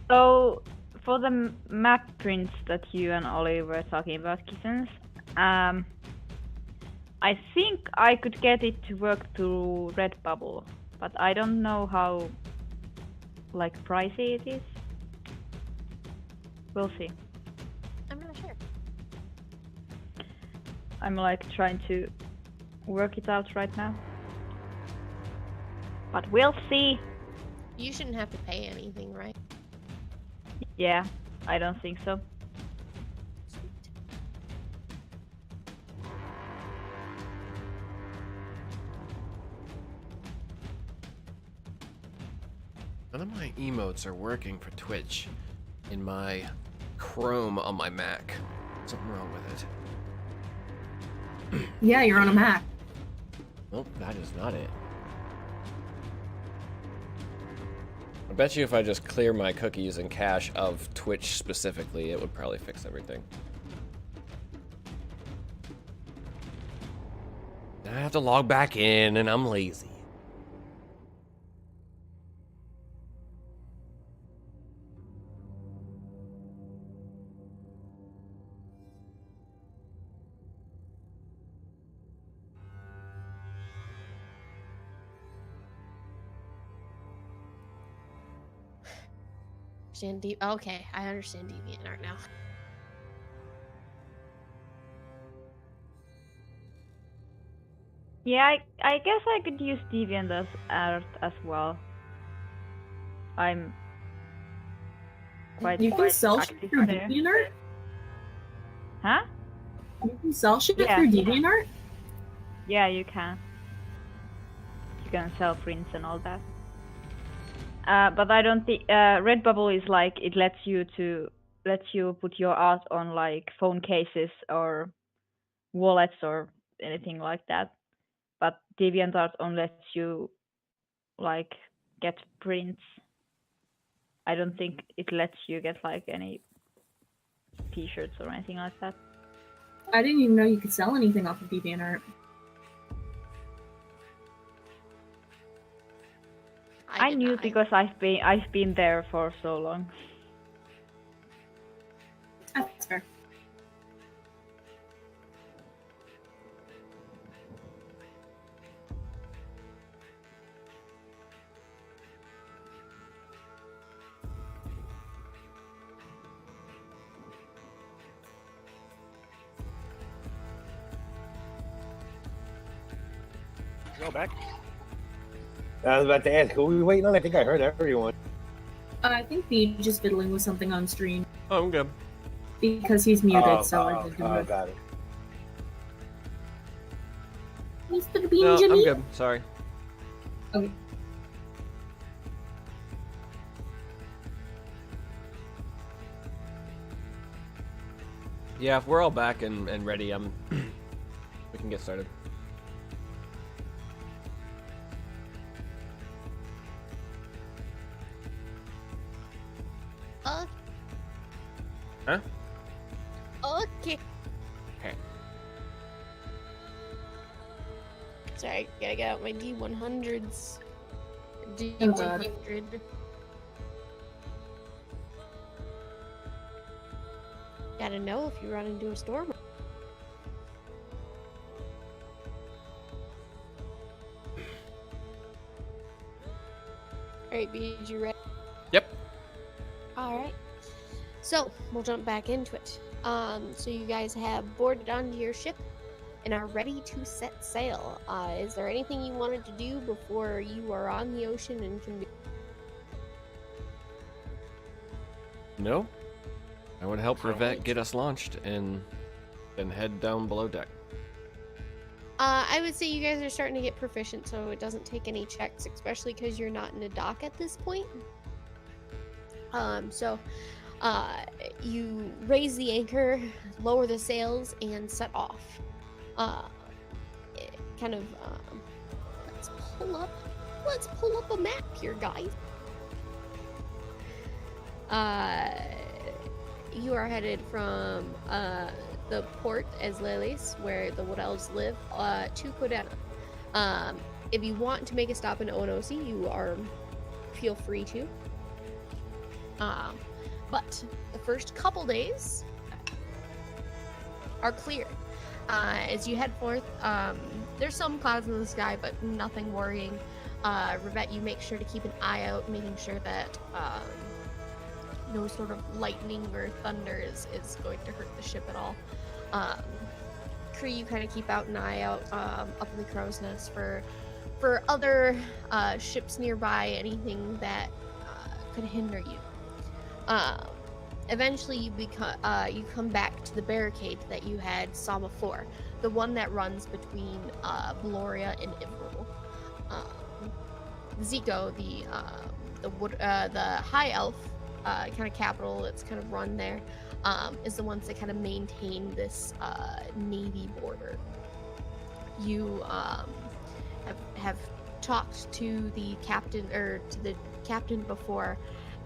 So, for the map prints that you and Ollie were talking about, Kittens, I think I could get it to work through Redbubble, but I don't know how, like, pricey it is. We'll see. I'm not sure. I'm like trying to work it out right now. But we'll see. You shouldn't have to pay anything, right? Yeah, I don't think so. Sweet. None of my emotes are working for Twitch in my Chrome on my Mac. Something wrong with it. Yeah, you're on a Mac. Nope, that is not it. I bet you if I just clear my cookies and cache of Twitch specifically, it would probably fix everything. I have to log back in, and I'm lazy. Okay, I understand DeviantArt now. Yeah, I guess I could use DeviantArt as well. I'm quite You can sell shit active through there. DeviantArt? Huh? You can sell shit Yeah. through DeviantArt? Yeah, you can. You can sell prints and all that. But I don't think Redbubble is like it lets you put your art on like phone cases or wallets or anything like that. But DeviantArt only lets you like get prints. I don't think it lets you get like any T-shirts or anything like that. I didn't even know you could sell anything off of DeviantArt. I did knew not. because I've been there for so long. That's fair. Go back. I was about to ask, who are we waiting on? I think I heard everyone. I think Beej is fiddling with something on stream Oh, I'm good. because he's muted, so I didn't do it. Got it. Mr. Bean No, I'm Jimmy? good. Sorry. Okay. Yeah, if we're all back and ready, we can get started. Huh? Okay. Okay. Sorry, gotta get out my D100s. Oh, God. D100. Gotta know if you run into a storm. Alright, Beej, you ready? Yep. Alright. So, we'll jump back into it. So you guys have boarded onto your ship. and are ready to set sail. Is there anything you wanted to do before you are on the ocean and can be? No? I would help Alright. Rivette get us launched and then head down below deck. I would say you guys are starting to get proficient, so it doesn't take any checks, especially because you're not in a dock at this point. You raise the anchor, lower the sails, and set off. Let's pull up a map here, guys. You are headed from the port as Leleis, where the Wood Elves live, to Kodana. If you want to make a stop in ONOC, you feel free to. But the first couple days are clear. As you head forth, there's some clouds in the sky, but nothing worrying. Rivette, you make sure to keep an eye out, making sure that no sort of lightning or thunder is going to hurt the ship at all. Cree, you kind of keep out an eye out up in the crow's nest for other ships nearby, anything that could hinder you. Eventually, you come back to the barricade that you had saw before, the one that runs between Gloria and Ivral. Zico, the high elf kind of capital that's kind of run there, is the ones that kind of maintain this navy border. You have talked to the captain before,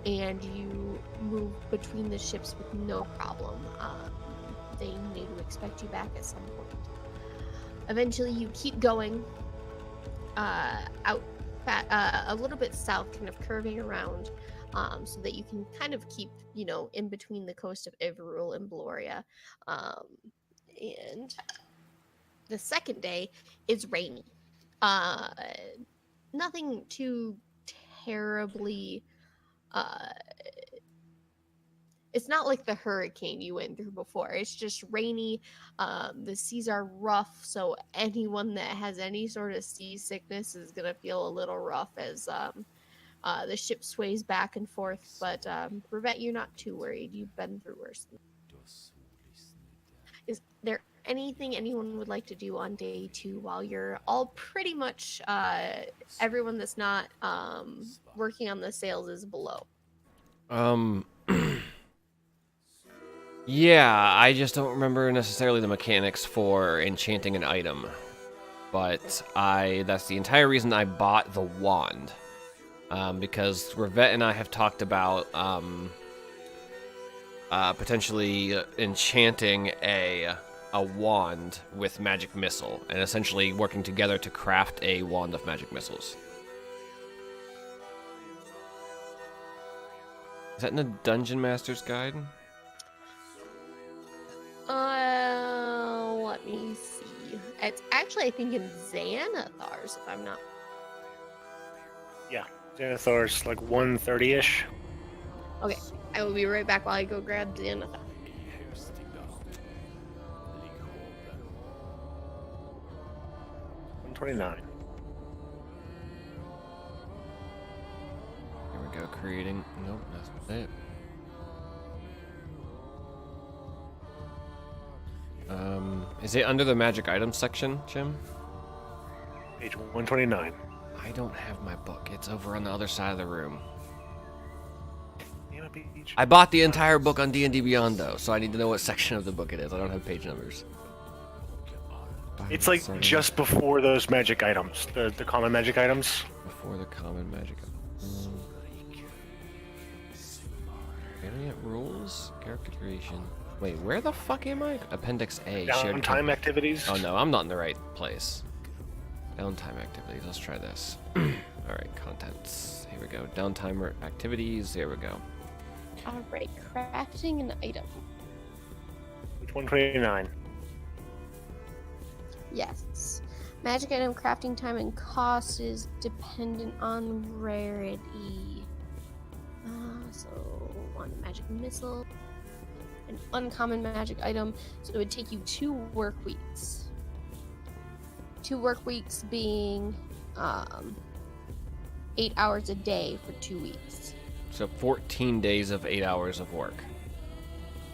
and you move between the ships with no problem. They need to expect you back at some point. Eventually, you keep going out a little bit south, kind of curving around, so that you can kind of keep, in between the coast of Ivarul and Bloria. And the second day is rainy. Nothing too terribly. It's not like the hurricane you went through before. It's just rainy. The seas are rough, so anyone that has any sort of seasickness is gonna feel a little rough as the ship sways back and forth. But Rivette, you're not too worried. You've been through worse. Is there anything anyone would like to do on day 2 while you're all pretty much everyone that's not working on the sails is below? Yeah, I just don't remember necessarily the mechanics for enchanting an item. But that's the entire reason I bought the wand. Because Rivette and I have talked about potentially enchanting a wand with magic missile, and essentially working together to craft a wand of magic missiles. Is that in the Dungeon Master's Guide? Let me see. It's actually, I think, in Xanathar's, if I'm not. Yeah, Xanathar's like 130-ish. Okay, I will be right back while I go grab Xanathar. 129. Here we go, creating. Nope, that's not it. Is it under the magic items section, Jim? Page 129. I don't have my book. It's over on the other side of the room. I bought the entire book on D&D Beyond, though, so I need to know what section of the book it is. I don't have page numbers. It's like just before those magic items, the common magic items. Before the common magic items. Variant rules? Character creation. Wait, where the fuck am I? Appendix A. Downtime activities. Oh no, I'm not in the right place. Downtime activities. Let's try this. Alright, contents. Here we go. Downtime activities. There we go. Alright, crafting an item. Page 129. Yes. Magic item crafting time and cost is dependent on rarity. So, one magic missile. An uncommon magic item, so it would take you 2 work weeks. 2 work weeks being 8 hours a day for 2 weeks. So 14 days of 8 hours of work.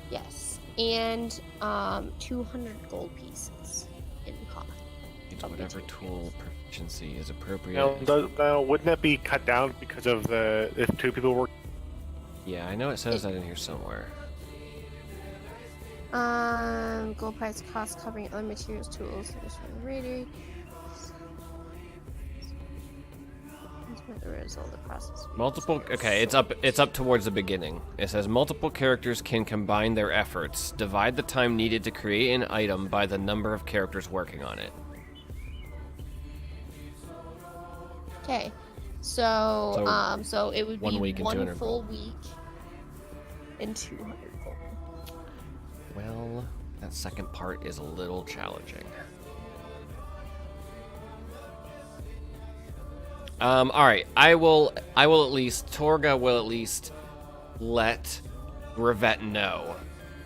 Yes, and 200 gold pieces in cost. Whatever tool proficiency is appropriate. Now, wouldn't that be cut down because of if 2 people work? Yeah, I know it says that in here somewhere. Gold price cost covering other materials, tools, radiate. Multiple. Okay, it's up towards the beginning. It says multiple characters can combine their efforts. Divide the time needed to create an item by the number of characters working on it. Okay, so it would 1 be week and 1 200 full week and 200 gold. Well, that second part is a little challenging. All right, I will at least, Torga will at least let Rivette know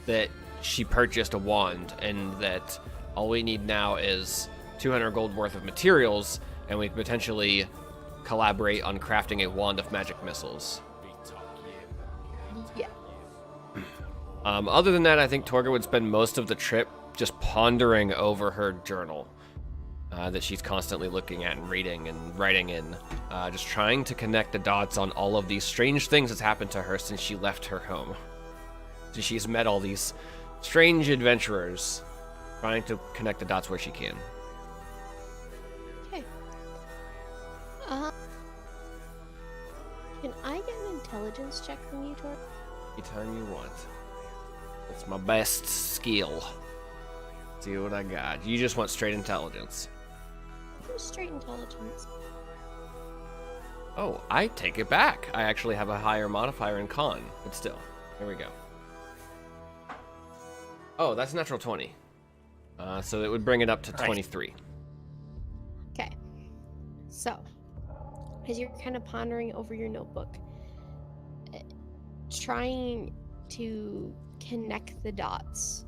that she purchased a wand and that all we need now is 200 gold worth of materials, and we can potentially collaborate on crafting a wand of magic missiles. Yeah. Other than that, I think Torga would spend most of the trip just pondering over her journal that she's constantly looking at and reading and writing in, just trying to connect the dots on all of these strange things that's happened to her since she left her home. So she's met all these strange adventurers, trying to connect the dots where she can. Okay. Can I get an intelligence check from you, Tor? Anytime you want. It's my best skill. See what I got. You just want straight intelligence. Straight intelligence. Oh, I take it back. I actually have a higher modifier in con, but still. Here we go. Oh, that's natural 20. So it would bring it up to 23. Okay. So, as you're kind of pondering over your notebook, trying to connect the dots,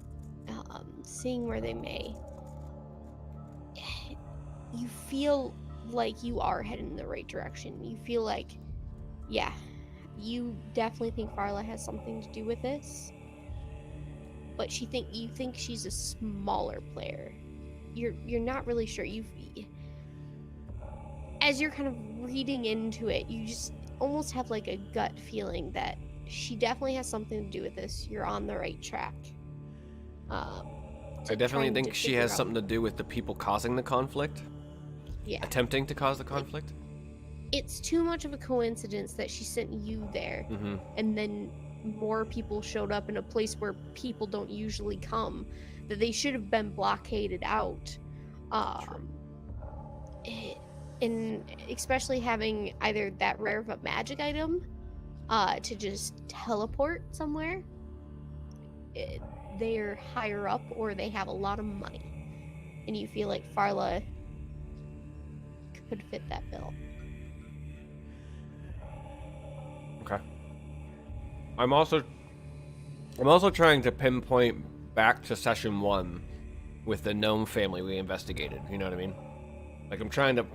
seeing where they may, you feel like you are heading in the right direction. You feel like, yeah, you definitely think Farla has something to do with this, but you think she's a smaller player. You're not really sure. As you're kind of reading into it, you just almost have like a gut feeling that she definitely has something to do with this. You're on the right track. I definitely think she has something to do with the people causing the conflict. Yeah. Attempting to cause the conflict. It's too much of a coincidence that she sent you there, and then more people showed up in a place where people don't usually come, that they should have been blockaded out. And especially having either that rare of a magic item to just teleport somewhere, they're higher up or they have a lot of money, and you feel like Farla could fit that bill. Okay. I'm also trying to pinpoint back to session 1 with the gnome family we investigated. You know what I mean? Like, I'm trying to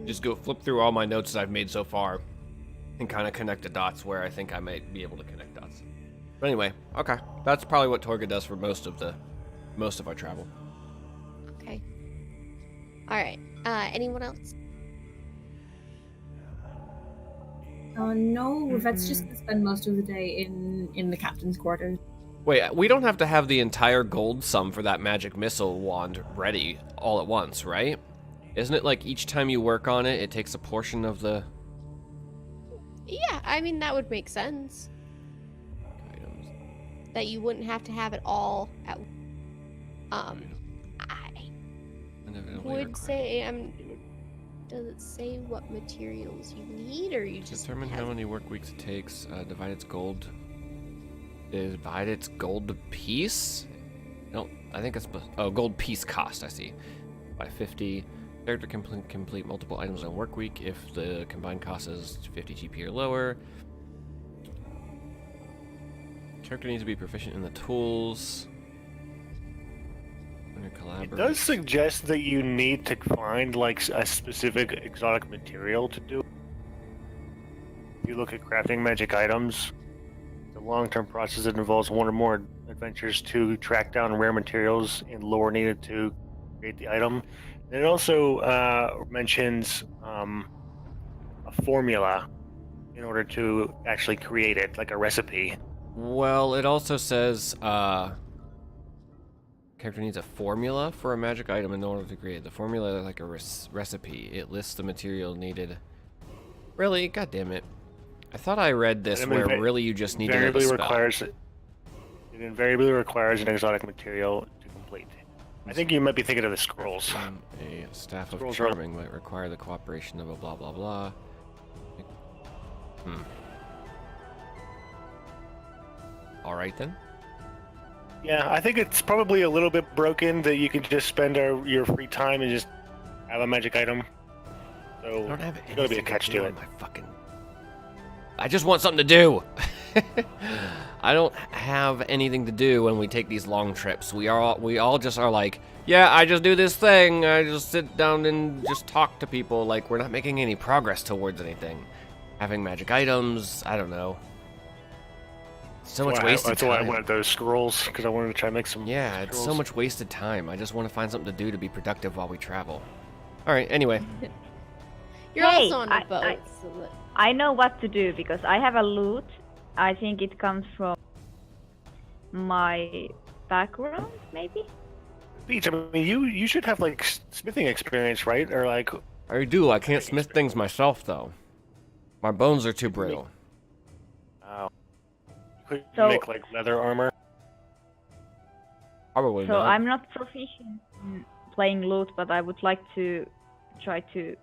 just go flip through all my notes that I've made so far and kind of connect the dots where I think I might be able to connect dots. But anyway, okay. That's probably what Torga does for most of our travel. Okay. All right. Anyone else? No, Rivette's just gonna spend most of the day in the captain's quarters. Wait, we don't have to have the entire gold sum for that magic missile wand ready all at once, right? Isn't it like each time you work on it, it takes a portion of the... Yeah, I mean, that would make sense. items? That you wouldn't have to have it all at... I would say, does it say what materials you need, or you just determine how many work weeks it takes, divide its gold piece? No, I think it's... Oh, gold piece cost, I see. By 50... Character can complete multiple items in a work week if the combined cost is 50 GP or lower. Character needs to be proficient in the tools. Under It collaboration. does suggest that you need to find like a specific exotic material to do. If you look at crafting magic items, the long-term process that involves one or more adventures to track down rare materials and lore needed to create the item. And it also mentions a formula in order to actually create it, like a recipe. Well, it also says character needs a formula for a magic item in order to create. The formula is like a recipe. It lists the material needed. Really? God damn it. I thought I read this And where really you just need to know the invariably spell. It invariably requires an exotic material to complete. I think you might be thinking of the scrolls. A staff of Scrolls are- charming might require the cooperation of a blah blah blah. Alright then. Yeah, I think it's probably a little bit broken that you can just spend your free time and just have a magic item. So I don't have there's gotta be a anything catch do to on it. my fucking... I just want something to do. I don't have anything to do when we take these long trips. We all just are like, yeah, I just do this thing. I just sit down and just talk to people. Like, we're not making any progress towards anything. Having magic items, I don't know. So much wasted That's why I time. wanted those scrolls, because I wanted to try and make some. Yeah, it's so scrolls. much wasted time. I just want to find something to do to be productive while we travel. All right, anyway. You're Hey, also on a I- boat. I- so that- I know what to do because I have a loot. I think it comes from my background, maybe. Beach, I mean, you should have like smithing experience, right? Or like, I do. I can't smith things myself, though. My bones are too brittle. could you So- make like leather armor? Probably So not. I'm not proficient in playing loot, but I would like to try to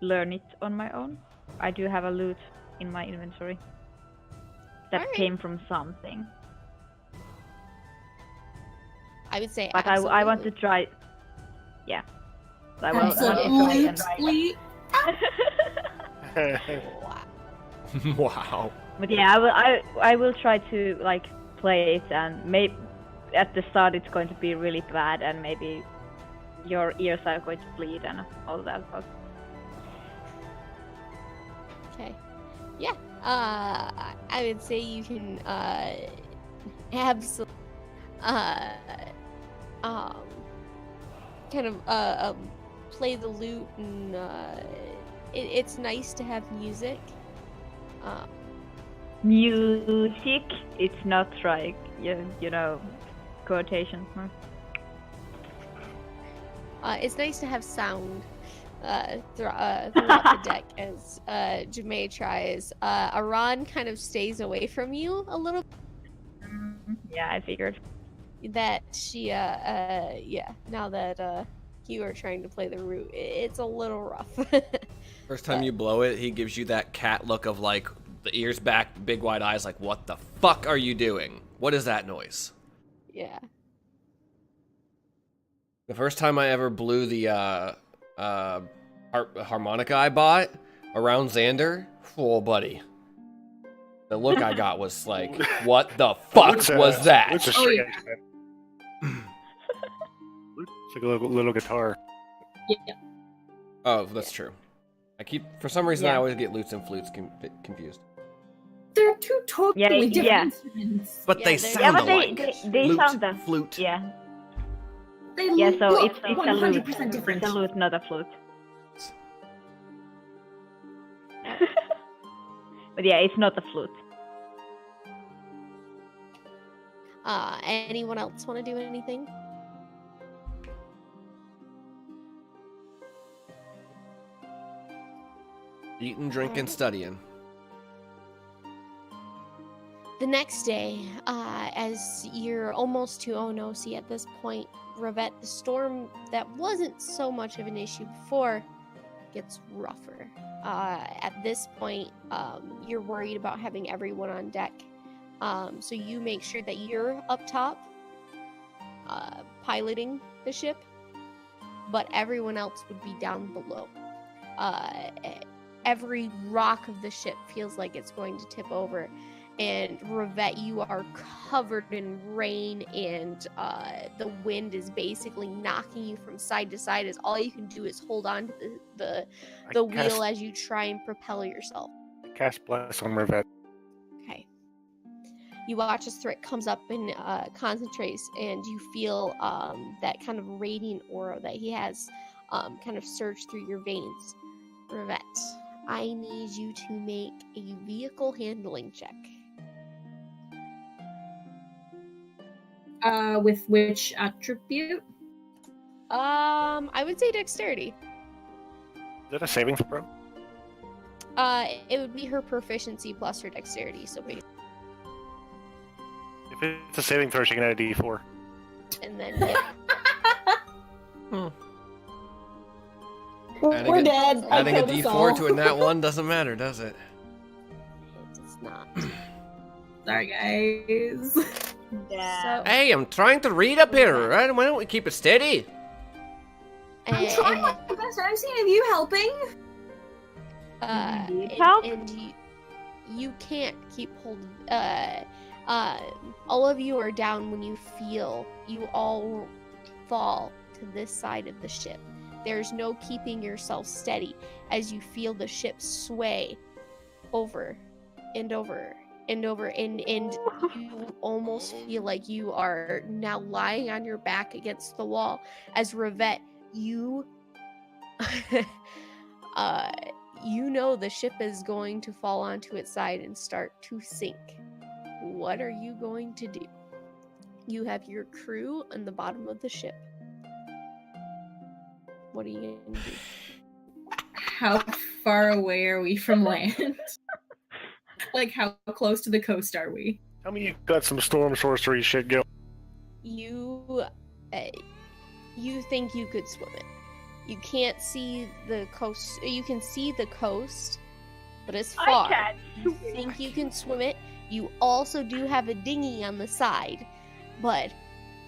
learn it on my own. I do have a loot in my inventory that Alright. came from something, I would say but I want to absolutely. try. Yeah, I want to try and Absolutely. Wow. Wow. But yeah, I will try to like play it, and maybe at the start it's going to be really bad, and maybe your ears are going to bleed and all that. But Okay. Yeah. I would say you can absolutely kind of play the lute, and it's nice to have music. music, it's not like you know, quotation mark. It's nice to have sound throughout the deck as Jamae tries. Aran kind of stays away from you a little. Yeah, I figured. That she, yeah. Now that you are trying to play the root, it's a little rough. First time you blow it, he gives you that cat look of like the ears back, big wide eyes, like, what the fuck are you doing? What is that noise? Yeah. The first time I ever blew the harmonica I bought around Xander, oh buddy. The look I got was like, what the fuck Looks, was that? Looks a Oh, straight yeah. accent. It's like a little guitar. Yeah. Oh, that's true. For some reason, I Yeah. always get lutes and flutes confused. They're two totally Yeah, different yeah. instruments. But Yeah, they they're- sound Yeah, but alike. they Lute, sound the flute. yeah. They Yeah, so look it's a lute. 100% different. It's a lute, not a flute. But yeah, it's not a flute. Anyone else want to do anything? Eating, drinking, studying. The next day, as you're almost to Onosi at this point, Ravette, the storm that wasn't so much of an issue before gets rougher. At this point, you're worried about having everyone on deck. So you make sure that you're up top, piloting the ship, but everyone else would be down below. Every rock of the ship feels like it's going to tip over, And Revette, you are covered in rain, and the wind is basically knocking you from side to side. As all you can do is hold on to the wheel as you try and propel yourself. Cast Bless on Revette. Okay. You watch as Thrick comes up and concentrates, and you feel that kind of radiant aura that he has kind of surge through your veins. Revette, I need you to make a vehicle handling check. With which attribute? I would say dexterity. Is that a saving throw? It would be her proficiency plus her dexterity, so basically. If it's a saving throw, she can add a d4. And then yeah. We're dead. Adding a d4 to a nat 1 doesn't matter, does it? It's not. Sorry, guys. Yeah. So, Hey, I'm trying to read up here, right? Why don't we keep it steady? I'm trying my best. I've seen of you helping. Need help? And you can't keep hold of all of you are down when you feel you all fall to this side of the ship. There's no keeping yourself steady as you feel the ship sway over and over and over, and you almost feel like you are now lying on your back against the wall as Revette, you you know the ship is going to fall onto its side and start to sink. What are you going to do? You have your crew on the bottom of the ship. What are you going to do? How far away are we from land? Like, how close to the coast are we? Tell me you got some storm sorcery shit going. You think you could swim it. You can't see the coast. You can see the coast, but it's far. I can't You think you can swim it. You also do have a dinghy on the side, but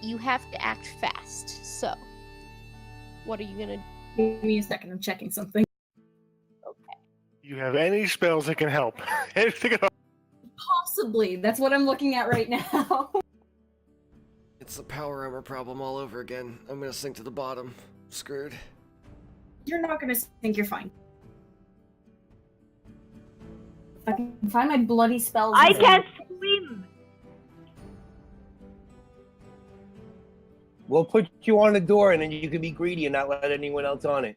you have to act fast. So, what are you gonna do? Give me a second. I'm checking something. You have any spells that can help? Anything at all? Possibly. That's what I'm looking at right now. It's the power armor problem all over again. I'm gonna sink to the bottom. Screwed. You're not gonna think you're fine. If I can find my bloody spells. I can't swim. We'll put you on the door, and then you can be greedy and not let anyone else on it.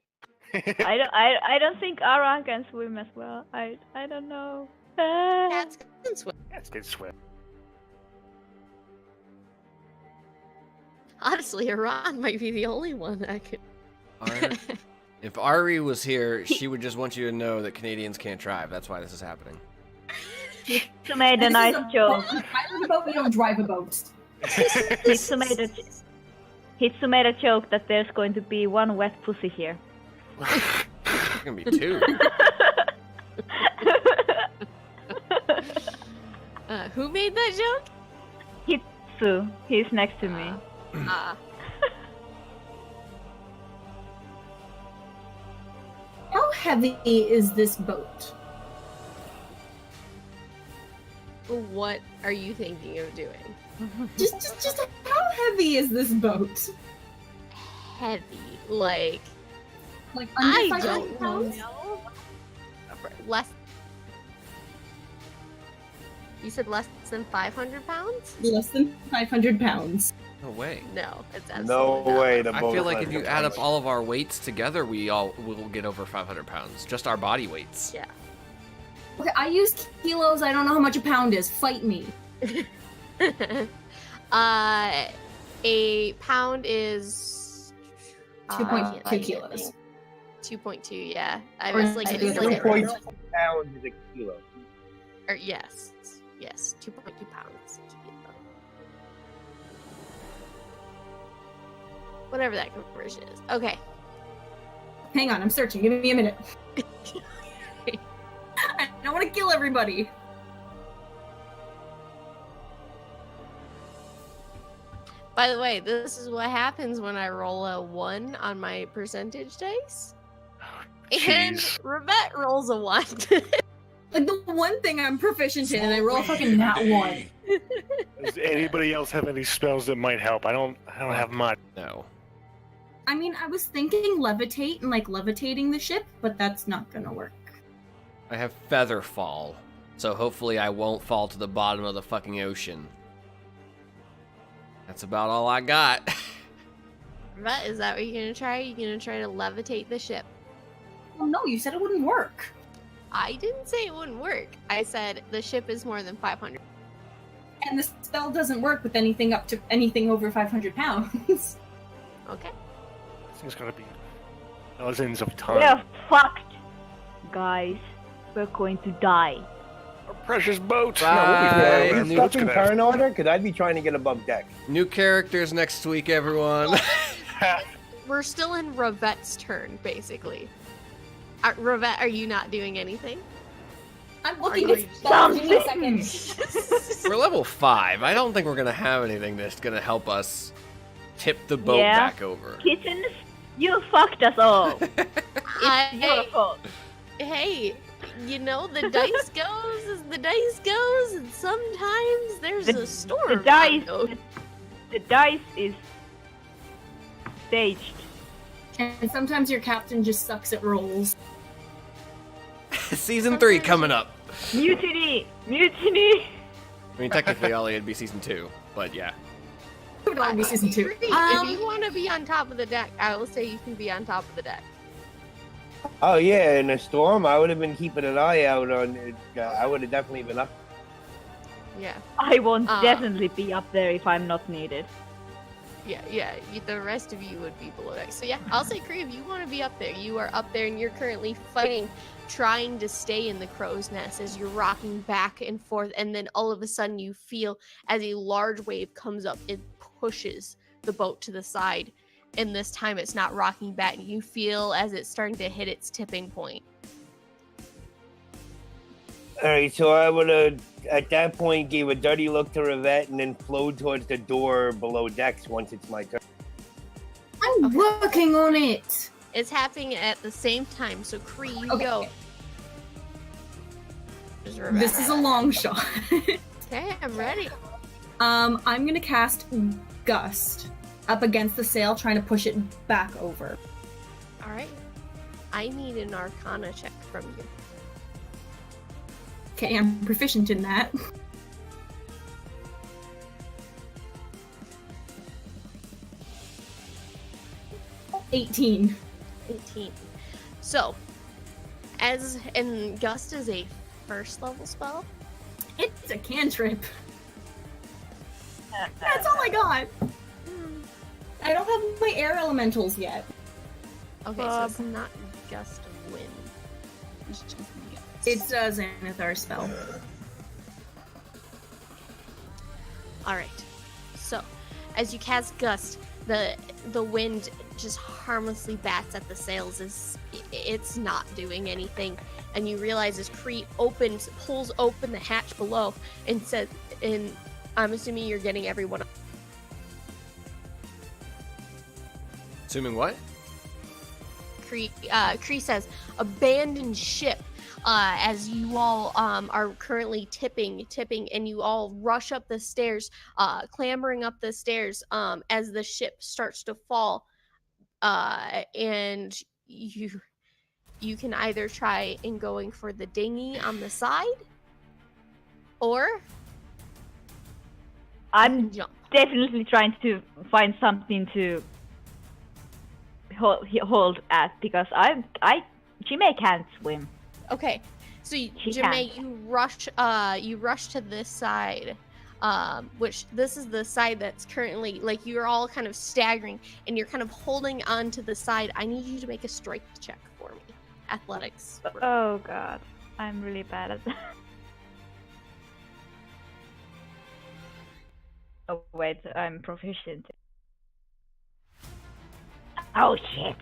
I don't think Aran can swim as well. I don't know. Cats can swim. Cats can swim. Honestly, Iran might be the only one that could. If Ari was here, she would just want you to know that Canadians can't drive. That's why this is happening. Hitsu made a nice joke. Pilot a boat, we don't drive a boat. Hitsu made a joke that there's going to be one wet pussy here. There's gonna be 2. Who made that joke? Hitsu. He's next to me. How heavy is this boat? What are you thinking of doing? Just how heavy is this boat? Heavy, like Like I under 500 don't pounds? know. Less. You said less than 500 pounds? Less than 500 pounds. No way. No, it's No absolutely not. way. The I boat feel is like less if you than add up 500. all of our weights together, we all will get over 500 pounds. Just our body weights. Yeah. Okay, I use kilos. I don't know how much a pound is. Fight me. A pound is 2.2 kilos. 2.2, yeah. I Or was like, I it do was it like, right. 2.2 pounds is a kilo. or yes, 2.2 pounds. Whatever that conversion is. Okay. Hang on, I'm searching. Give me a minute. I don't want to kill everybody. By the way, this is what happens when I roll a 1 on my percentage dice. And Jeez. Revette rolls a 1. Like the one thing I'm proficient in, and I roll a fucking nat 1. Does anybody else have any spells that might help? I don't have much. No. I mean, I was thinking levitate and like levitating the ship, but that's not gonna work. I have feather fall, so hopefully I won't fall to the bottom of the fucking ocean. That's about all I got. But is that what you're gonna try? You're gonna try to levitate the ship? Oh no, you said it wouldn't work. I didn't say it wouldn't work. I said the ship is more than 500. And the spell doesn't work with anything up to anything over 500 pounds. Okay. This thing's gonna be dozens of tons. We're fucked, guys. We're going to die. Our precious boat. Bye. Are Yeah, you stuck in turn order? Because I'd be trying to get above deck. New characters next week, everyone. We're still in Revette's turn, basically. Revette, are you not doing anything? I'm Are looking you at spells. Give me a second. We're level 5. I don't think we're gonna have anything that's gonna help us tip the boat Yeah. back over. Kittens, you fucked us all. Hey, Your fault. hey, you know, the dice goes as the dice goes, and sometimes there's a storm. The dice, Oh, the dice is staged. And sometimes your captain just sucks at rolls. Season 3 coming up. Mutiny! Mutiny! I mean, technically, Ollie, it'd be season 2, but yeah. It would only be season 2. If you want to be on top of the deck, I will say you can be on top of the deck. Oh yeah, in a storm, I would have been keeping an eye out on it. I would have definitely been up. Yeah. I won't definitely be up there if I'm not needed. Yeah, the rest of you would be below deck. So yeah, I'll say, Kree, if you want to be up there, you are up there and you're currently fighting, trying to stay in the crow's nest as you're rocking back and forth, and then all of a sudden you feel as a large wave comes up, it pushes the boat to the side, and this time it's not rocking back. You feel as it's starting to hit its tipping point. Alright, so I would have, at that point, gave a dirty look to Rivette and then flowed towards the door below decks once it's my turn. I'm working on it. It's happening at the same time, so Kree, you Okay. go. Just remember This is a that. long shot. Okay, I'm ready. I'm gonna cast Gust up against the sail, trying to push it back over. All right. I need an Arcana check from you. Okay, I'm proficient in that. $18. 18. So, and Gust is a first level spell. It's a cantrip. That's all I got. I don't have my air elementals yet. Okay, so it's not Gust of Wind. It's just Gust. It's a Xanathar spell. Alright. So, as you cast Gust, the wind just harmlessly bats at the sails. It's not doing anything. And you realize as Kree pulls open the hatch below and says, and I'm assuming you're getting everyone up. Assuming what? Kree says, abandoned ship. As you all are currently tipping, and you all rush up the stairs, clambering up the stairs as the ship starts to fall, and you can either try and going for the dinghy on the side, or I'm jump. definitely trying to find something to hold at because Jimmy can't swim. Okay, so She Jamae, you rush to this side, which this is the side that's currently, like, you're all kind of staggering and you're kind of holding on to the side. I need you to make a strength check for me. Athletics. Oh god, I'm really bad at that. Oh wait, I'm proficient. Oh shit.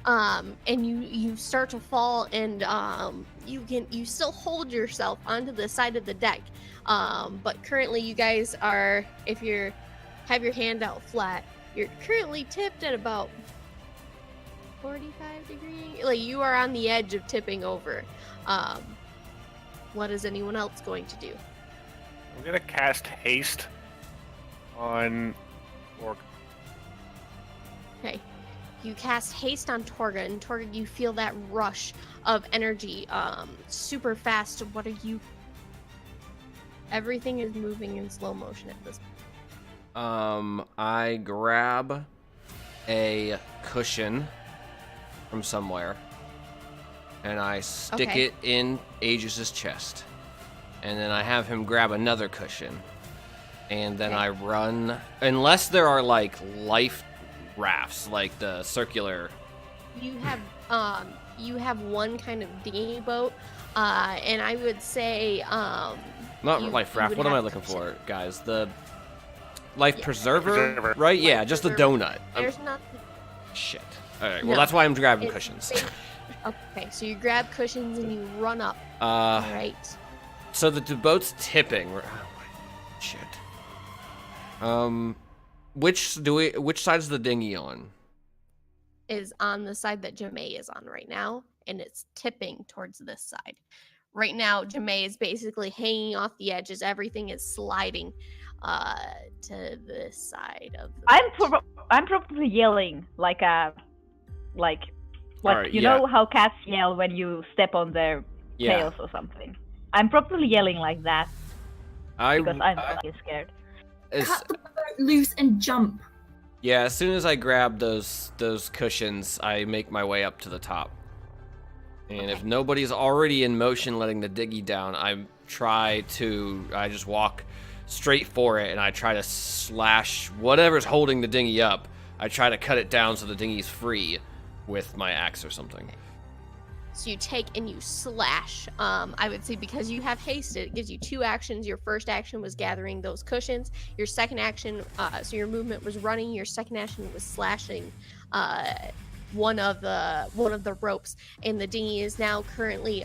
And you start to fall, and you still hold yourself onto the side of the deck, but currently you guys are, if you have your hand out flat, you're currently tipped at about 45 degrees. Like, you are on the edge of tipping over. What is anyone else going to do? I'm gonna cast haste on Orc. Okay. You cast haste on Torga, and Torga, you feel that rush of energy super fast. What are you... Everything is moving in slow motion at this point. I grab a cushion from somewhere, and I stick Okay. it in Aegis's chest. And then I have him grab another cushion. And then Okay. I run, unless there are like life rafts, like the circular. You have one kind of dinghy boat, and I would say Not you- life you raft. would What am I have looking to- for, guys? The life Yeah. preserver, Preserver. right? Yeah, Life just the preserver. donut. There's nothing. Shit. All right. Well, No. that's why I'm grabbing It's cushions. Okay, so you grab cushions and you run up. Uh, All right. so the boat's tipping. Shit. Which side's the dinghy on? Is on the side that Jamae is on right now, and it's tipping towards this side. Right now, Jamae is basically hanging off the edges. Everything is sliding to this side of the I'm probably yelling like Alright, you yeah. know how cats yell when you step on their Yeah. tails or something. I'm probably yelling like that because I'm I- fucking scared. as- Cut the boat loose and jump. yeah, as soon as I grab those cushions, I make my way up to the top. And if nobody's already in motion letting the dinghy down, I just walk straight for it and I try to slash whatever's holding the dinghy up. I try to cut it down so the dinghy's free with my axe or something. So you take and you slash. I would say because you have hasted, it gives you two actions. Your first action was gathering those cushions. Your second action, so your movement was running. Your second action was slashing one of the ropes, and the dinghy is now currently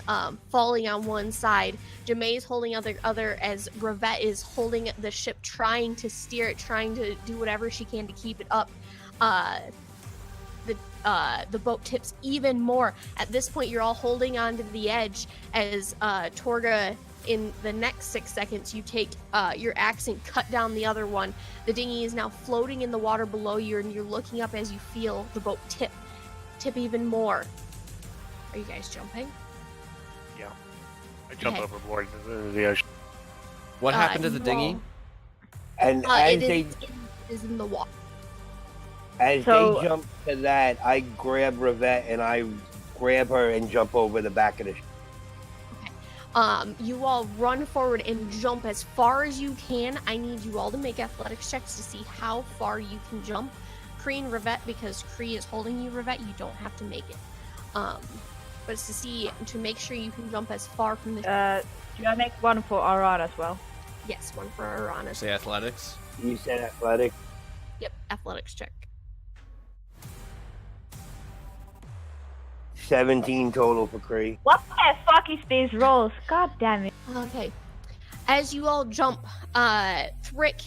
falling on one side. Jamae is holding other as Revette is holding the ship, trying to steer it, trying to do whatever she can to keep it up. The boat tips even more. At this point, you're all holding onto the edge as Torga, in the next 6 seconds, you take your axe and cut down the other one. The dinghy is now floating in the water below you, and you're looking up as you feel the boat tip even more. Are you guys jumping? Yeah. I jump Okay. overboard into the ocean. What happened to the you dinghy? all- And it is in the water. as So- they jump to that, I grab Revette and I grab her and jump over the back of the ship. You all run forward and jump as far as you can. I need you all to make athletics checks to see how far you can jump. Kree and Revette, because Kree is holding you, Revette, you don't have to make it. But it's to make sure you can jump as far from the Do I make one for Aran as well? yes, one for Arana. Say athletics. You said athletic. Yep, athletics check. 17 total for Cree. What the fuck is these rolls? God damn it. Okay. As you all jump, Thrick,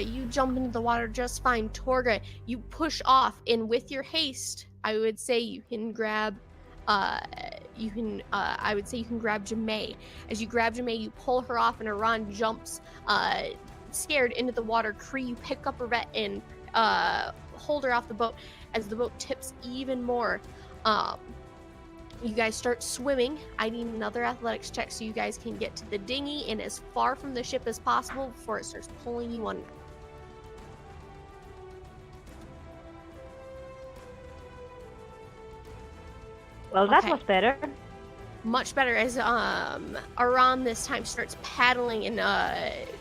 you jump into the water just fine. Torga, you push off, and with your haste, I would say you can grab, I would say you can grab Jamae. As you grab Jamae, you pull her off, and Aran jumps, scared into the water. Kree, you pick up Revette and hold her off the boat. As the boat tips even more, you guys start swimming. I need another athletics check so you guys can get to the dinghy and as far from the ship as possible before it starts pulling you under. Well, that Okay. was better. Much better as Aran this time starts paddling, and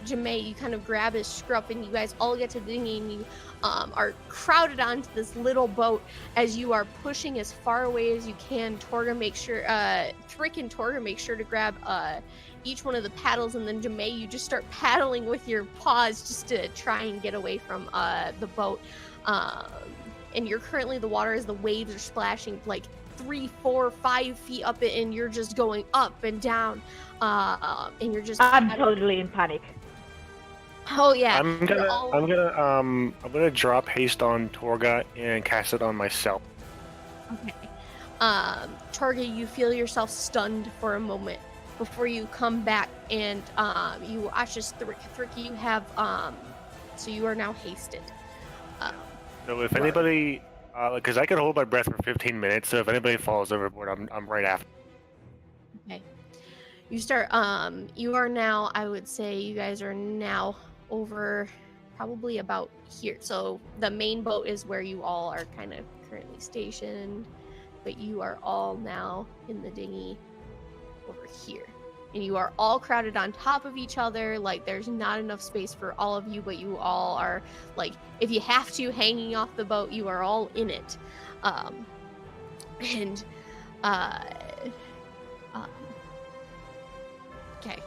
Jamae, you kind of grab his scruff and you guys all get to the dinghy and you are crowded onto this little boat as you are pushing as far away as you can. Torga, make sure Thrick and Torga make sure to grab each one of the paddles, and then Jamae, you just start paddling with your paws just to try and get away from the boat. And you're currently, the water as the waves are splashing like 3, 4, 5 feet up it, and you're just going up and down, and you're just I'm paddling. totally in panic. Oh yeah, I'm you're all- gonna drop haste on Torga and cast it on myself. Okay. Torga, you feel yourself stunned for a moment before you come back and you watch as Thricky, you have so you are now hasted. So if anybody, because I can hold my breath for 15 minutes, so if anybody falls overboard, I'm right after. Okay. You start, you are now, I would say you guys are now over probably about here. So the main boat is where you all are kind of currently stationed, but you are all now in the dinghy over here. And you are all crowded on top of each other. Like, there's not enough space for all of you, but you all are, like, if you have to, hanging off the boat, you are all in it. Okay,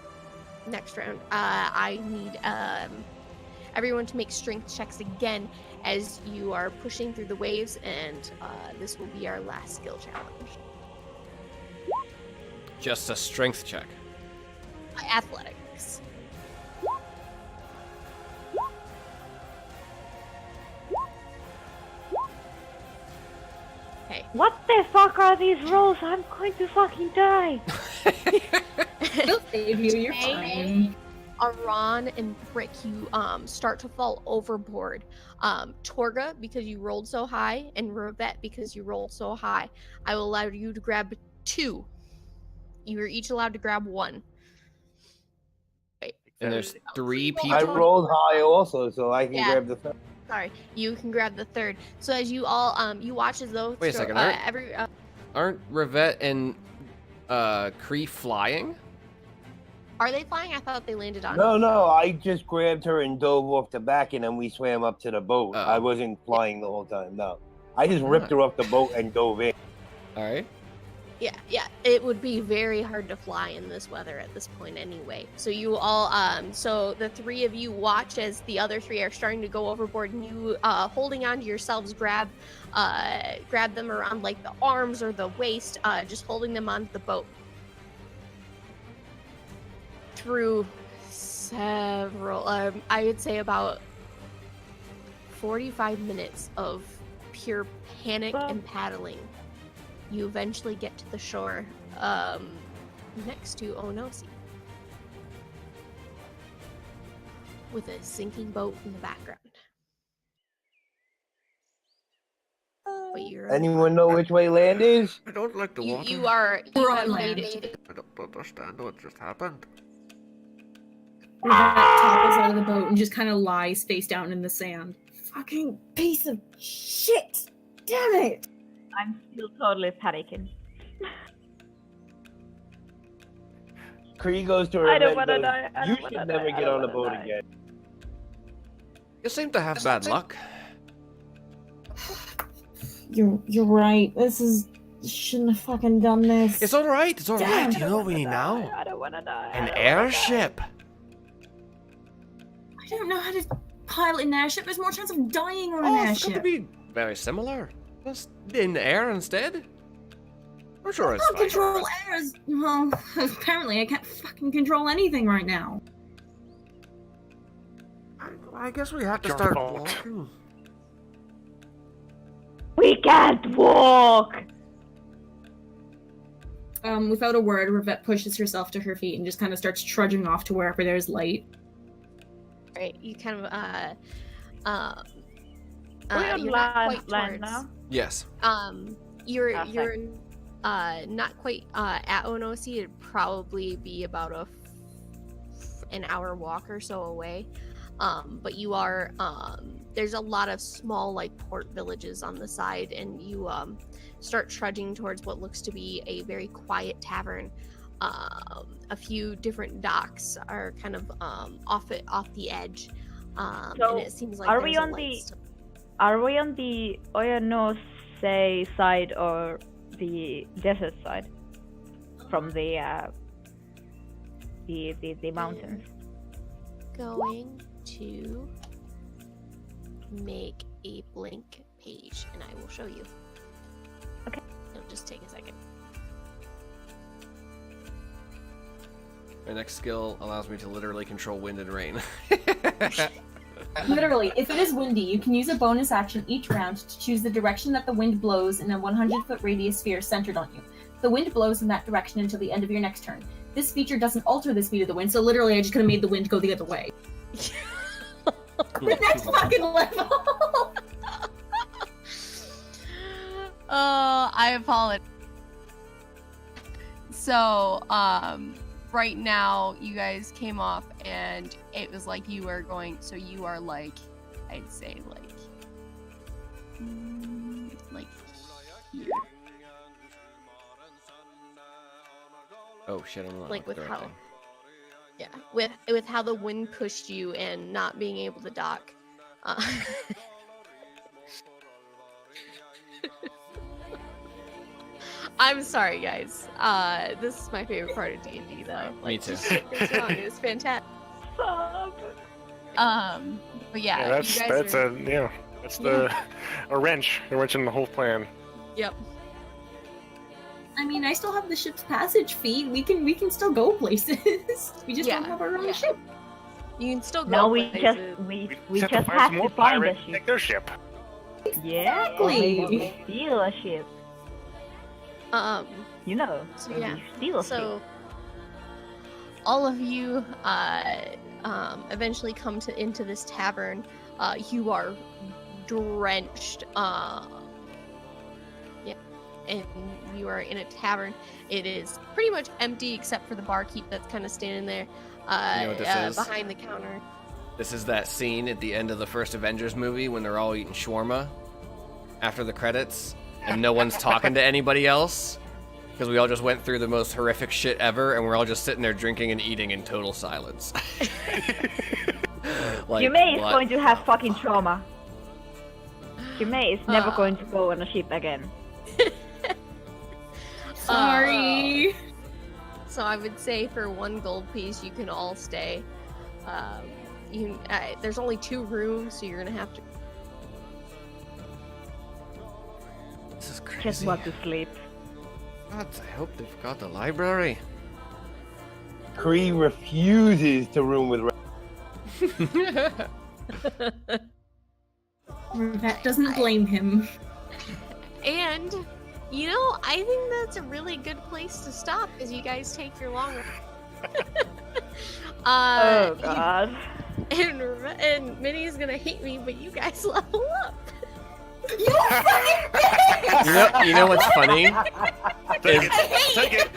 next round. I need everyone to make strength checks again as you are pushing through the waves, and this will be our last skill challenge. Just a strength check. Athletics. Okay. What the fuck are these rolls? I'm going to fucking die. He'll save you. You're Okay. fine. Aran and Brick, you start to fall overboard. Torga, because you rolled so high, and Revette, because you rolled so high, I will allow you to grab 2. You are each allowed to grab 1. Wait. And there's 3 I I people. rolled high also, so I can Yeah. grab the third. Sorry, you can grab the 3rd. So as you all you watch as though Wait a second, aren't- every Aren't Revette and Kree flying? are they flying? I thought they landed on. No, I just grabbed her and dove off the back, and then we swam up to the boat. Oh. I wasn't flying the whole time, no. I just ripped her off the boat and dove in. All right. Yeah, it would be very hard to fly in this weather at this point anyway. So you all, so the 3 of you watch as the other 3 are starting to go overboard, and you, holding on to yourselves, grab them around like the arms or the waist, just holding them onto the boat. Through several, I would say about 45 minutes of pure panic and paddling, you eventually get to the shore next to Onosi, with a sinking boat in the background. But you're Anyone know which way land is? I don't like the water. you are We're have on made land. it to the I don't understand what just happened. Revette topples out of the boat and just kind of lies face down in the sand. Fucking piece of shit! Damn it! I'm still totally panicking. Kree goes to her I don't and wanna goes, die, I you don't should wanna never die, I get don't on the wanna boat die." again. You seem to have bad luck. You're right. Shouldn't have fucking done this. It's all right. It's all Damn. right. You know what we need now? I don't wanna die. I An don't wanna die. airship. I don't know how to pilot an airship. There's more chance of dying on Oh, an it's going to airship. be very similar. Just in the air instead. I'm sure I it's can't fine. control airs. Well, apparently I can't fucking control anything right now. I guess we have to Your start fault. walking. We can't walk. Without a word, Revette pushes herself to her feet and just kind of starts trudging off to wherever there's light. right. You kind of Are we on you're not land quite towards. now? Yes. You're Perfect. not quite at Onosi. It'd probably be about an hour walk or so away. But you are there's a lot of small like port villages on the side, and you start trudging towards what looks to be a very quiet tavern. A few different docks are kind of off the edge, So, and it seems like are there's we a on light the- still. Are we on the Oyanose side or the desert side? From the mountains. Going to make a blank page, and I will show you. Okay. It'll just take a second. My next skill allows me to literally control wind and rain. Literally, if it is windy, you can use a bonus action each round to choose the direction that the wind blows in a 100-foot radius sphere centered on you. The wind blows in that direction until the end of your next turn. this feature doesn't alter the speed of the wind, so literally I just could have made the wind go the other way. The next fucking level! I apologize. So, right now, you guys came off, and it was like you were going. So you are like, I'd say like here. Oh shit! I'm not Like with the right how- thing. Yeah, with how the wind pushed you and not being able to dock. I'm sorry, guys. This is my favorite part of D&D, though. Me too. Just don't get me wrong, it was fantastic. But yeah, that's you guys are, that's the a wrench in the whole plan. Yep. I mean, I still have the ship's passage fee. We can still go places. We just don't Yeah, have our own yeah. ship. You can still go No, we just places. we Just just find have some more to find a pirates and ship. take their ship. Yeah, Exactly. or maybe steal a ship. You know, So maybe yeah, steal a So, all of you eventually come into this tavern. You are drenched. Yeah, and you are in a tavern. It is pretty much empty except for the barkeep that's kind of standing there You know what this is? behind the counter. This is that scene at the end of the first Avengers movie when they're all eating shawarma after the credits, and no one's talking to anybody else because we all just went through the most horrific shit ever, and we're all just sitting there drinking and eating in total silence. Like, Jimmy is what? going to have fucking trauma. Jimmy is never Uh. going to go on a ship again. Sorry. So I would say for 1 gold piece, you can all stay. There's only 2 rooms, so you're gonna have to. This is crazy. Just want to sleep. God, I hope they've got the library. Kree refuses to room with. That doesn't blame him. And, you know, I think that's a really good place to stop as you guys take your long rest. Oh god. And Minnie's gonna hate me, but you guys level up. You know what's funny? Take it.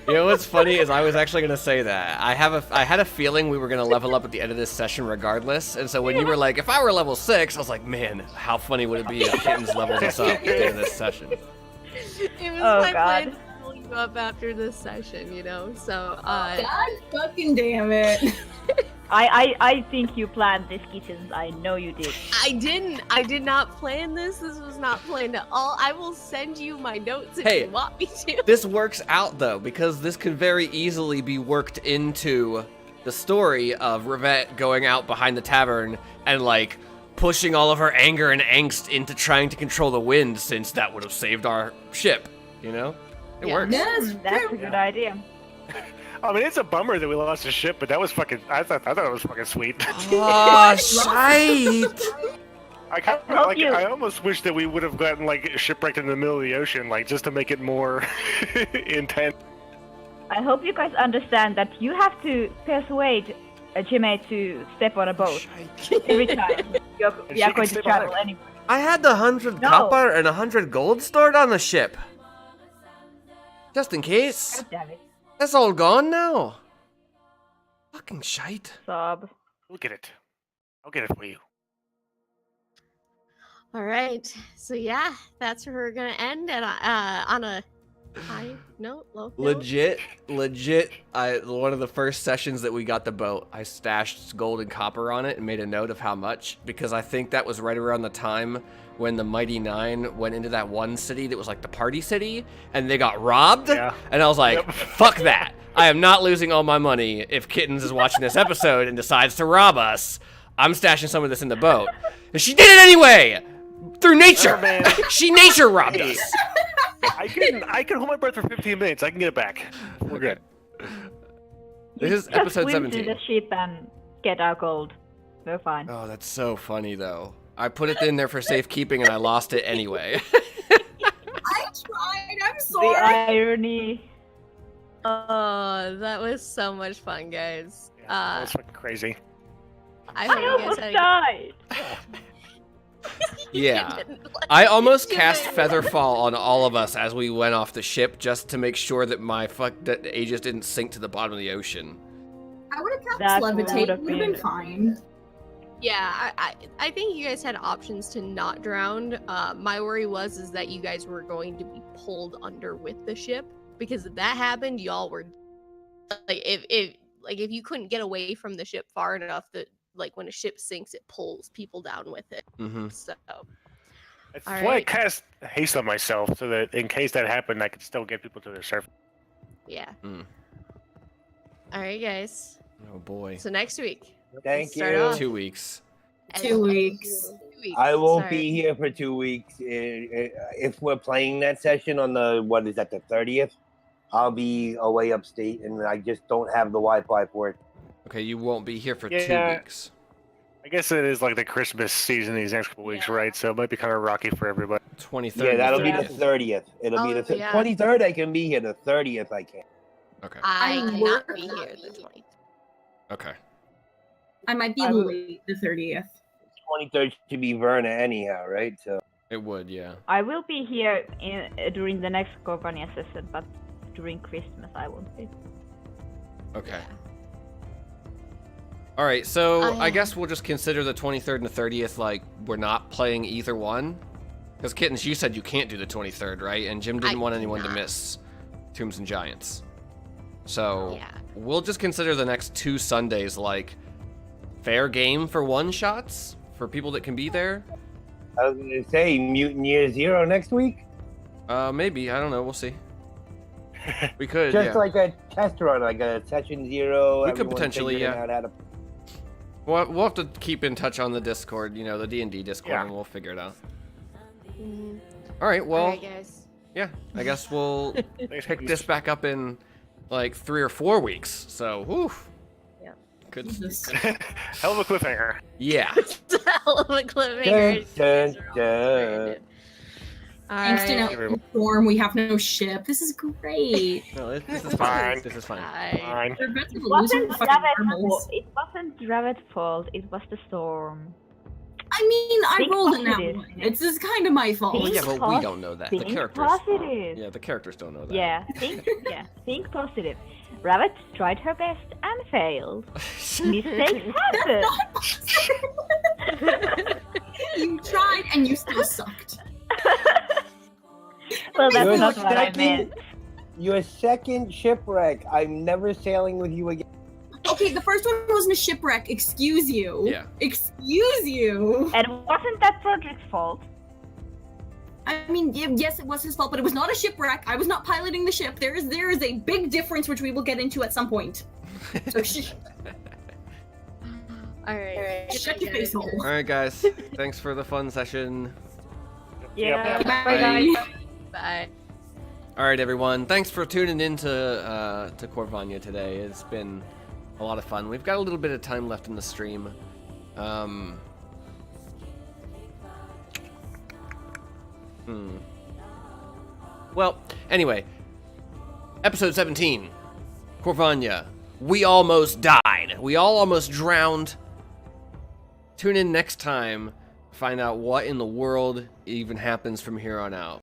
You know what's funny is I was actually gonna say that. I had a feeling we were gonna level up at the end of this session regardless, and so when you were like, if I were level 6, I was like, man, how funny would it be if Kittens levels us up at the end of this session? It was Oh, my plan God. to level you up after this session, you know? So, God fucking damn it. I think you planned this, Kittens. I know you did. I didn't. I did not plan this. This was not planned at all. I will send you my notes if Hey. you want me to. This works out though, because this could very easily be worked into the story of Rivette going out behind the tavern and like pushing all of her anger and angst into trying to control the wind, since that would have saved our ship. You know, it Yeah. works. Yes, That's a good idea. I mean, it's a bummer that we lost the ship, but that was fucking. I thought it was fucking sweet. Oh, shite! I almost wish that we would have gotten like shipwrecked in the middle of the ocean, like just to make it more intense. I hope you guys understand that you have to persuade Jimmy to step on a boat every time we are she can going to step on travel it. anywhere. I had the 100 No. copper and 100 gold stored on the ship. Just in case. God damn it. That's all gone now. Fucking shite. Sob. Look at it. I'll get it for you. All right. So yeah, that's where we're gonna end at on a high note, low note. Legit. One of the first sessions that we got the boat, I stashed gold and copper on it and made a note of how much, because I think that was right around the time when the Mighty Nine went into that one city that was like the party city, and they got robbed. Yeah. And I was like, Yep. fuck that. I am not losing all my money if Kittens is watching this episode and decides to rob us. I'm stashing some of this in the boat. And she did it anyway! Through nature! Oh, man. She nature robbed us! I can hold my breath for 15 minutes. I can get it back. We're good. This is Just episode swim to 17. the ship and get our gold. We're fine. Oh, that's so funny, though. I put it in there for safekeeping, and I lost it anyway. I tried. I'm The sorry. irony. Oh, that was so much fun, guys. Yeah, that's fucking crazy. I hope I you guys almost had a died. Yeah. I almost You cast did. Featherfall on all of us as we went off the ship just to make sure that that Aegis didn't sink to the bottom of the ocean. I would have That cast levitate. would've Would have been been- fine. Yeah, I think you guys had options to not drown. My worry is that you guys were going to be pulled under with the ship, because if that happened, y'all were like, if you couldn't get away from the ship far enough, that like when a ship sinks, it pulls people down with it. Mm-hmm. So That's All why I right. cast haste on myself, so that in case that happened, I could still get people to the surface. yeah. Mm. All right, guys. Oh boy. So next week. Thank Start you. off. 2 weeks. 2 weeks. 2 weeks. I won't Sorry. be here for 2 weeks. If we're playing that session on the, what is that, the 30th, I'll be away upstate and I just don't have the Wi-Fi for it. Okay, you won't be here for 2 Yeah. weeks. I guess it is like the Christmas season these next couple weeks, right? So it might be kind of rocky for everybody. 23rd. Yeah, and that'll be 30th. the 30th. It'll be Oh, the yeah. 23rd. I can be here. The 30th, I can't. Okay. I I cannot work- be here the 20th. Okay. I might be I will- late the 30th. 23rd should be Verna anyhow, right? So It would, yeah. I will be here during the next Corvania session, but during Christmas I won't be. Okay. All right, so I I- guess we'll just consider the 23rd and the 30th like we're not playing either one. Because Kittens, you said you can't do the 23rd, right? And Jim didn't I want anyone to cannot. miss Tombs and Giants. So Yeah. we'll just consider the next 2 Sundays like fair game for one-shots for people that can be there. I was gonna say Mutant Year Zero next week, Maybe, I don't know, we'll see. We could, just yeah. like a test run, like a session 0. We could everyone potentially, figuring yeah. out how to- We'll have to keep in touch on the Discord, you know, the D&D Discord, Yeah. and we'll figure it out. Mhm. All right, well, All right, guys. yeah, I guess we'll Thanks, pick guys. this back up in like 3 or 4 weeks. So, whew. Yeah. Good. Jesus. Hell of a cliffhanger. Yeah. Hell of a cliffhanger. Dun, You guys are all dun, very good. All Thanks to right. no storm, we have no ship. This is great. No, this is Fine. fine. This is fine. Bye. Fine. We're about to It lose wasn't our fucking Dravet's marbles. fault. It wasn't Dravet's fault. It was the storm. I mean, I Think rolled in that positive. one. It's just kind of my fault. Well, Think yeah, but we pos- don't know that. The Think characters. positive. Yeah, the characters don't know that. Yeah, think positive. Rabbit tried her best and failed. Mistakes happen. You tried and you still sucked. Well, that's You're not what I second- meant. Your second shipwreck. I'm never sailing with you again. Okay, the first one wasn't a shipwreck. Excuse you. Yeah. Excuse you. And wasn't that Frederick's fault? I mean, yes, it was his fault, but it was not a shipwreck. I was not piloting the ship. There is a big difference, which we will get into at some point. So All right. Good shut night, your face guys. hole. All right, guys. Thanks for the fun session. Yeah. Bye, Bye. guys. Bye. All right, everyone. Thanks for tuning in to Corvania today. It's been a lot of fun. We've got a little bit of time left in the stream. Well, anyway, episode 17, Corvania. We almost died. We all almost drowned. Tune in next time to find out what in the world even happens from here on out.